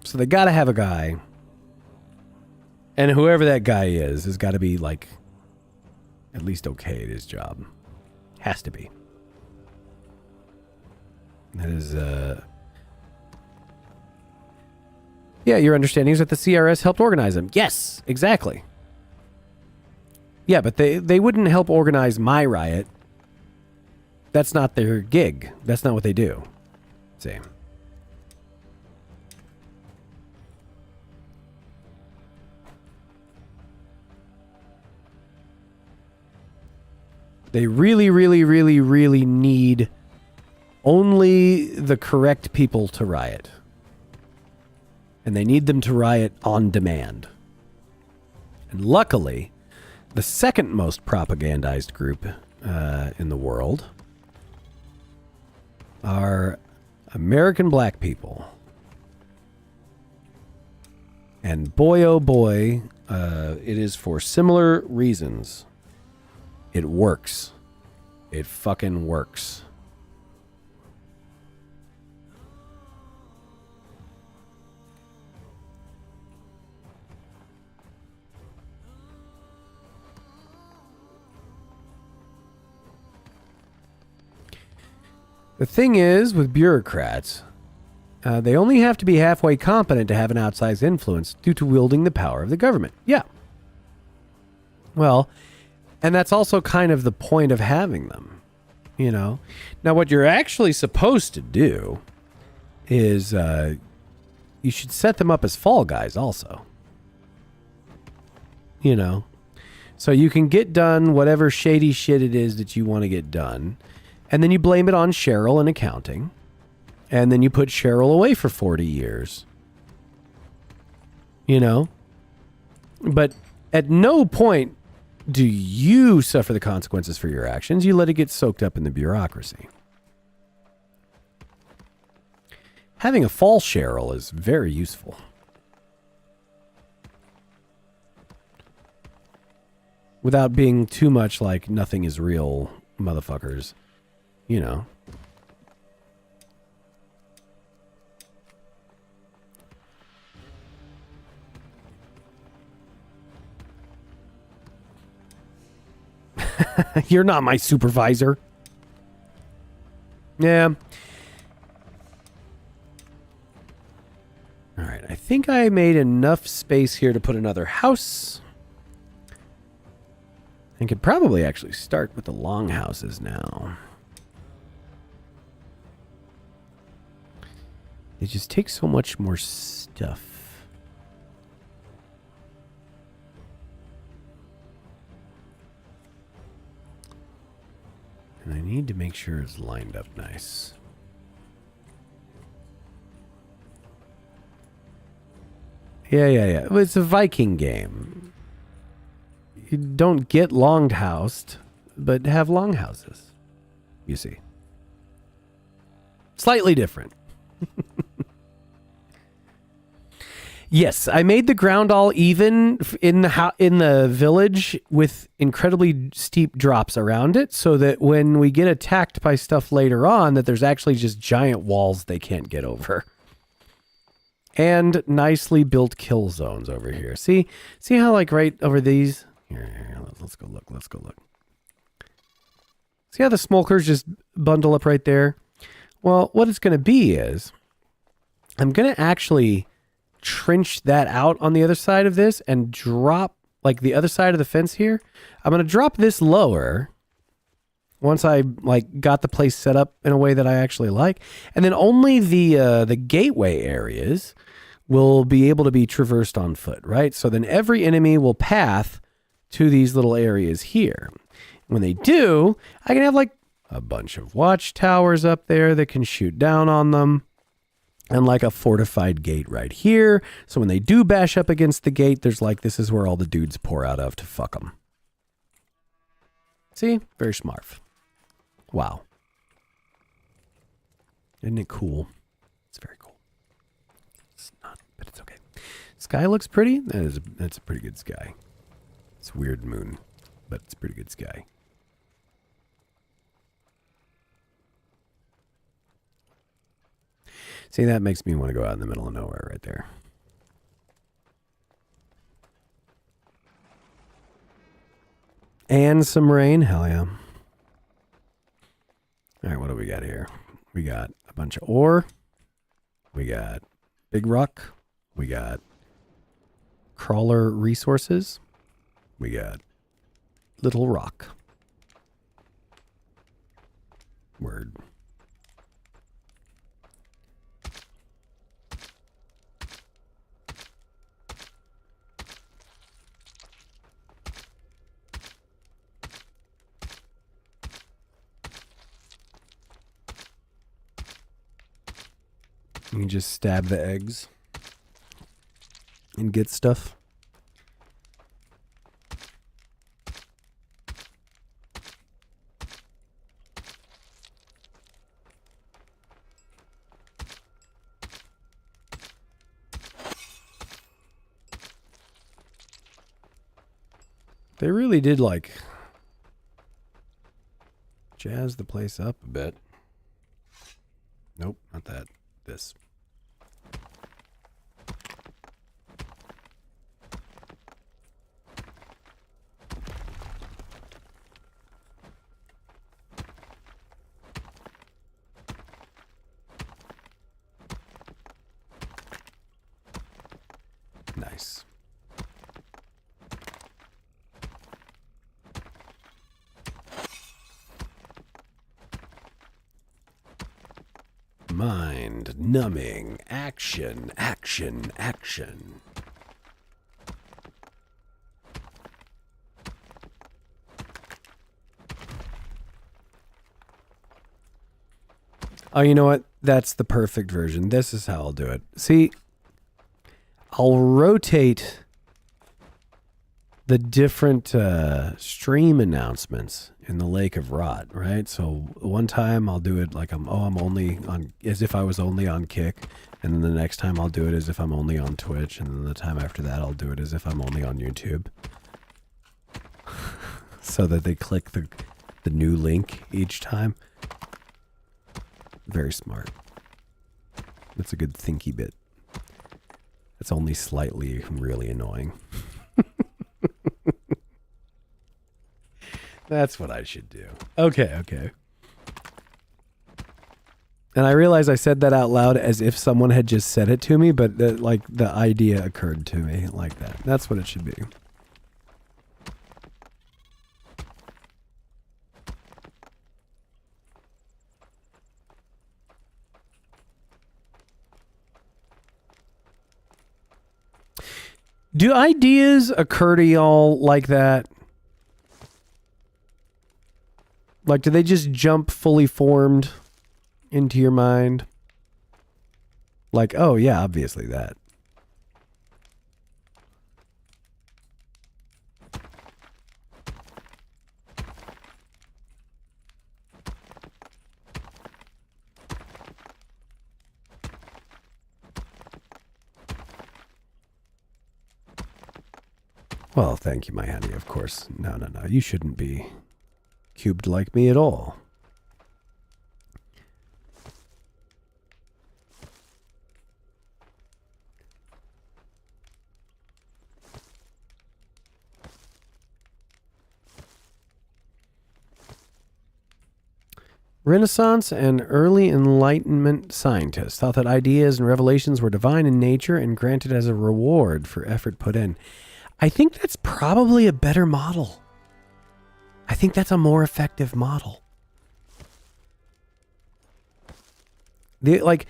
So they got to have a guy. And whoever that guy is has got to be like at least okay at his job. Has to be. That is, yeah, your understanding is that the CRS helped organize them. Yes, exactly. Yeah, but they wouldn't help organize my riot. That's not their gig. That's not what they do. See. They really, really, really, really need only the correct people to riot. And they need them to riot on demand. And luckily, the second most propagandized group in the world are American black people. And boy, oh boy, it is for similar reasons. It works. It fucking works. The thing is, with bureaucrats, they only have to be halfway competent to have an outsized influence due to wielding the power of the government. Yeah. Well, and that's also kind of the point of having them, you know? Now, what you're actually supposed to do is you should set them up as fall guys also. You know? So you can get done whatever shady shit it is that you want to get done, and then you blame it on Cheryl and accounting, and then you put Cheryl away for 40 years. You know? But at no point do you suffer the consequences for your actions. You let it get soaked up in the bureaucracy. Having a fall Cheryl is very useful. Without being too much like nothing is real motherfuckers. You know. You're not my supervisor. Yeah. All right, I think I made enough space here to put another house. I could probably actually start with the long houses now. They just take so much more stuff. And I need to make sure it's lined up nice. Yeah. Well, it's a Viking game. You don't get longhoused, but have longhouses. You see. Slightly different. Yes, I made the ground all even in the village with incredibly steep drops around it, so that when we get attacked by stuff later on, that there's actually just giant walls they can't get over. And nicely built kill zones over here. See how like right over these? Here, let's go look. See how the smokers just bundle up right there? Well, what it's going to be is I'm going to actually trench that out on the other side of this and drop like the other side of the fence here. I'm going to drop this lower once I like got the place set up in a way that I actually like. And then only the gateway areas will be able to be traversed on foot, right? So then every enemy will path to these little areas here. When they do, I can have like a bunch of watchtowers up there that can shoot down on them. And like a fortified gate right here. So when they do bash up against the gate, there's like, this is where all the dudes pour out of to fuck them. See? Very smart. Wow. Isn't it cool? It's very cool. It's not, but it's okay. Sky looks pretty. That's a pretty good sky. It's weird moon, but it's a pretty good sky. See, that makes me want to go out in the middle of nowhere right there. And some rain. Hell yeah. All right, what do we got here? We got a bunch of ore. We got big rock. We got crawler resources. We got little rock. Word. You can just stab the eggs and get stuff. They really did like jazz the place up a bit. Nope, not that. This. Nice. Mind numbing action. Oh, you know what? That's the perfect version. This is how I'll do it. See, I'll rotate the different stream announcements in the Lake of Rot, right? So one time I'll do it like I'm only on, as if I was only on Kick, and then the next time I'll do it as if I'm only on Twitch, and then the time after that I'll do it as if I'm only on YouTube. So that they click the new link each time. Very smart. That's a good thinky bit. It's only slightly really annoying. That's what I should do. Okay. And I realize I said that out loud as if someone had just said it to me, but the idea occurred to me like that. That's what it should be. Do ideas occur to y'all like that? Like, do they just jump fully formed into your mind? Like, oh yeah, obviously that. Well, thank you, my honey, of course. No. You shouldn't be cubed like me at all. Renaissance and early Enlightenment scientists thought that ideas and revelations were divine in nature and granted as a reward for effort put in. I think that's probably a better model. I think that's a more effective model. The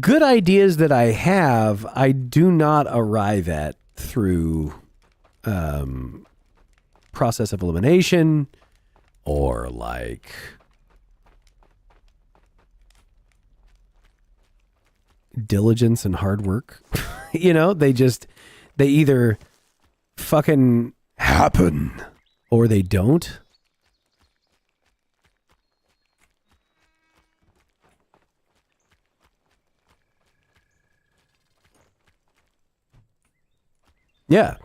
good ideas that I have, I do not arrive at through process of elimination or diligence and hard work. They either fucking happen or they don't. Yeah.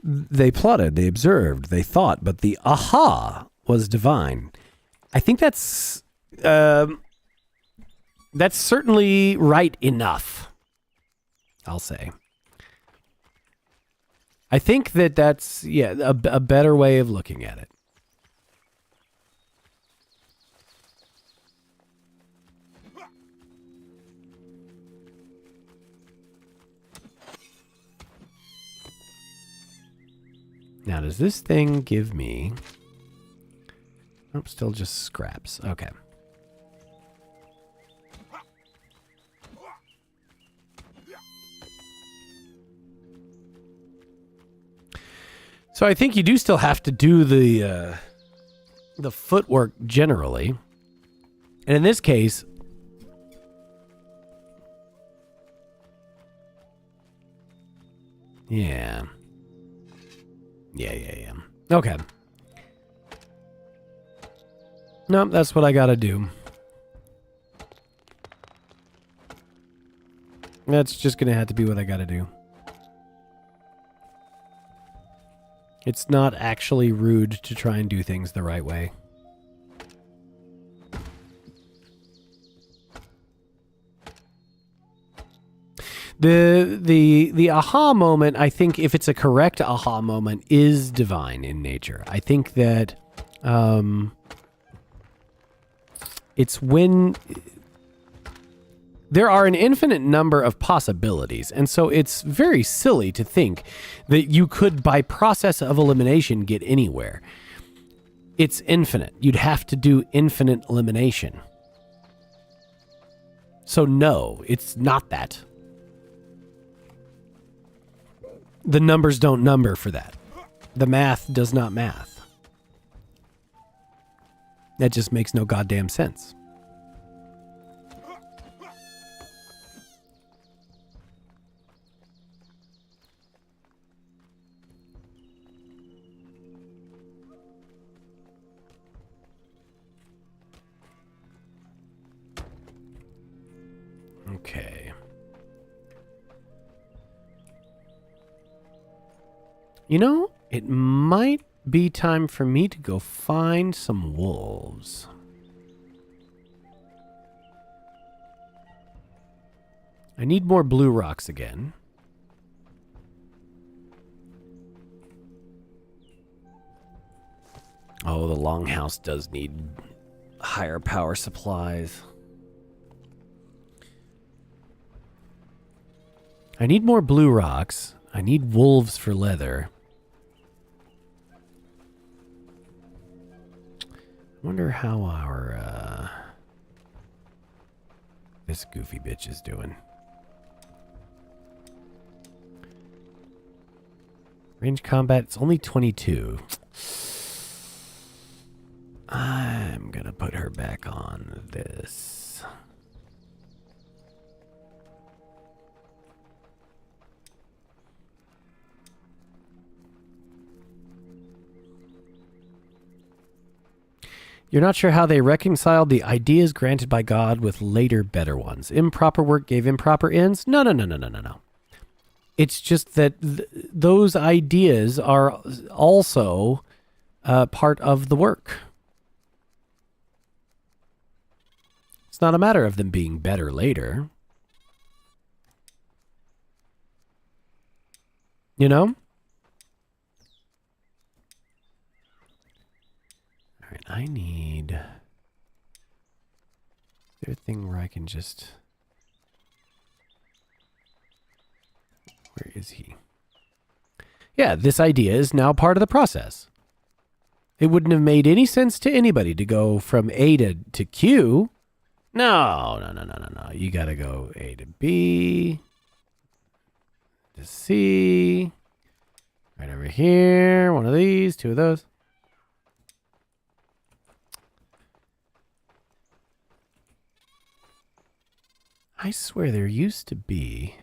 They plotted, they observed, they thought, but the aha was divine. I think that's certainly right enough, I'll say. I think that's a better way of looking at it. Now, does this thing give me... Oh, still just scraps. Okay. So I think you do still have to do the footwork generally. And in this case... Yeah. Yeah. Okay. Nope, that's what I gotta do. That's just gonna have to be what I gotta do. It's not actually rude to try and do things the right way. The aha moment, I think if it's a correct aha moment, is divine in nature. I think that it's when there are an infinite number of possibilities, and so it's very silly to think that you could, by process of elimination, get anywhere. It's infinite. You'd have to do infinite elimination. So no, it's not that. The numbers don't number for that. The math does not math. That just makes no goddamn sense. Okay. You know, it might be time for me to go find some wolves. I need more blue rocks again. Oh, the longhouse does need higher power supplies. I need more blue rocks. I need wolves for leather. I wonder how our, this goofy bitch is doing. Range combat, it's only 22. I'm gonna put her back on this. You're not sure how they reconciled the ideas granted by God with later better ones. Improper work gave improper ends? No. It's just that those ideas are also part of the work. It's not a matter of them being better later. You know? All right, I need... Is there a thing where I can just... Where is he? Yeah, this idea is now part of the process. It wouldn't have made any sense to anybody to go from A to Q. No. You gotta go A to B to C. Right over here. One of these, two of those. I swear there used to be...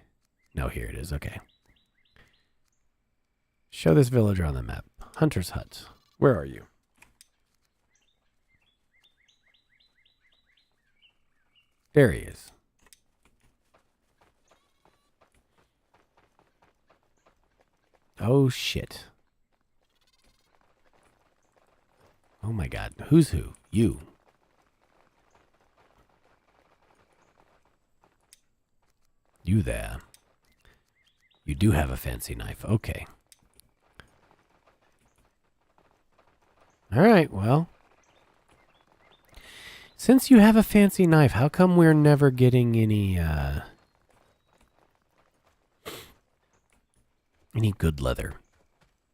No, here it is. Okay. Show this villager on the map. Hunter's Hut. Where are you? There he is. Oh, shit. Oh, my God. Who's who? You. You there. You do have a fancy knife. Okay. All right, well. Since you have a fancy knife, how come we're never getting any good leather?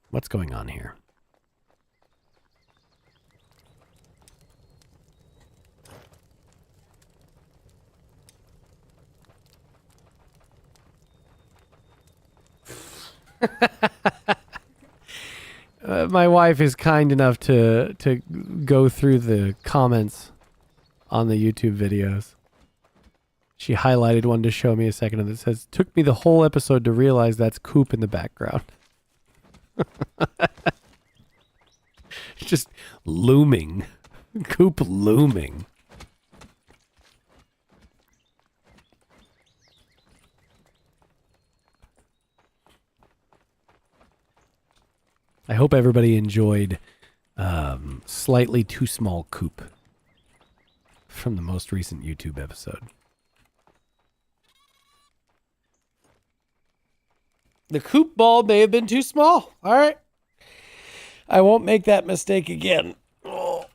What's going on here? My wife is kind enough to go through the comments on the YouTube videos. She highlighted one to show me a second and it says, took me the whole episode to realize that's Coop in the background. Just looming. Coop looming. I hope everybody enjoyed Slightly Too Small Coop from the most recent YouTube episode. The Coop ball may have been too small. All right. I won't make that mistake again. Oh,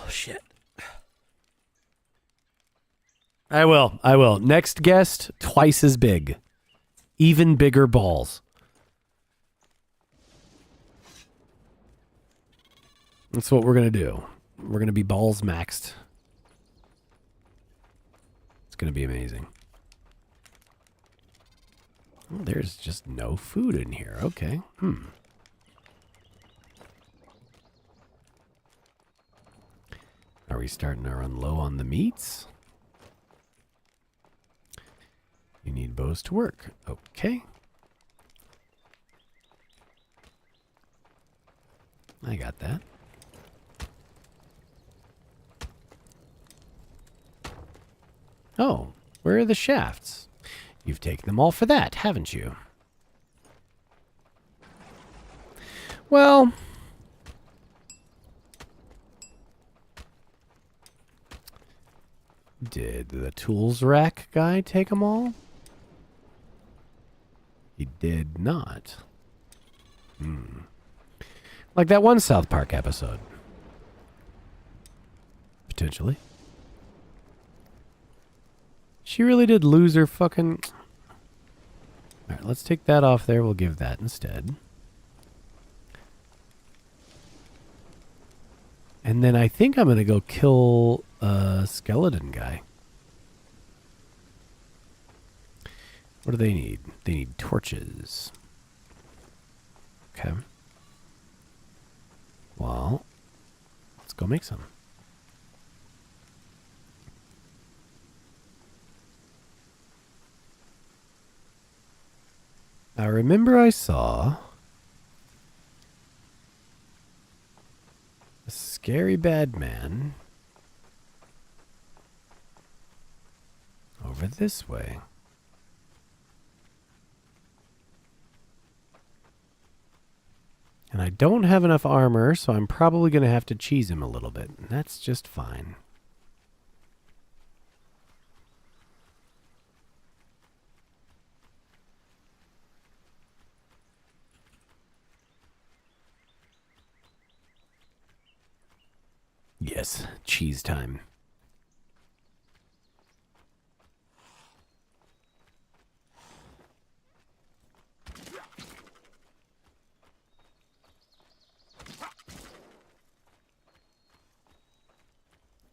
shit. I will. Next guest, twice as big. Even bigger balls. That's what we're going to do. We're going to be balls maxed. It's going to be amazing. Oh, there's just no food in here. Okay. Are we starting to run low on the meats? You need bows to work. Okay. I got that. Oh, where are the shafts? You've taken them all for that, haven't you? Well, did the tools rack guy take them all? He did not. Like that one South Park episode. Potentially. She really did lose her fucking... All right, let's take that off there. We'll give that instead. And then I think I'm going to go kill a skeleton guy. What do they need? They need torches. Okay. Well, let's go make some. I remember I saw a scary bad man over this way. And I don't have enough armor, so I'm probably going to have to cheese him a little bit. And that's just fine. Yes, cheese time.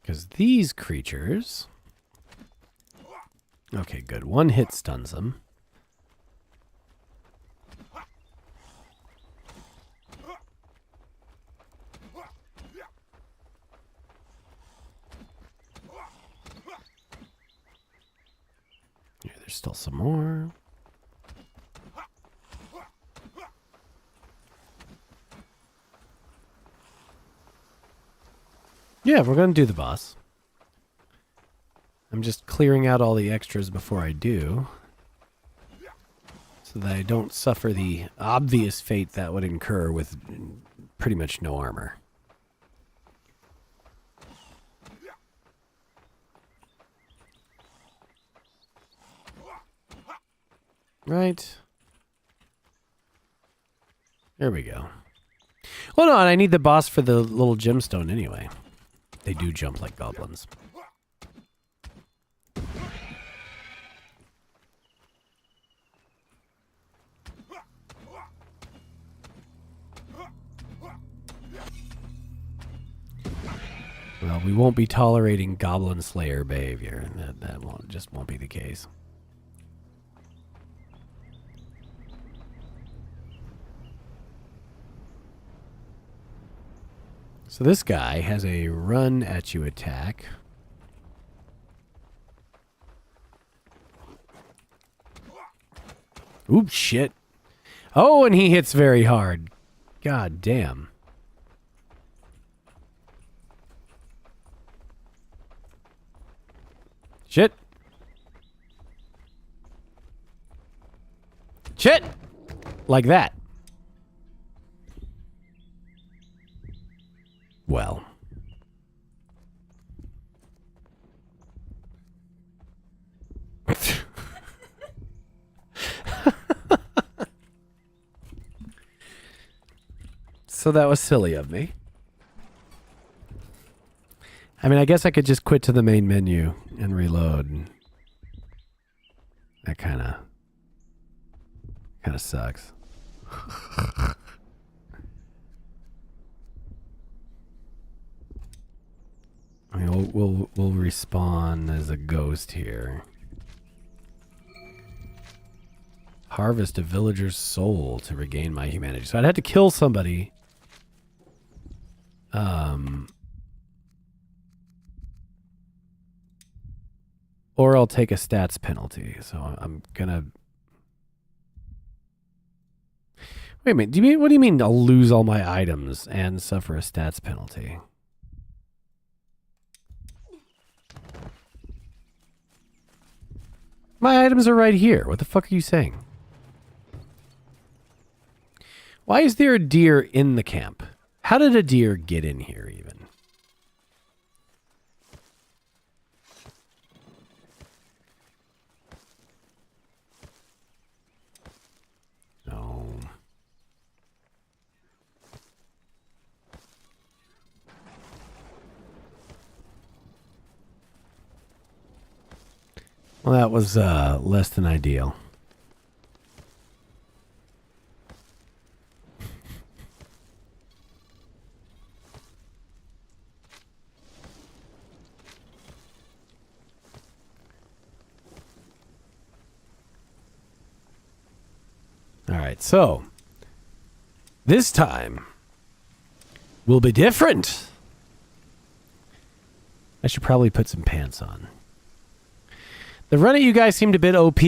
Because these creatures... Okay, good. One hit stuns them. Yeah, there's still some more. Yeah, we're going to do the boss. I'm just clearing out all the extras before I do, so that I don't suffer the obvious fate that would incur with pretty much no armor. Right. There we go. Well, no, and I need the boss for the little gemstone anyway. They do jump like goblins. Well, we won't be tolerating Goblin Slayer behavior. That just won't be the case. So this guy has a run at you attack. Oops, shit. Oh, and he hits very hard. God damn. Shit. Shit. Like that. Well. So that was silly of me. I mean, I guess I could just quit to the main menu and reload. That kind of sucks. I mean, we'll respawn as a ghost here. Harvest a villager's soul to regain my humanity. So I'd have to kill somebody. Or I'll take a stats penalty. So I'm gonna... Wait a minute. What do you mean I'll lose all my items and suffer a stats penalty? My items are right here. What the fuck are you saying? Why is there a deer in the camp? How did a deer get in here even? No. Well, that was less than ideal. All right, so this time will be different. I should probably put some pants on. The run at you guys seemed a bit OP.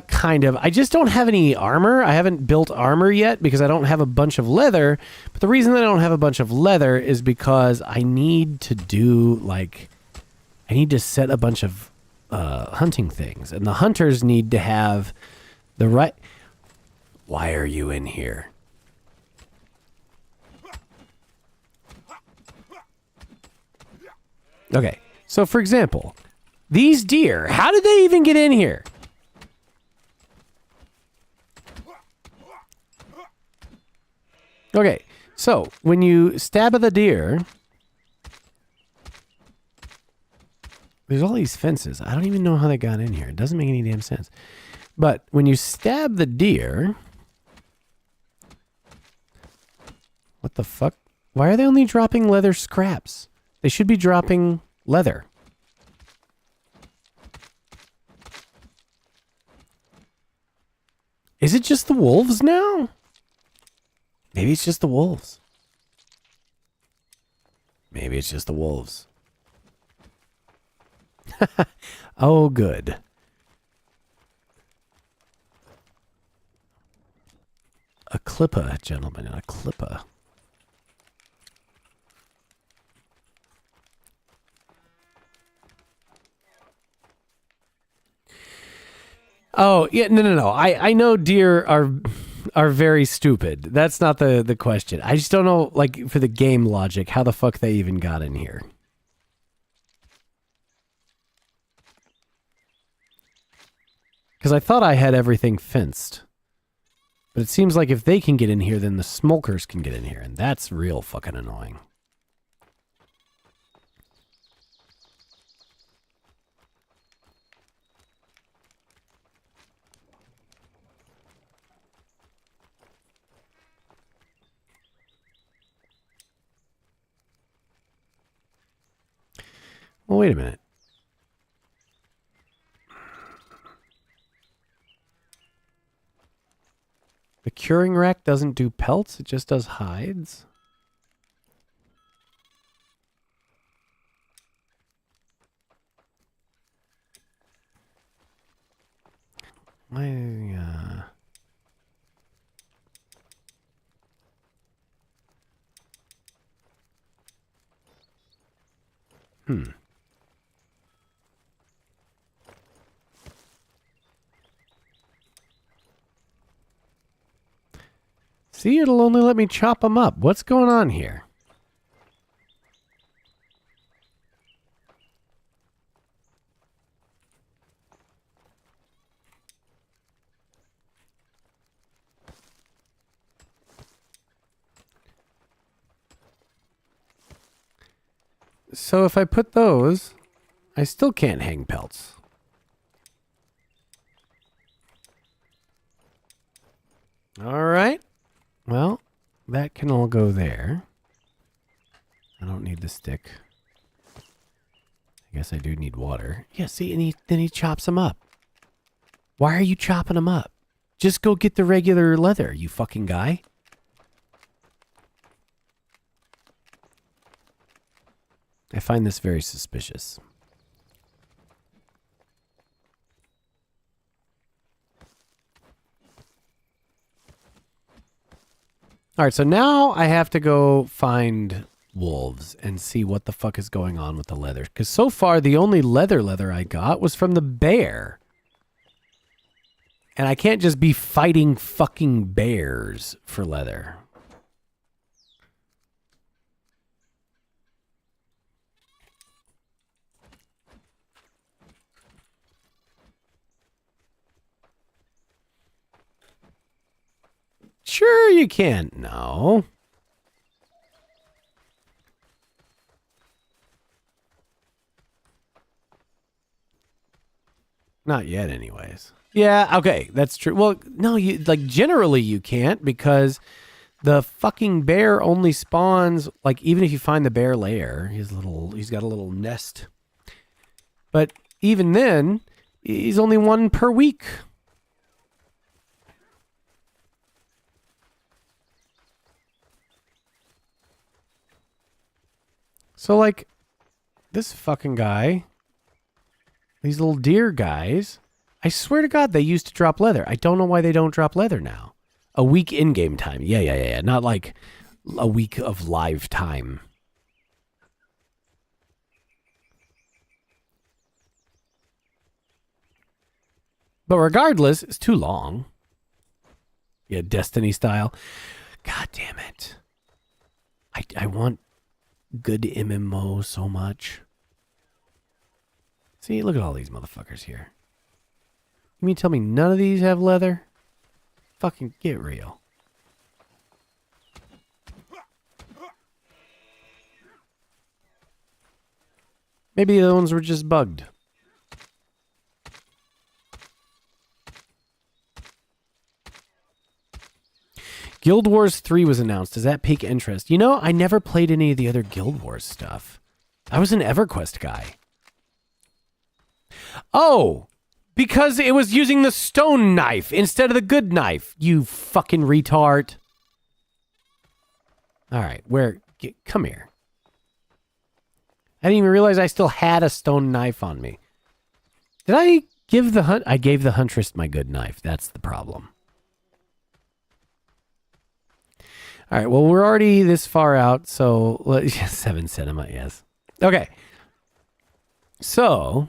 Kind of. I just don't have any armor. I haven't built armor yet because I don't have a bunch of leather. But the reason that I don't have a bunch of leather is because I need to do, like... I need to set a bunch of hunting things. And the hunters need to have the right... Why are you in here? Okay. So, for example... These deer, how did they even get in here? Okay, so when you stab at the deer, there's all these fences. I don't even know how they got in here. It doesn't make any damn sense. But when you stab the deer, what the fuck? Why are they only dropping leather scraps? They should be dropping leather. Is it just the wolves now? Maybe it's just the wolves. Maybe it's just the wolves. Oh, good. A clipper, gentlemen, a clipper. Oh, yeah, no. I know deer are very stupid. That's not the question. I just don't know, like, for the game logic, how the fuck they even got in here. Because I thought I had everything fenced. But it seems like if they can get in here, then the smokers can get in here. And that's real fucking annoying. Well, wait a minute. The curing rack doesn't do pelts, it just does hides? See, it'll only let me chop them up. What's going on here? So if I put those, I still can't hang pelts. All right. Well, that can all go there. I don't need the stick. I guess I do need water. Yeah, see, and then he chops them up. Why are you chopping them up? Just go get the regular leather, you fucking guy. I find this very suspicious. All right, so now I have to go find wolves and see what the fuck is going on with the leather. Because so far, the only leather I got was from the bear. And I can't just be fighting fucking bears for leather. Sure you can. No. Not yet, anyways. Yeah, okay, that's true. Well, no, you like generally you can't because the fucking bear only spawns like even if you find the bear lair, he's got a little nest. But even then, he's only one per week. So, like, this fucking guy, these little deer guys, I swear to God, they used to drop leather. I don't know why they don't drop leather now. A week in-game time. Yeah. Not like a week of live time. But regardless, it's too long. Yeah, Destiny style. God damn it. I want good MMO so much. See, look at all these motherfuckers here. You mean tell me none of these have leather? Fucking get real. Maybe the ones were just bugged. Guild Wars 3 was announced. Does that pique interest? You know, I never played any of the other Guild Wars stuff. I was an EverQuest guy. Oh, because it was using the stone knife instead of the good knife. You fucking retard. All right, come here. I didn't even realize I still had a stone knife on me. Did I give the I gave the huntress my good knife. That's the problem. All right, well, we're already this far out, so 7 cinema, yes. Okay. So,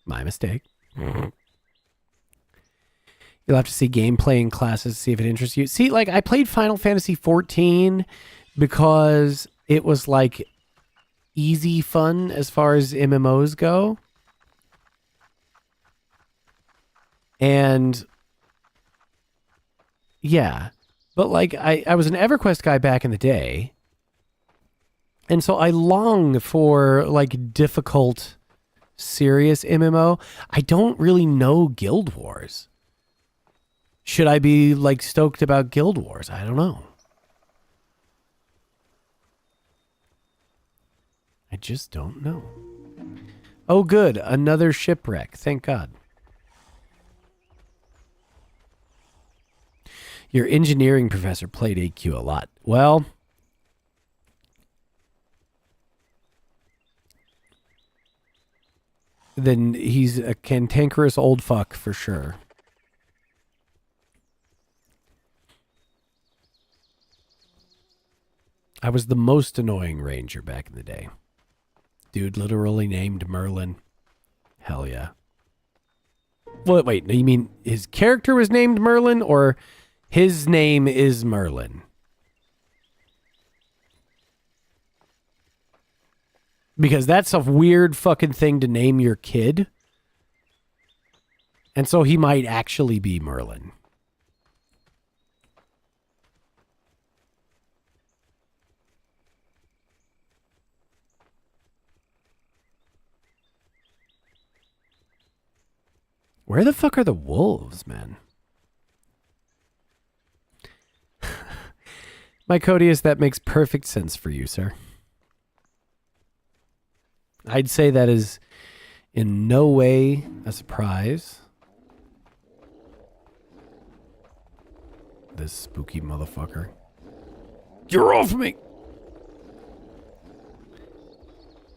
my mistake. You'll have to see gameplay in classes to see if it interests you. See, like, I played Final Fantasy 14 because it was, like, easy fun as far as MMOs go. And yeah, but like I was an EverQuest guy back in the day. And so I long for like difficult, serious MMO. I don't really know Guild Wars. Should I be like stoked about Guild Wars? I don't know. I just don't know. Oh, good. Another shipwreck. Thank God. Your engineering professor played AQ a lot. Well, then he's a cantankerous old fuck for sure. I was the most annoying ranger back in the day. Dude literally named Merlin. Hell yeah. Well, wait, you mean his character was named Merlin or his name is Merlin? Because that's a weird fucking thing to name your kid. And so he might actually be Merlin. Where the fuck are the wolves, man? Mycodius, that makes perfect sense for you, sir. I'd say that is in no way a surprise. This spooky motherfucker. You're off me!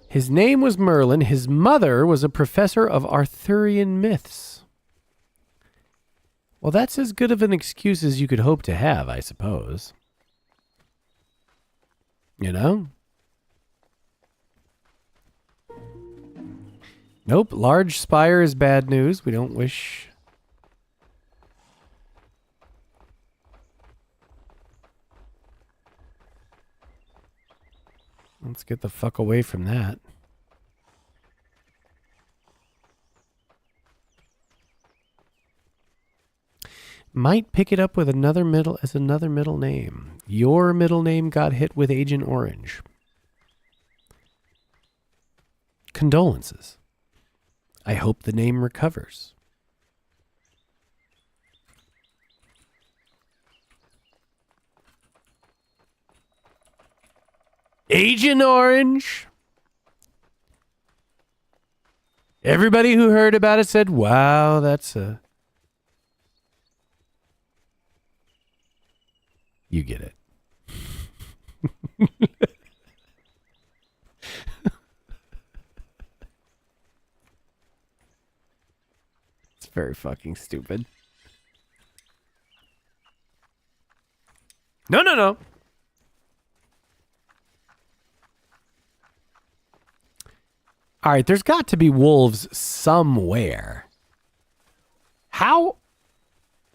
His name was Merlin. His mother was a professor of Arthurian myths. Well, that's as good of an excuse as you could hope to have, I suppose. You know? Nope, large spire is bad news. We don't wish. Let's get the fuck away from that. Might pick it up with another middle name. Your middle name got hit with Agent Orange. Condolences. I hope the name recovers. Agent Orange. Everybody who heard about it said, wow, that's a... You get it. It's very fucking stupid. No, no, no. All right, there's got to be wolves somewhere. How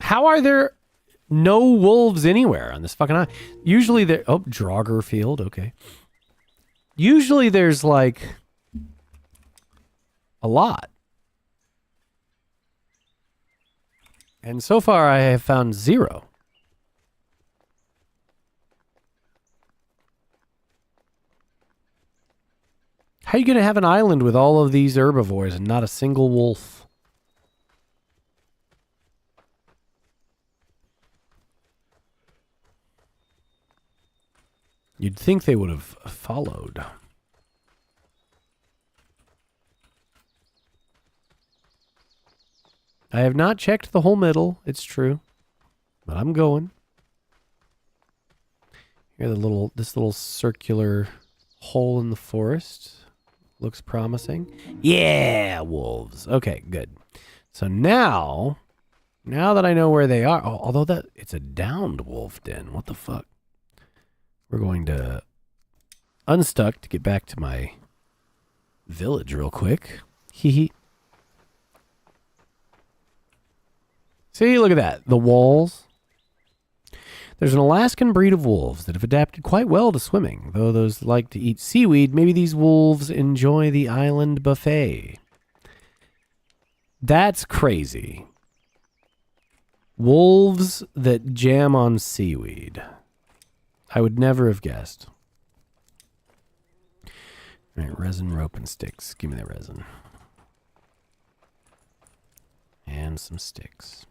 are there no wolves anywhere on this fucking island? Usually there... Oh, Draugr Field, okay. Usually there's like a lot. And so far I have found 0. How are you going to have an island with all of these herbivores and not a single wolf? You'd think they would have followed. I have not checked the whole middle, it's true. But I'm going. Here, this little circular hole in the forest. Looks promising. Yeah, wolves. Okay, good. So now that I know where they are, although it's a downed wolf den. What the fuck? We're going to unstuck to get back to my village real quick. Hee hee. See, look at that. The walls. There's an Alaskan breed of wolves that have adapted quite well to swimming. Though those like to eat seaweed, maybe these wolves enjoy the island buffet. That's crazy. Wolves that jam on seaweed. I would never have guessed. All right, resin, rope, and sticks. Give me the resin. And some sticks.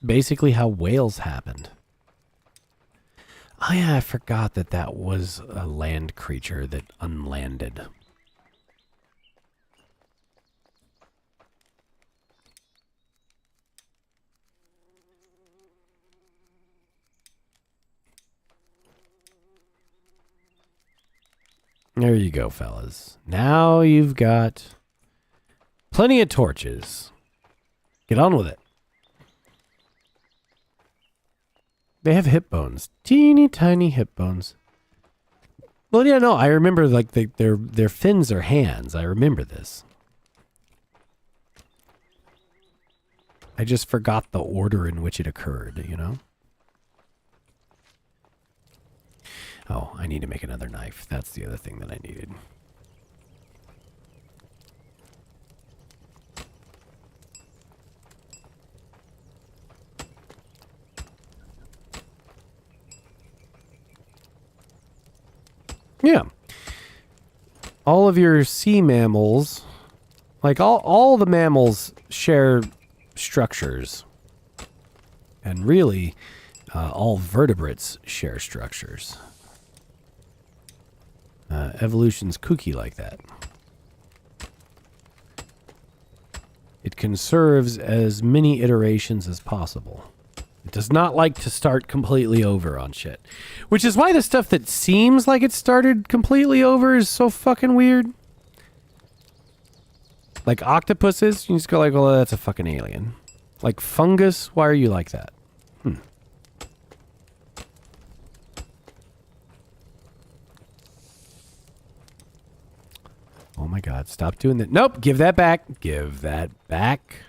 Basically how whales happened. Oh yeah, I forgot that was a land creature that unlanded. There you go, fellas. Now you've got plenty of torches. Get on with it. They have hip bones. Teeny tiny hip bones. Well, yeah, no, I remember like their fins are hands. I remember this. I just forgot the order in which it occurred, you know? Oh, I need to make another knife. That's the other thing that I needed. Yeah. All of your sea mammals, like all the mammals share structures. And really, all vertebrates share structures. Evolution's kooky like that. It conserves as many iterations as possible. It does not like to start completely over on shit. Which is why the stuff that seems like it started completely over is so fucking weird. Like octopuses, you just go like, well, that's a fucking alien. Like fungus, why are you like that? Oh my god, stop doing that. Nope, give that back. Give that back.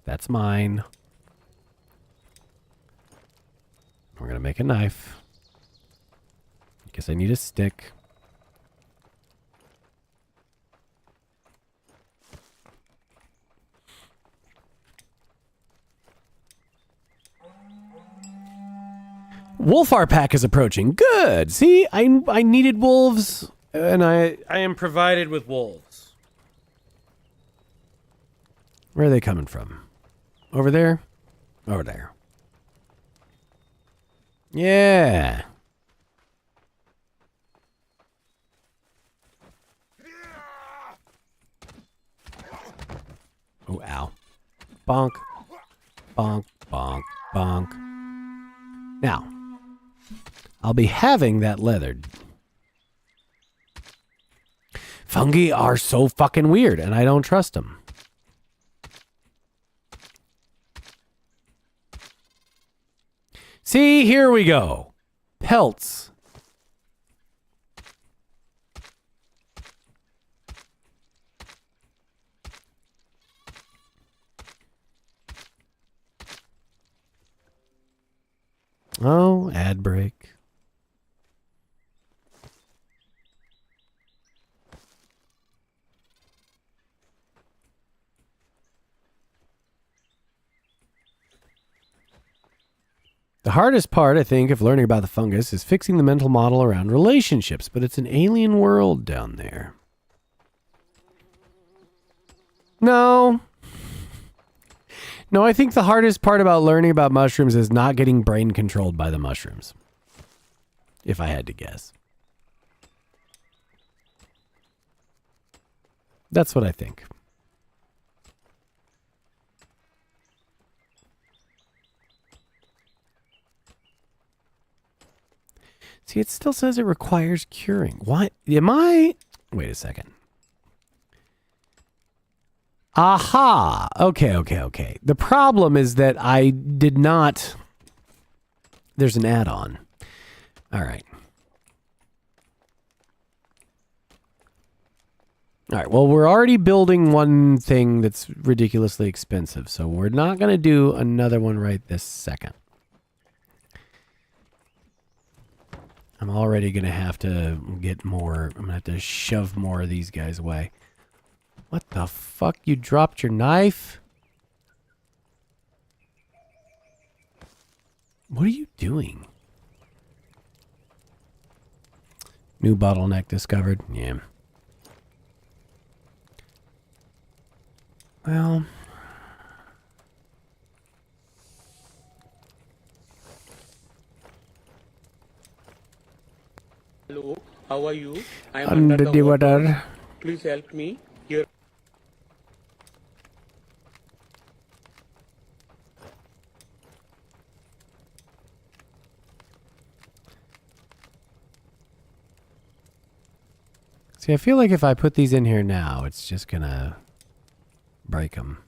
That's mine. We're gonna make a knife. Guess I need a stick. Wolfar pack is approaching. Good. See, I needed wolves. And I am provided with wolves. Where are they coming from? Over there? Over there. Yeah. Oh, ow. Bonk. Bonk, bonk, bonk. Now, I'll be having that leathered. Fungi are so fucking weird, and I don't trust them. See, here we go. Pelts. Oh, ad break. The hardest part, I think, of learning about the fungus is fixing the mental model around relationships, but it's an alien world down there. No. No, I think the hardest part about learning about mushrooms is not getting brain controlled by the mushrooms. If I had to guess. That's what I think. See, it still says it requires curing. What? Am I? Wait a second. Aha! Okay. The problem is that I did not... There's an add-on. All right. All right, well, we're already building one thing that's ridiculously expensive, so we're not going to do another one right this second. I'm already going to have to get more. I'm going to have to shove more of these guys away. What the fuck? You dropped your knife? What are you doing? New bottleneck discovered. Yeah. Well... Hello, how are you? I am Under under the the water. water. Please help me. Here. See, I feel like if I put these in here now, it's just gonna break them.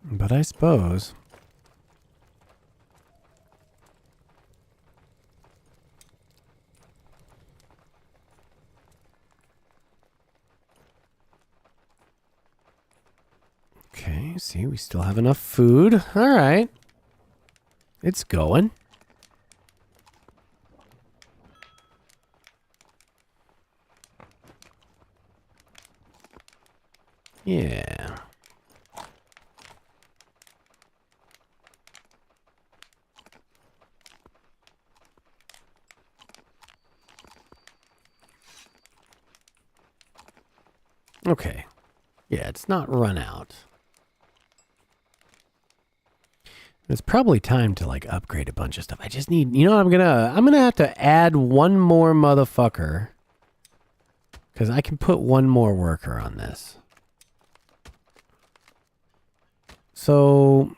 But I suppose... Okay, see, we still have enough food. All right. It's going. Yeah. Okay. Yeah, it's not run out. It's probably time to like upgrade a bunch of stuff. I just need, you know, I'm gonna have to add one more motherfucker. Because I can put one more worker on this. So...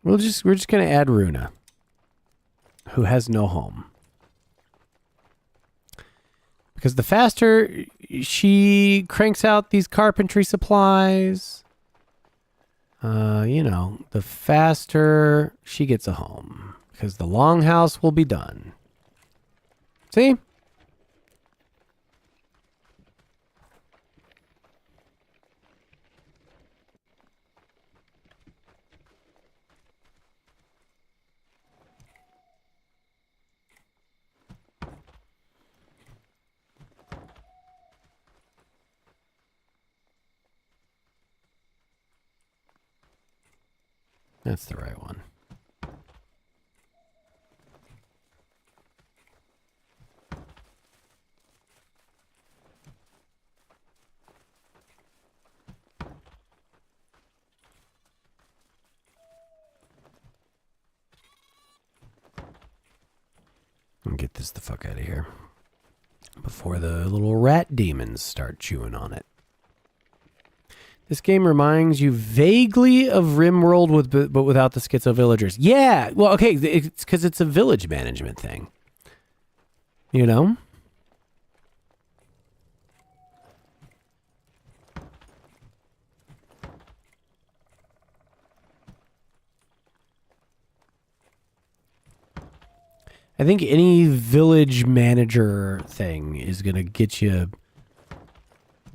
we're just gonna add Runa, who has no home. Because the faster she cranks out these carpentry supplies, you know, the faster she gets a home. Because the longhouse will be done. See? That's the right one. And get this the fuck out of here before the little rat demons start chewing on it. This game reminds you vaguely of RimWorld, but without the schizo villagers. Yeah, well, okay, it's because it's a village management thing. You know? I think any village manager thing is going to get you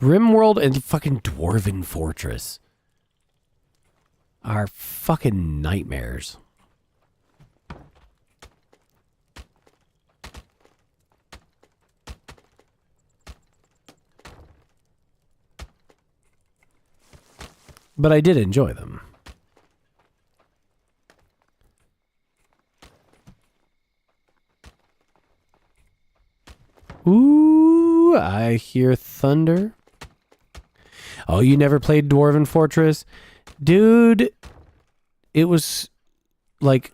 RimWorld and fucking Dwarven Fortress are fucking nightmares. But I did enjoy them. Ooh, I hear thunder. Oh, you never played Dwarven Fortress? Dude, it was like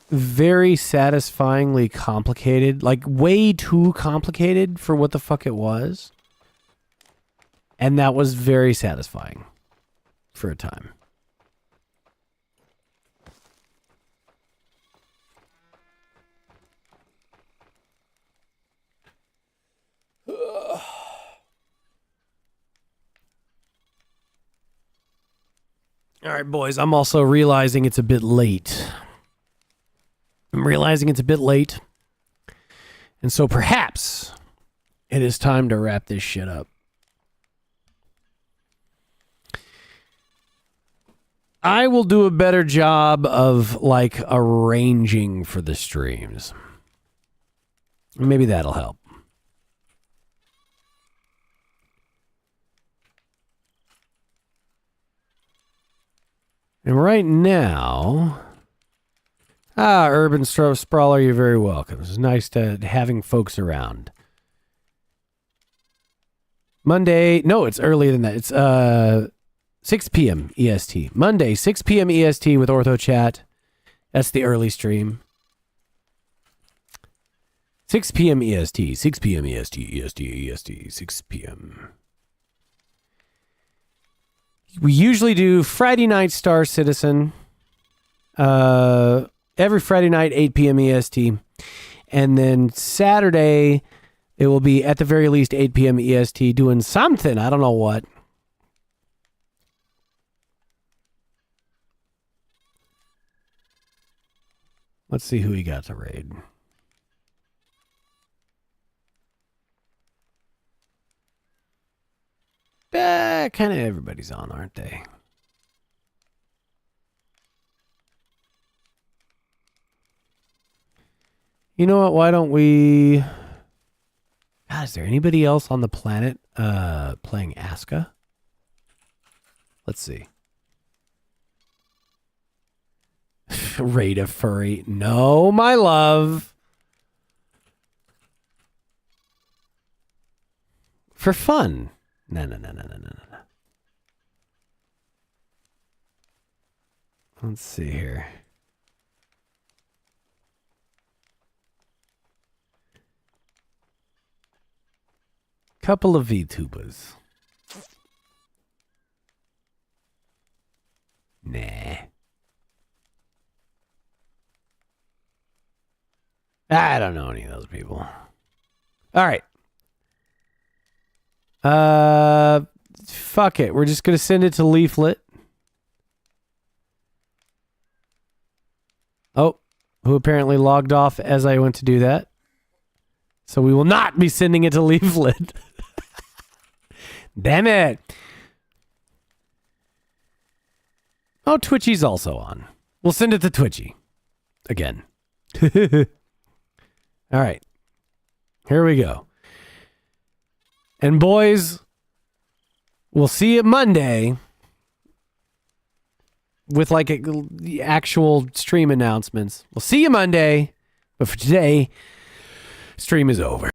very satisfyingly complicated. Like way too complicated for what the fuck it was. And that was very satisfying for a time. All right, boys, I'm also realizing it's a bit late. And so perhaps it is time to wrap this shit up. I will do a better job of, like, arranging for the streams. Maybe that'll help. And right now, Urban Sprawler, you're very welcome. It's nice to having folks around. Monday, no, it's earlier than that. It's 6 p.m. EST. Monday, 6 p.m. EST with Ortho Chat. That's the early stream. 6 p.m. EST. 6 p.m. EST. 6 p.m. We usually do Friday night Star Citizen. Every Friday night, 8 p.m. EST. And then Saturday, it will be at the very least 8 p.m. EST doing something. I don't know what. Let's see who he got to raid. Kind of everybody's on, aren't they? You know what? Why don't we... God, is there anybody else on the planet playing ASKA? Let's see. Raid a furry. No, my love. For fun. No. Let's see here. Couple of VTubers. Nah. I don't know any of those people. All right. Fuck it. We're just going to send it to Leaflet. Oh, who apparently logged off as I went to do that. So we will not be sending it to Leaflet. Damn it. Oh, Twitchy's also on. We'll send it to Twitchy. Again. All right. Here we go. And boys, we'll see you Monday with like the actual stream announcements. We'll see you Monday. But for today, stream is over.